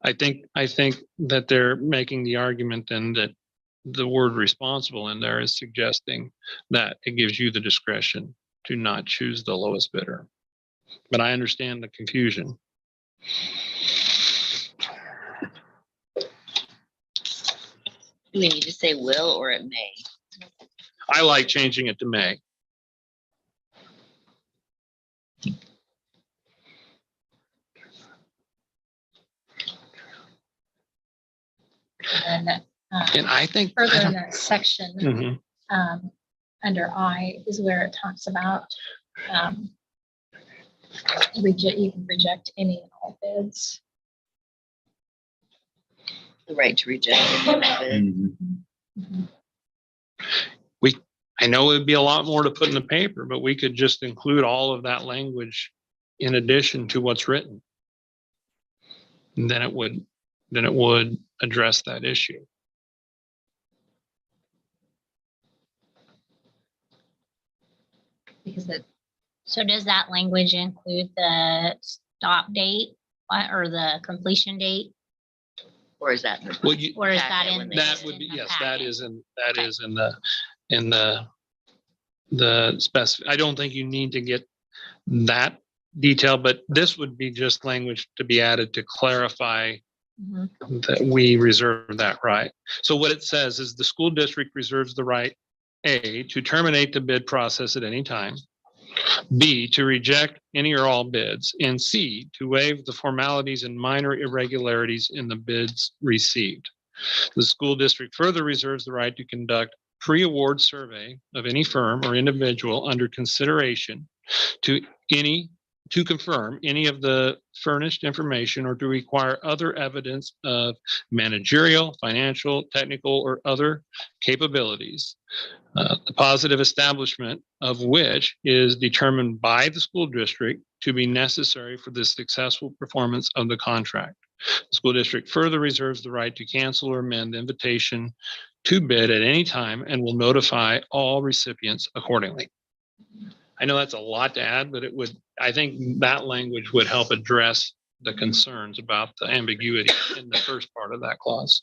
I think that they're making the argument then that the word responsible in there is suggesting that it gives you the discretion to not choose the lowest bidder. But I understand the confusion. Do we need to say will or it may? I like changing it to may. And And I think. further in that section, Mhm. under I is where it talks about you can reject any and all bids. The right to reject any and all bid. Mm-hmm. I know it'd be a lot more to put in the paper, but we could just include all of that language in addition to what's written. And then it would address that issue. Because So does that language include the stop date or the completion date? Or is that? Well, you, Or is Packet that in? when they that this would be, in the yes, packet? that is in the specific. I don't think you need to get that detail, but this would be just language to be added to clarify Mhm. that we reserve that right. So what it says is the school district reserves the right, A, to terminate the bid process at any time, B, to reject any or all bids, and C, to waive the formalities and minor irregularities in the bids received. The school district further reserves the right to conduct pre-award survey of any firm or individual under consideration to confirm any of the furnished information or to require other evidence of managerial, financial, technical, or other capabilities. The positive establishment of which is determined by the school district to be necessary for the successful performance of the contract. The school district further reserves the right to cancel or amend the invitation to bid at any time and will notify all recipients accordingly. I know that's a lot to add, but I think that language would help address the concerns about the ambiguity in the first part of that clause.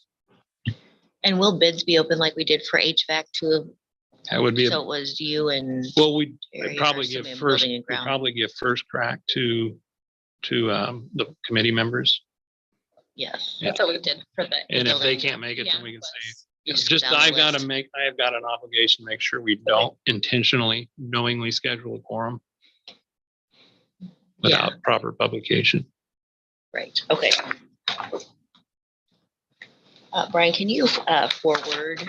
And will bids be open like we did for HVAC too? That would be, So it was you and well, we'd Terry probably or give somebody in first, building and we'd ground. probably give first crack to the committee members. Yes. Yeah. that's what we did for the. And if they Building, can't make it, Yeah, then we can say, Just just, go down the list. I have got an obligation to make sure we don't intentionally, knowingly schedule a quorum without proper publication. Right, okay. Brian, can you forward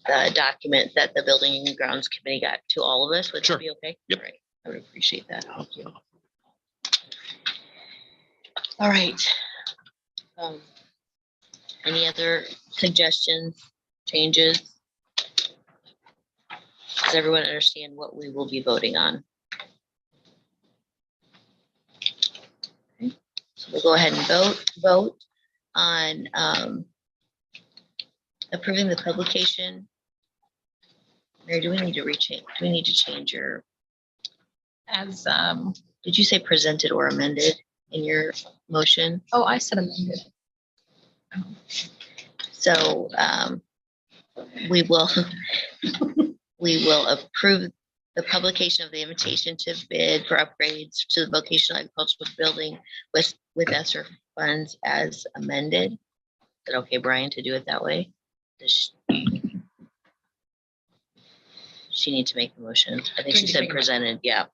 the document that the Building and Grounds Committee got to all of us? Would Sure. that be okay? Yep. All right, I would appreciate that. Thank you. All right. Any other suggestions, changes? Does everyone understand what we will be voting on? Okay, so we'll go ahead and vote on approving the publication Mary, do we need to rechange? Do we need to change your, As, did you say presented or amended in your motion? oh, I said amended. So we will, we will approve the publication of the invitation to bid for upgrades to the vocational agricultural building with ESSER funds as amended. Is it okay, Brian, to do it that way? Does she need to make the motion? I think Do I she need to said make a motion? presented, yeah.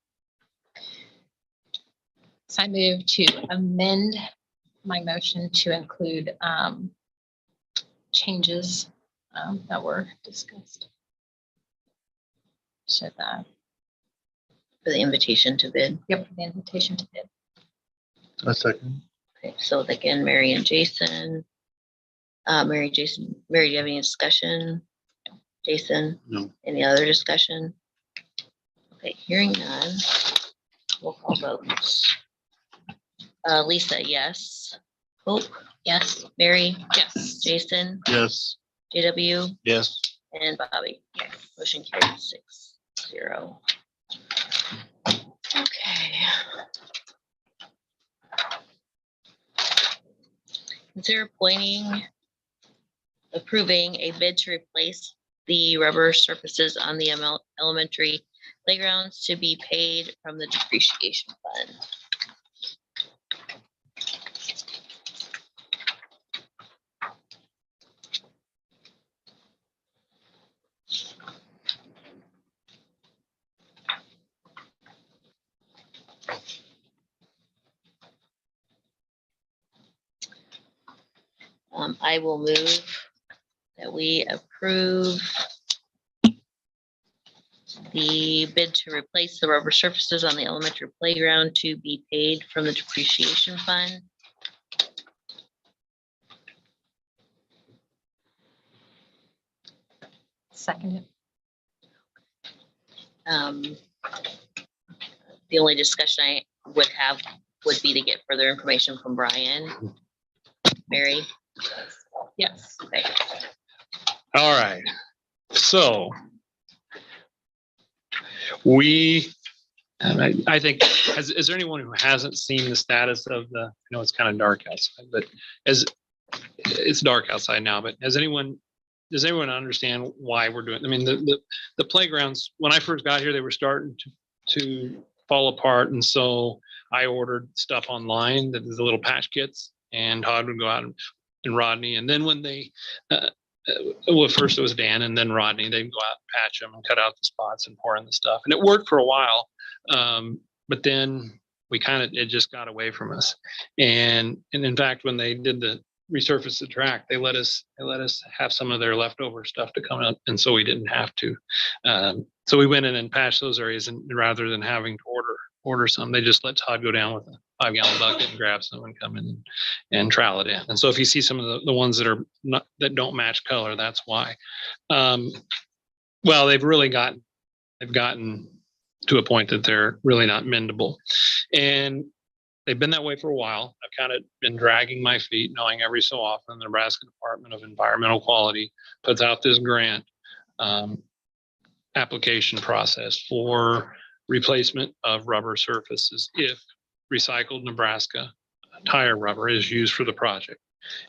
So I move to amend my motion to include changes that were discussed. Should that, For the invitation to bid. yep, the invitation to bid. A second. Okay, so again, Mary and Jason. Mary, Jason, Mary, do you have any discussion? Jason? No. Any other discussion? Okay, hearing none. We'll call votes. Lisa, yes. Hope, Yes. Mary, Yes. Jason, Yes. JW, Yes. and Bobby. Yes. Motion carried 6-0. Okay. Consider approving a bid to replace the rubber surfaces on the elementary playgrounds to be paid from the depreciation fund. I will move that we approve the bid to replace the rubber surfaces on the elementary playground to be paid from the depreciation fund. Second. The only discussion I would have would be to get further information from Brian. Mary? Yes. Okay. All right, so I think, is there anyone who hasn't seen the status of I know it's kind of dark outside, but it's dark outside now, but does anyone understand why we're doing, I mean, the playgrounds, when I first got here, they were starting to fall apart. And so I ordered stuff online, the little patch kits, and Todd would go out and Rodney. And then when they, well, first it was Dan and then Rodney, they'd go out and patch them and cut out the spots and pour in the stuff. And it worked for a while. But then it just got away from us. And in fact, when they did the resurface the track, they let us have some of their leftover stuff to come out. And so we didn't have to. So we went in and patched those areas, and rather than having to order some, they just let Todd go down with a 5-gallon bucket and grab some and come in and trowel it in. And so if you see some of the ones that don't match color, that's why. Well, they've gotten to a point that they're really not mendable. And they've been that way for a while. I've kind of been dragging my feet, knowing every so often the Nebraska Department of Environmental Quality puts out this grant application process for replacement of rubber surfaces if recycled Nebraska tire rubber is used for the project.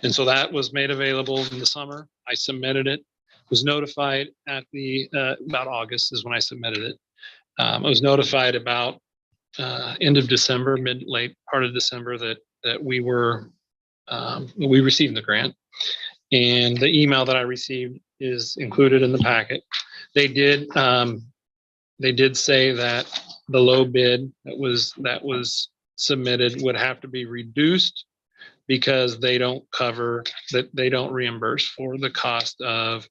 And so that was made available in the summer. I submitted it, was notified at about August is when I submitted it. I was notified about end of December, late part of December that we received the grant. And the email that I received is included in the packet. They did say that the low bid that was submitted would have to be reduced because they don't reimburse for the cost of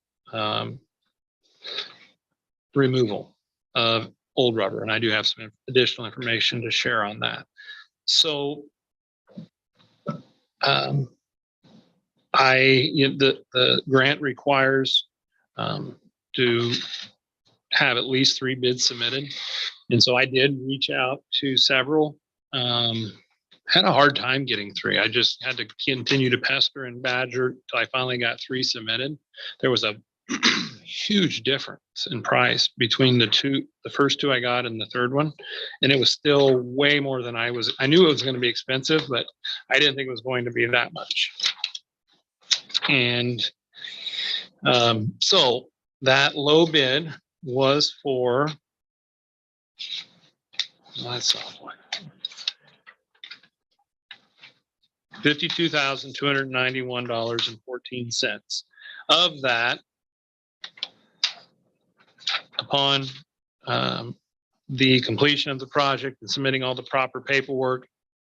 removal of old rubber. And I do have some additional information to share on that. So the grant requires to have at least 3 bids submitted. And so I did reach out to several, had a hard time getting 3. I just had to continue to pester and badger till I finally got 3 submitted. There was a huge difference in price between the first two I got and the third one. And it was still way more than I knew it was going to be expensive, but I didn't think it was going to be that much. And so that low bid was for, that's $52,291.14. Of that, upon the completion of the project and submitting all the proper paperwork,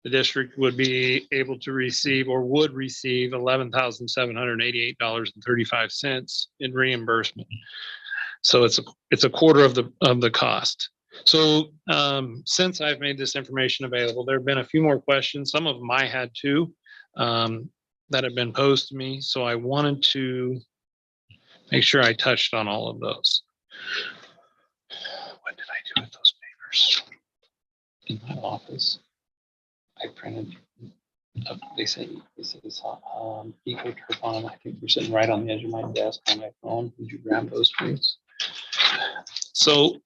the district would be able to receive or would receive $11,788.35 in reimbursement. So it's a quarter of the cost. So since I've made this information available, there have been a few more questions. Some of them I had too, that have been posed to me. So I wanted to make sure I touched on all of those. What did I do with those papers? In my office, I printed. They said it's EcoTurf on them. I think they're sitting right on the edge of my desk on my phone. Would you grab those, please? So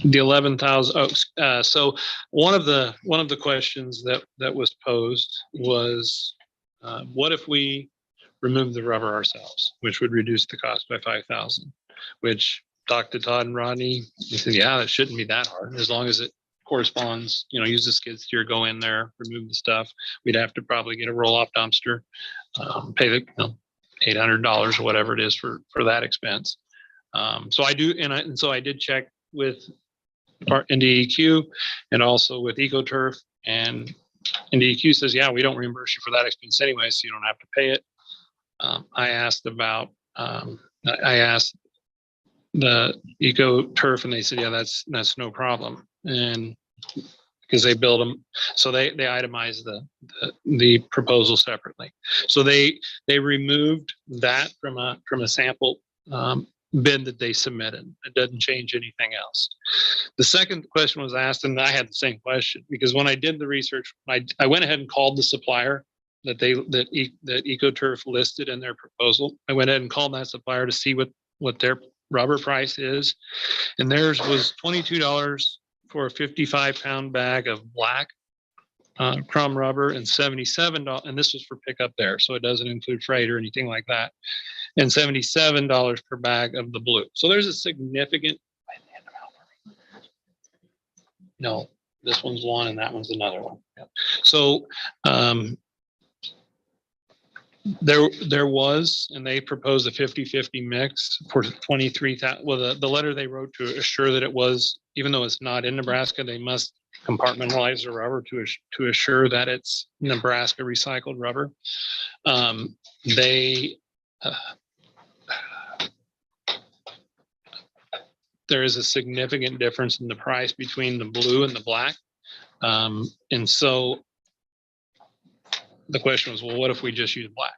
the 11,000. So one of the questions that was posed was, what if we remove the rubber ourselves, which would reduce the cost by 5,000? Which talked to Todd and Rodney. They said, yeah, that shouldn't be that hard as long as it corresponds. Use the skid steer, go in there, remove the stuff. We'd have to probably get a roll-off dumpster, pay the $800 or whatever it is for that expense. So I do, and so I did check with NDEQ and also with EcoTurf, and NDEQ says, yeah, we don't reimburse you for that expense anyway, so you don't have to pay it. I asked the EcoTurf, and they said, yeah, that's no problem, and because they build them, so they itemize the proposal separately. So they removed that from a sample bid that they submitted. It doesn't change anything else. The second question was asked, and I had the same question, because when I did the research, I went ahead and called the supplier that EcoTurf listed in their proposal. I went ahead and called that supplier to see what their rubber price is, and theirs was $22 for a 55-pound bag of black crumb rubber, and $77, and this was for pickup there, so it doesn't include freight or anything like that, and $77 per bag of the blue. So there's a significant. No, this one's one and that one's another one. Yep. So there was, and they proposed a 50-50 mix for 23,000. Well, the letter they wrote to assure that it was, even though it's not in Nebraska, they must compartmentalize the rubber to assure that it's Nebraska recycled rubber. There is a significant difference in the price between the blue and the black. And so the question was, well, what if we just use black?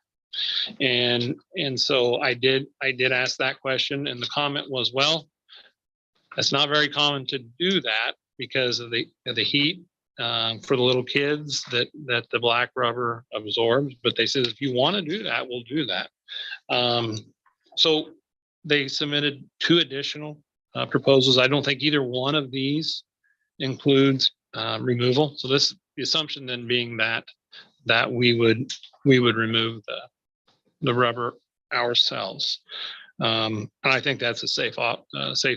And so I did ask that question, and the comment was, well, it's not very common to do that because of the heat for the little kids that the black rubber absorbs. But they said, if you want to do that, we'll do that. So they submitted 2 additional proposals. I don't think either one of these includes removal. So the assumption then being that we would remove the rubber ourselves. And I think that's a safe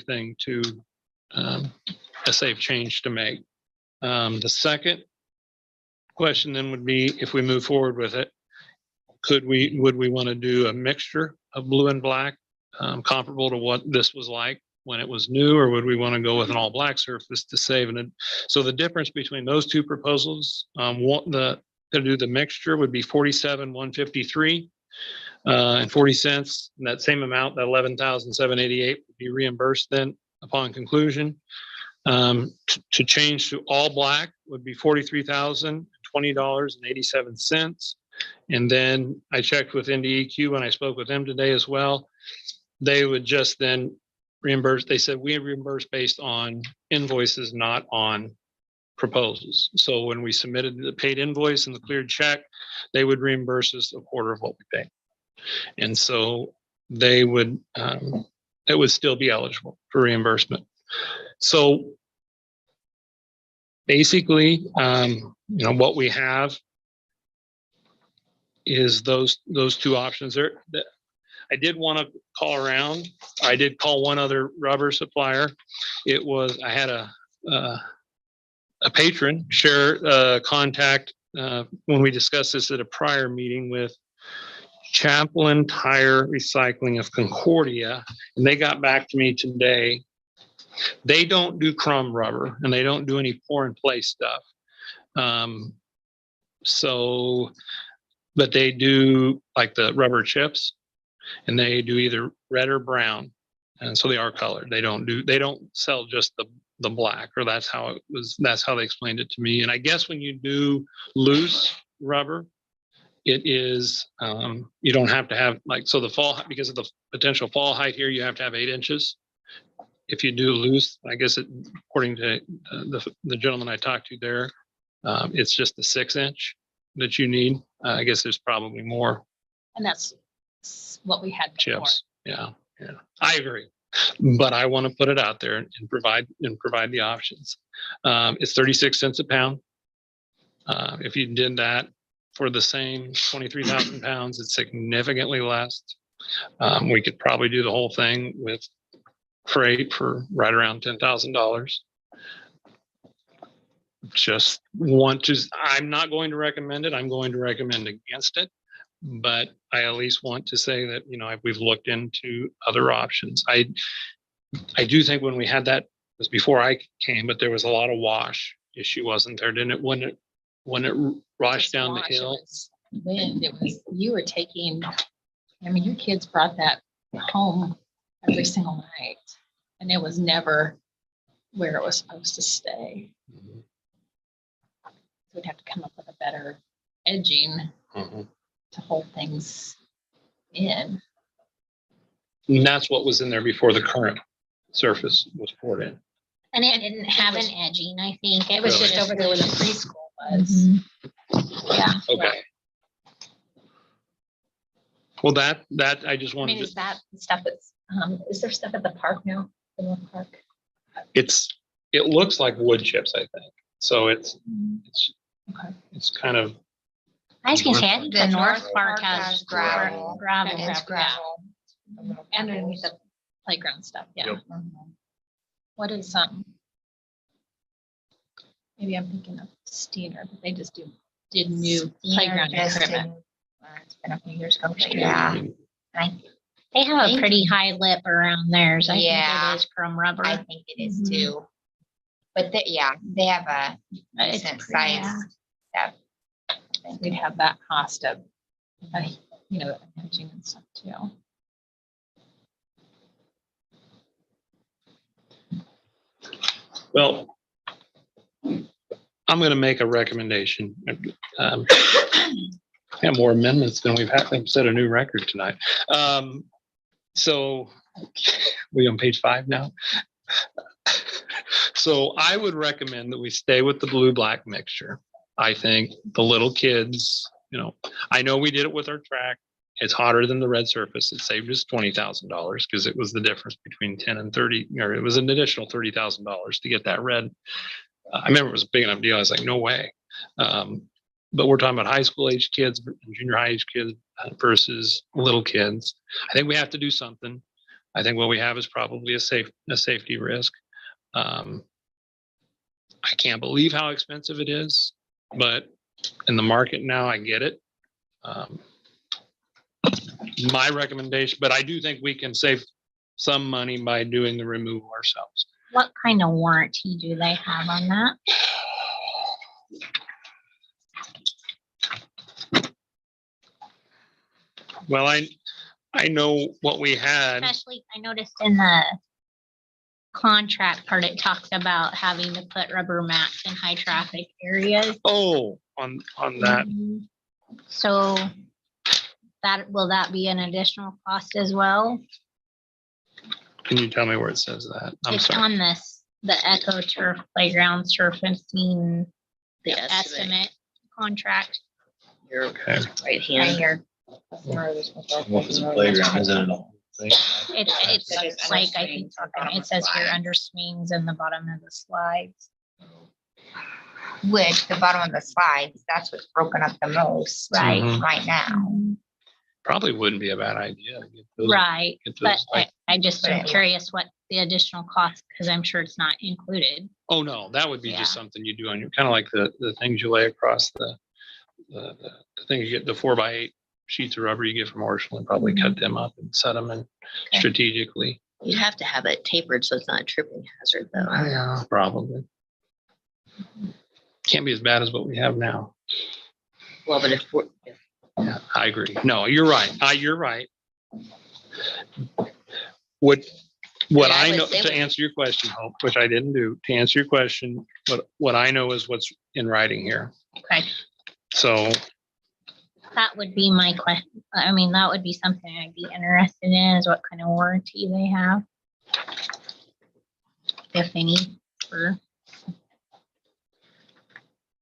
thing to a safe change to make. The second question then would be, if we move forward with it, would we want to do a mixture of blue and black, comparable to what this was like when it was new, or would we want to go with an all black surface to save it? So the difference between those 2 proposals, to do the mixture would be $47,153 and 40 cents. And that same amount, that $11,788, would be reimbursed then upon conclusion. To change to all black would be $43,020.87. And then I checked with NDEQ when I spoke with them today as well. They would just then reimburse. They said, we reimburse based on invoices, not on proposals. So when we submitted the paid invoice and the cleared check, they would reimburse us a quarter of what we pay. And so they would, it would still be eligible for reimbursement. So basically, what we have is those two options there. I did want to call around. I did call one other rubber supplier. I had a patron share contact when we discussed this at a prior meeting with Chaplin Tire Recycling of Concordia, and they got back to me today. They don't do crumb rubber and they don't do any pour and play stuff. But they do like the rubber chips, and they do either red or brown. And so they are colored. They don't sell just the black, or that's how they explained it to me. And I guess when you do loose rubber, it is, you don't have to have so the fall, because of the potential fall height here, you have to have 8 inches. If you do loose, I guess according to the gentleman I talked to there, it's just a 6-inch that you need. I guess there's probably more And that's what we had before. chips. Yeah. I agree. But I want to put it out there and provide the options. It's 36 cents a pound. If you did that for the same 23,000 pounds, it's significantly less. We could probably do the whole thing with freight for right around $10,000. I'm not going to recommend it. I'm going to recommend against it. But I at least want to say that, we've looked into other options. I do think when we had that, it was before I came, but there was a lot of wash issue, wasn't there? Didn't it? When it rushed down the hill. Wind, you were taking, your kids brought that home every single night, and it was never where it was supposed to stay. Mhm. We'd have to come up with a better edging Mhm. to hold things in. And that's what was in there before the current surface was poured in. And it didn't have an edging, I think. It was Really? just over there where the preschool was. Yeah. Okay. Well, that I just I wanted mean, to. is that stuff that's, is there stuff at the park now, the North Park? It looks like wood chips, I think. So it's Okay. kind of, I was gonna say, I think The the North North Park Park has has gravel. gravel. It's Yeah. gravel. And underneath the playground stuff, yeah. Yep. What is, maybe I'm thinking of Steiner, but they just did new playground equipment. It's been a few years ago, but yeah. They have a pretty high lip around theirs. I think Yeah. it is crumb rubber. I think it is Mhm. too. But they have a It's decent pretty, size step. We'd have that cost of, hedging and stuff too. well, I'm going to make a recommendation. I have more amendments than we've had. We've set a new record tonight. So we on page 5 now. So I would recommend that we stay with the blue-black mixture. I think the little kids, I know we did it with our track. It's hotter than the red surface. It saved us $20,000 because it was the difference between 10 and 30, or it was an additional $30,000 to get that red. I remember it was a big enough deal. I was like, no way. But we're talking about high school age kids, junior high age kids versus little kids. I think we have to do something. I think what we have is probably a safety risk. I can't believe how expensive it is, but in the market now, I get it. My recommendation, but I do think we can save some money by doing the removal ourselves. What kind of warranty do they have on that? Well, I know what we had. Especially, I noticed in the contract part, it talks about having to put rubber mats in high traffic areas. Oh, on that. Mhm. So will that be an additional cost as well? Can you tell me where it says that? I'm It's sorry. on the Echo Turf Playground surfacing, the The estimate. estimate contract. You're Okay. right here. Right here. What's the playground? Is it a whole thing? It's like, I think, it says here under swings in the bottom of the slides. Which the bottom of the slides, that's what's broken up the most, right, Mhm. right now. Probably wouldn't be a bad idea. to get those- Right, get but those, like- I just am But- curious what the additional cost, because I'm sure it's not included. Oh, no, that would be just Yeah. something you do on your, kind of like the things you lay across the things you get, the 4x8 sheets of rubber you get from Orschel, and probably cut them up and set them in Okay. strategically. You'd have to have it tapered so it's not a tripping hazard though. Yeah, probably. Can't be as bad as what we have now. Well, but if we're, Yeah, I agree. No, you're right. You're right. What Yeah, I I would know, say to we- answer your question, Hope, which I didn't do, to answer your question, what I know is what's in writing here. Okay, So, that would be my question. I mean, that would be something I'd be interested in, is what kind of warranty they have. If any, for,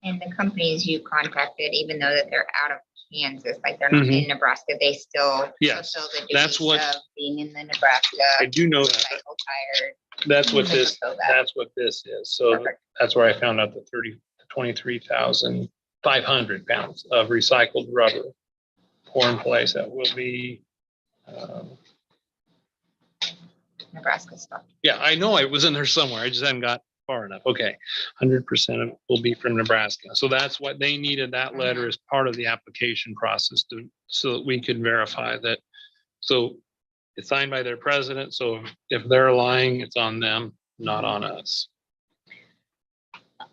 And the companies you contacted, even though that they're out of Kansas, like they're not in Nebraska, they still Yes, fulfill the that's duties what- of being in the Nebraska. I do know that. Cycle tired. That's what They this, fulfill that. that's what this is. So Perfect. that's where I found out the 23,500 pounds of recycled rubber pour in place. That will be, Nebraska stuff. yeah, I know I was in there somewhere. I just haven't got far enough. Okay. 100% of it will be from Nebraska. So that's what they needed. That letter as part of the application process to, so that we could verify that. So it's signed by their president. So if they're lying, it's on them, not on us.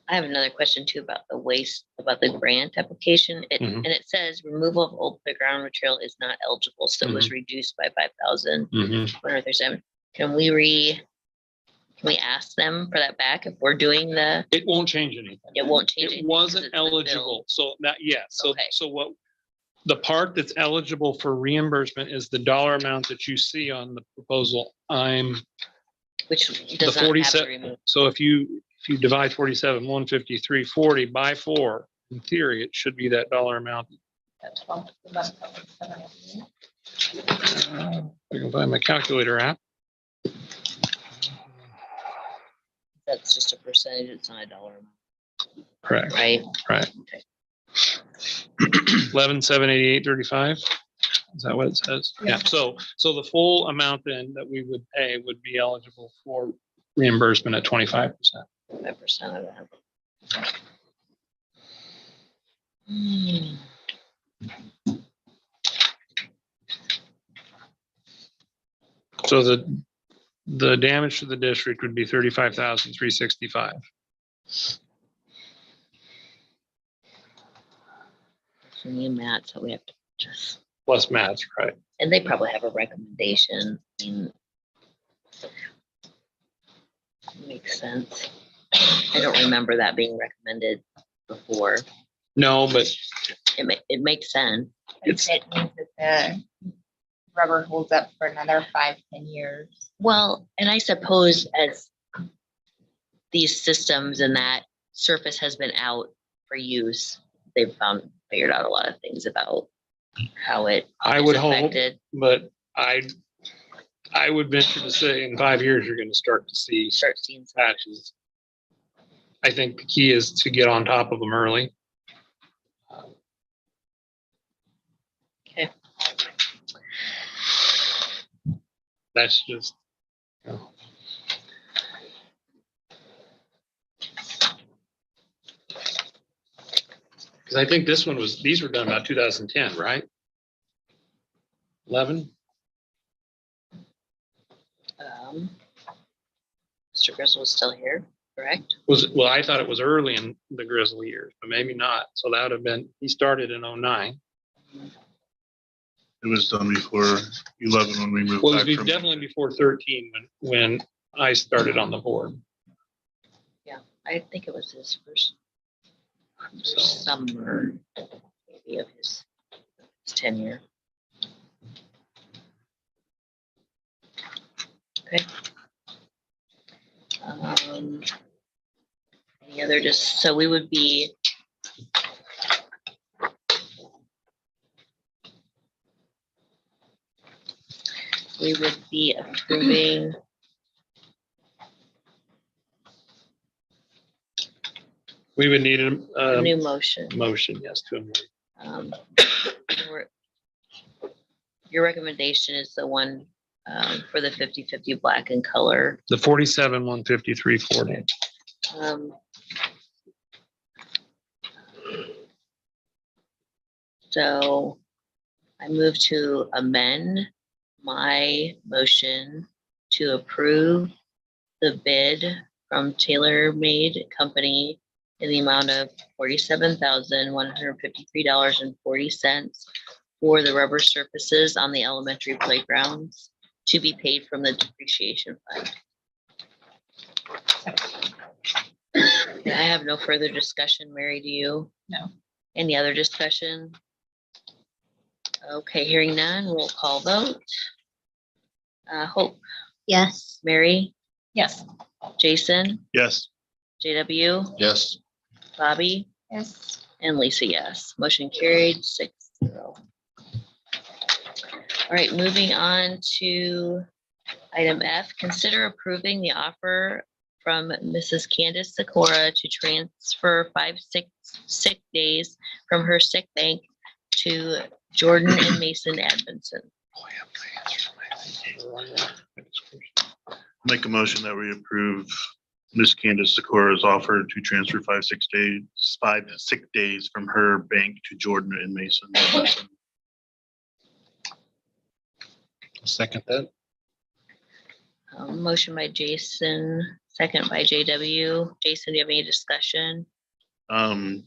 I have another question too about the waste, about the grant application. Mhm. And it says removal of old playground material is not eligible, so it was reduced by 5,000. Can we ask them for that back if we're doing the, It won't change anything. it won't change It anything 'cause wasn't it's the bill. eligible. So that, yes. So, Okay. so what, the part that's eligible for reimbursement is the dollar amount that you see on the proposal. Which does not have to 47 remove. So if you divide 47,153.40 by 4, in theory, it should be that dollar amount. I can find my calculator app. That's just a percentage, it's not a dollar amount, Correct. right? Right. Okay. 11,788.35. Is that what it says? Yeah. So the full amount then that we would pay would be eligible for reimbursement at 25%. 5% of that. So the damage to the district would be 35,365. So me and Matt, so we have to just, Plus Matt's, right? and they probably have a recommendation. I mean, makes sense. I don't remember that being recommended before. No, but It makes sense. It's- It means that the rubber holds up for another 5-10 years. Well, and I suppose as these systems and that surface has been out for use, they've figured out a lot of things about how it I is would hope, affected. but I would venture to say in 5 years, you're going to start to see Start seeing some. patches. I think the key is to get on top of them early. Okay. That's just, you know. Because I think this one was, these were done about 2010, right? 11? Mr. Griswold's still here, correct? Was it, well, I thought it was early in the Grizzly years, but maybe not. So that would have been, he started in 09. It was done before 11 when we moved Well, it back was from. definitely before 13 when I started on the board. Yeah, I think it was his first So, summer, maybe of his tenure. Okay. Any other, just, so we would be we would be approving. We would need A a new motion. motion, yes, to amend. Um, your- Your recommendation is the one for the 50/50 black and color. The 47, 153, 40. Um, So I move to amend my motion to approve the bid from Tailor Made Company in the amount of $47,153.40 for the rubber surfaces on the elementary playgrounds to be paid from the depreciation fund. I have no further discussion. Mary, do you? No. Any other discussion? Okay, hearing none, roll call vote. Hope, Yes. Mary, Yes. Jason, Yes. JW, Yes. Bobby, Yes. and Lisa, yes. Motion carried 6-0. All right, moving on to item F, consider approving the offer from Mrs. Candace Sikora to transfer 5 sick days from her sick bank to Jordan and Mason Advenson. Make a motion that we approve Ms. Candace Sikora's offer to transfer 5 sick days from her bank to Jordan and Mason. Second that. Motion by Jason, second by JW. Jason, do you have any discussion? No,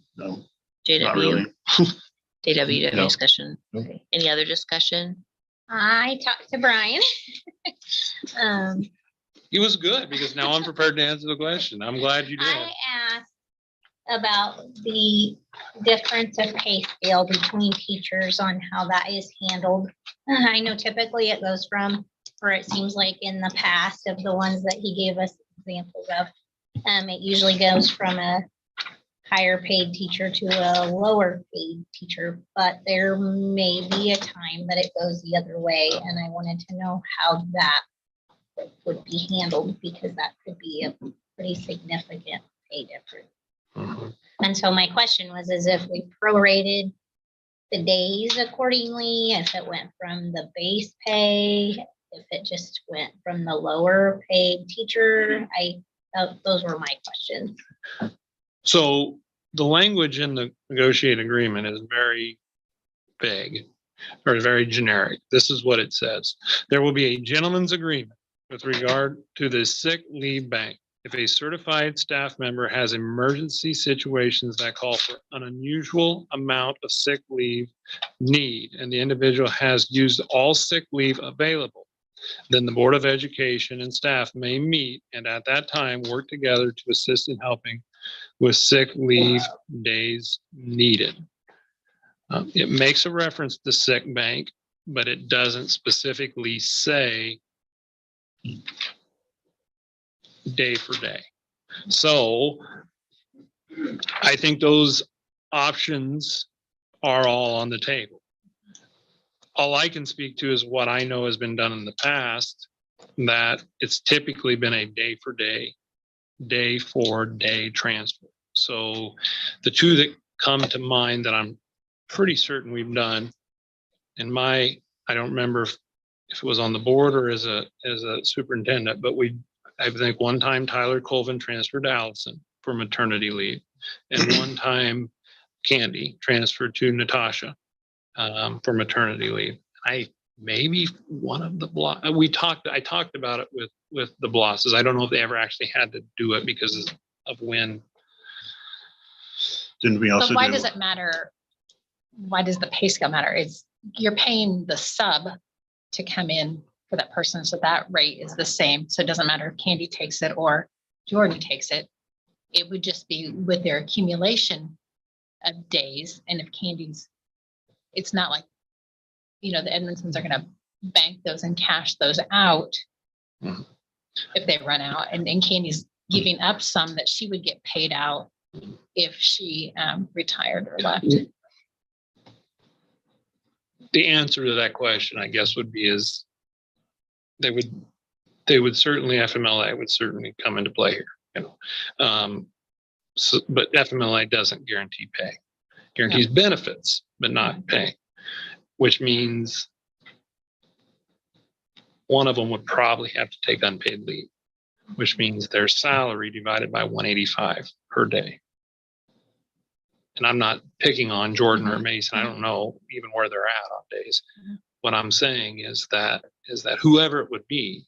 JW? not really. JW, do you have any No. discussion? No. Okay. Any other discussion? I talked to Brian. He was good because now I'm prepared to answer the question. I'm glad you did. I asked about the difference of pay scale between teachers on how that is handled. I know typically it goes from, or it seems like in the past of the ones that he gave us examples of, it usually goes from a higher paid teacher to a lower paid teacher, but there may be a time that it goes the other way, and I wanted to know how that would be handled, because that could be a pretty significant pay difference. Mhm. And so my question was, is if we prorated the days accordingly, if it went from the base pay, if it just went from the lower paid teacher, those were my questions. So the language in the negotiated agreement is very vague or very generic. This is what it says. There will be a gentleman's agreement with regard to the sick leave bank. If a certified staff member has emergency situations that call for an unusual amount of sick leave need, and the individual has used all sick leave available, then the Board of Education and staff may meet and at that time work together to assist in helping with sick leave days needed. It makes a reference to sick bank, but it doesn't specifically say day for day. So I think those options are all on the table. All I can speak to is what I know has been done in the past, that it's typically been a day for day transfer. So the two that come to mind that I'm pretty certain we've done, I don't remember if it was on the board or as a superintendent, but I think one time Tyler Colvin transferred to Allison for maternity leave, and one time Candy transferred to Natasha for maternity leave. Maybe one of the I talked about it with the Blosses. I don't know if they ever actually had to do it because of when. Didn't we also But why do- does it matter? Why does the pay scale matter? You're paying the sub to come in for that person, so that rate is the same. So it doesn't matter if Candy takes it or Jordan takes it. It would just be with their accumulation of days. And if Candy's, it's not like, the Edmondsons are gonna bank those and cash those out Mhm. if they run out. And Candy's giving up some that she would get paid out if she retired or left. The answer to that question, I guess, would be is they would certainly, FMLA would certainly come into play here, you know. So, but FMLA doesn't guarantee pay, guarantees benefits, but not pay, which means one of them would probably have to take unpaid leave, which means their salary divided by 185 per day. And I'm not picking on Jordan or Mason. I don't know even where they're at on days. What I'm saying is that whoever it would be,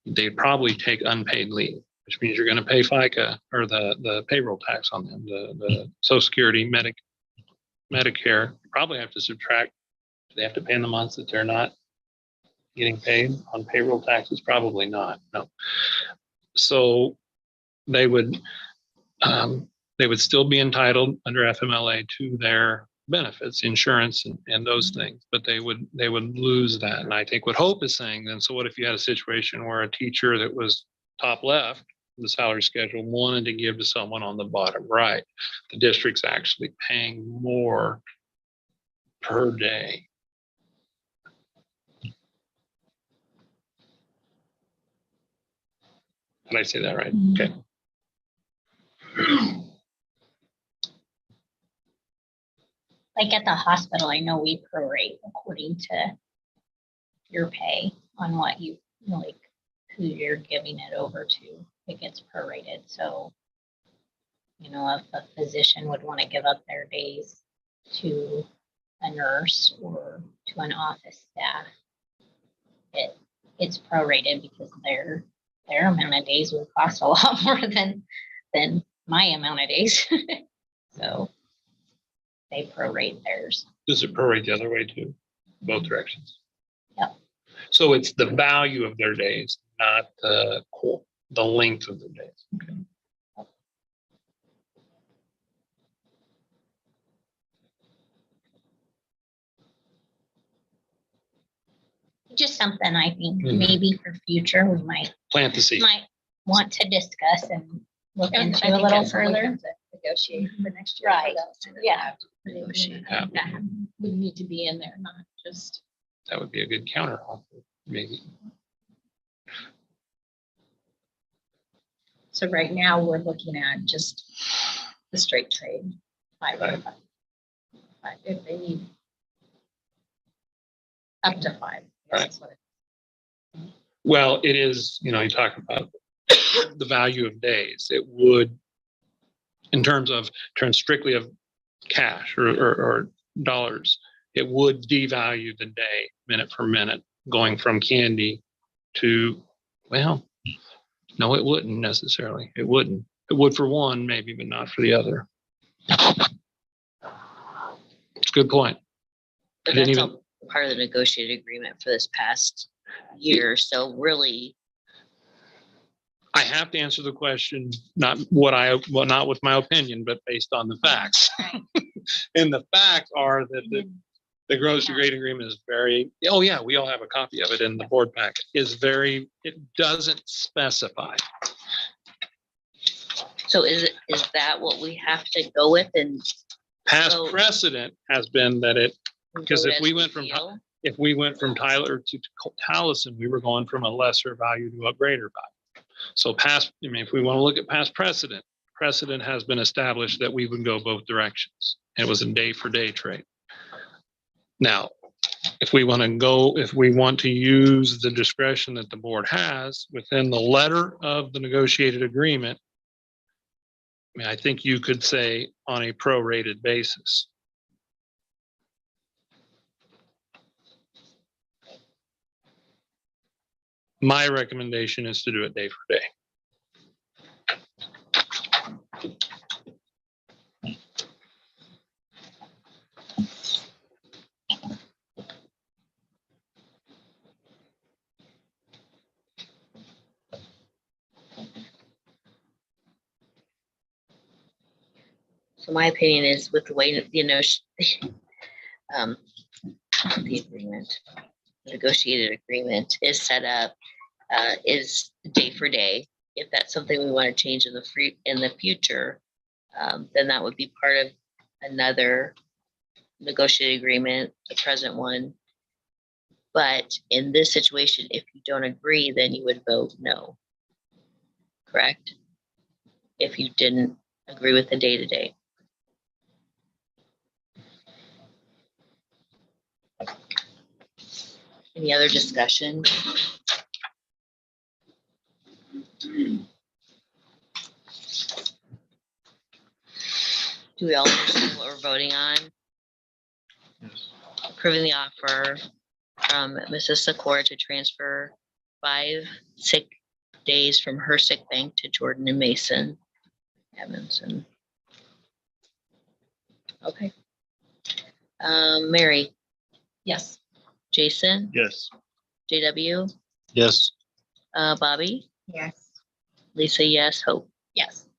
they'd probably take unpaid leave, which means you're going to pay FICA or the payroll tax on them, the Social Security, Medicare. You probably have to subtract. Do they have to pay in the months that they're not getting paid on payroll taxes? Probably not. No. So they would still be entitled under FMLA to their benefits, insurance, and those things, but they would lose that. And I think what Hope is saying then, so what if you had a situation where a teacher that was top left, the salary schedule, wanted to give to someone on the bottom right? The district's actually paying more per day. Did I say that right? Okay. Like at the hospital, I know we prorate according to your pay on what you, like, who you're giving it over to. It gets prorated. So, you know, if a physician would want to give up their days to a nurse or to an office staff, it's prorated because their amount of days would cost a lot more than my amount of days. So they prorate theirs. Does it prorate the other way too? Both directions? Yep. So it's the value of their days, not the length of their days. Okay. Just something I think Mhm. maybe for future we might Plant the seed. want to discuss and look And I into think a little that's what we further. have to Negotiate for next year. Right. Yeah. Yeah. That would need to be in there, not just. That would be a good counter offer, maybe. So right now, we're looking at just the straight trade. Right. If they need up to 5. Right. Well, it is, you know, you talk about the value of days. It would, in terms strictly of cash or dollars, it would devalue the day minute for minute, going from candy to, well, no, it wouldn't necessarily. It wouldn't. It would for one, maybe, but not for the other. It's a good point. But I didn't that's even, all part of the negotiated agreement for this past year. So really, I have to answer the question, not with my opinion, but based on the facts. And the facts are that the gross rate agreement is very, oh yeah, we all have a copy of it in the board packet, it doesn't specify. so is that what we have to go with and Past So- precedent has been that because go if as we went from feel? if we went from Tyler to Taliesin, we were going from a lesser value to a greater value. So if we want to look at past precedent has been established that we would go both directions. It was a day for day trade. Now, if we want to use the discretion that the board has within the letter of the negotiated agreement, I mean, I think you could say on a prorated basis. My recommendation is to do it day for day. So my opinion is with the way that the agreement, negotiated agreement is set up, is day for day. If that's something we want to change in the future, then that would be part of another negotiated agreement, the present one. But in this situation, if you don't agree, then you would vote no. Correct? If you didn't agree with the day-to-day. Any other discussion? Do we all understand what we're voting on? Yes. Approving the offer from Mrs. Sikora to transfer 5 sick days from her sick bank to Jordan and Mason Edmondson. Okay. Mary, Yes. Jason, Yes. JW, Yes. Bobby, Yes. Lisa, yes, Hope. Yes.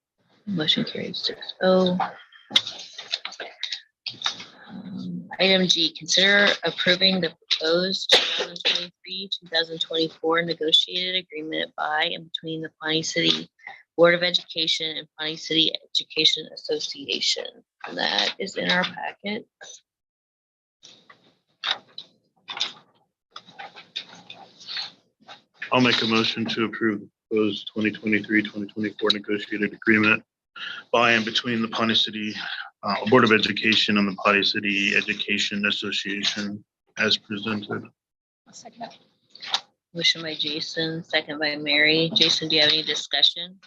Motion carried 6-0. Item G, consider approving the proposed 2023-2024 negotiated agreement by and between the Pawnee City Board of Education and Pawnee City Education Association. And that is in our packet. I'll make a motion to approve the proposed 2023-2024 negotiated agreement by and between the Pawnee City Board of Education and the Pawnee City Education Association as presented. I'll second it. Motion by Jason, second by Mary. Jason, do you have any discussion?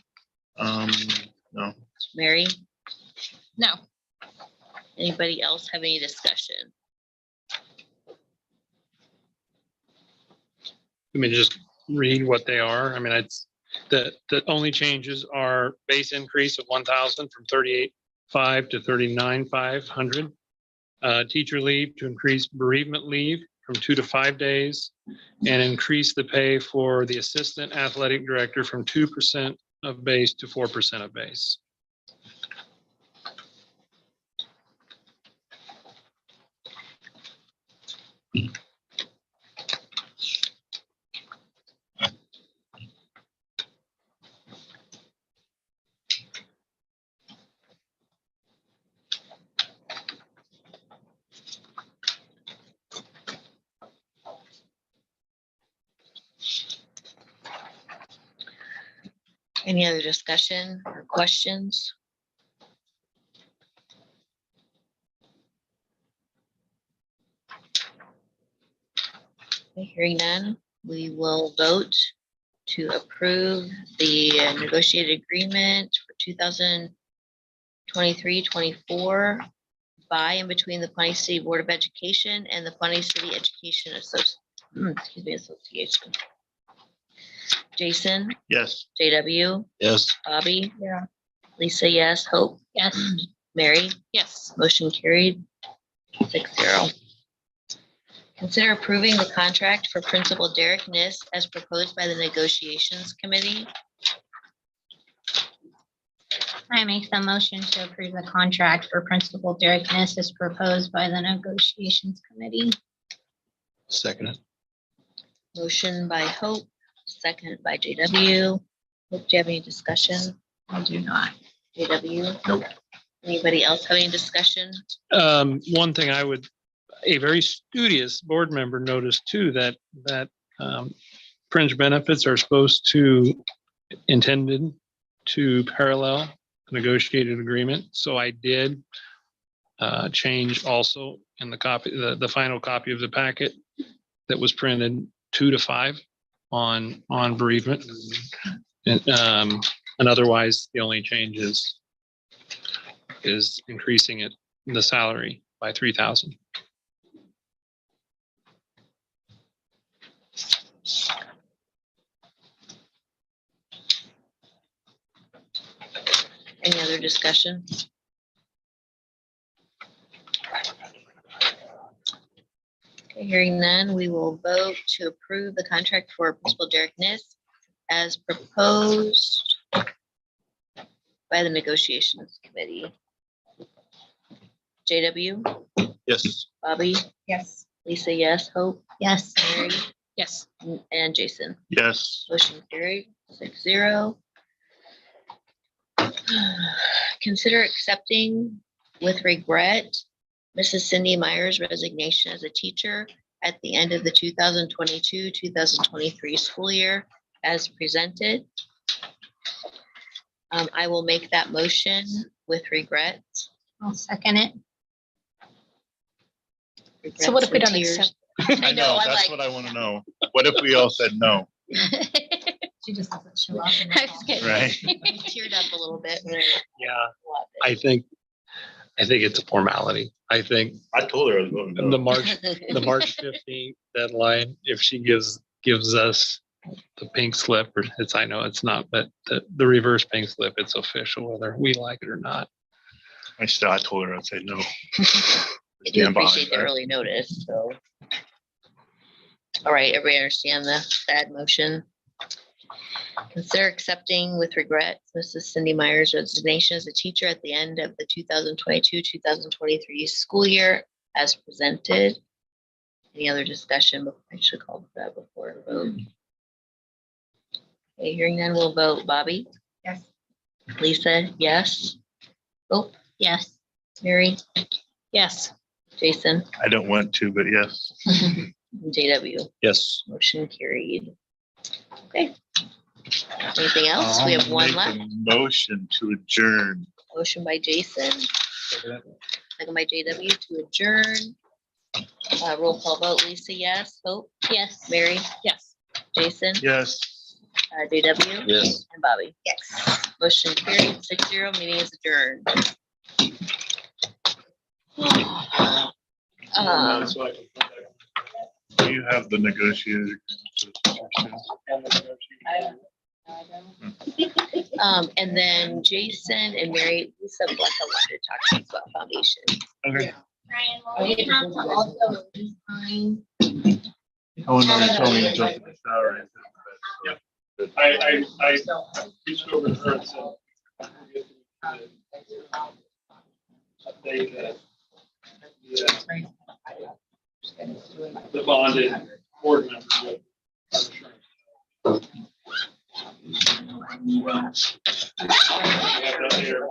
No. Mary, No. anybody else have any discussion? Let me just read what they are. I mean, it's the only changes are base increase of 1,000 from 38,500 to 39,500. Teacher leave to increase bereavement leave from 2 to 5 days and increase the pay for the assistant athletic director from 2% of base to 4% of base. Any other discussion or questions? Okay, hearing none, we will vote to approve the negotiated agreement for 2023-24 by and between the Pawnee City Board of Education and the Pawnee City Education Association. Jason, Yes. JW, Yes. Bobby, Yeah. Lisa, yes, Hope, Yes. Mary, Yes. motion carried 6-0. Consider approving the contract for Principal Derek Niss as proposed by the Negotiations Committee. I make the motion to approve the contract for Principal Derek Niss as proposed by the Negotiations Committee. Second. Motion by Hope, second by JW. Hope, do you have any discussion? I do not. JW? Nope. Anybody else have any discussion? One thing a very studious board member noticed too, that fringe benefits are intended to parallel a negotiated agreement. So I did change also in the final copy of the packet that was printed 2 to 5 on bereavement. And otherwise, the only change is increasing the salary by 3,000. Any other discussion? Okay, hearing none, we will vote to approve the contract for Principal Derek Niss as proposed by the Negotiations Committee. JW, Yes. Bobby, Yes. Lisa, yes, Hope, Yes. Mary, Yes. and Jason. Yes. Motion carried 6-0. Consider accepting with regret Mrs. Cindy Meyer's resignation as a teacher at the end of the 2022-2023 school year as presented. I will make that motion with regrets. I'll second it. So what if we Regrets don't and tears. accept? I know, I'm That's like. what I want to know. What if we all said no, She just doesn't show up. in the I was fall. kidding. right? I teared up a little bit. when I Yeah, watched I think it's a formality. I think I told her I was voting the no. it. March 15th deadline, if she gives us the pink slip, or I know it's not, but the reverse pink slip, it's official whether we like it or not. I told her I'd say no. I do Stand behind appreciate the that. early notice, so. All right, everybody understand the bad motion? Consider accepting with regret Mrs. Cindy Meyer's resignation as a teacher at the end of the 2022-2023 school year as presented. Any other discussion? I should call for that before I vote. Okay, hearing none, we'll vote. Bobby? Yes. Lisa, yes. Hope, Yes. Mary, Yes. Jason, I don't want to, but yes. JW. Yes. Motion carried. Okay. Anything else? We have I'll one make left. a Motion to adjourn. Motion by Jason, second by JW to adjourn. Roll call vote. Lisa, yes. Hope, Yes. Mary, Yes. Jason, Yes. JW. Yes. And Bobby. Yes. Motion carried 6-0. Meeting is adjourned. That's why I can put that Do you have the negotiated? And then Jason and Mary, Lisa Blecka wanted to talk to us about foundation. Okay. Ryan, will we have to also sign? Oh, no, you told me to jump in the shower. I reached over to her and said, update the bonded board member with insurance. We have that there.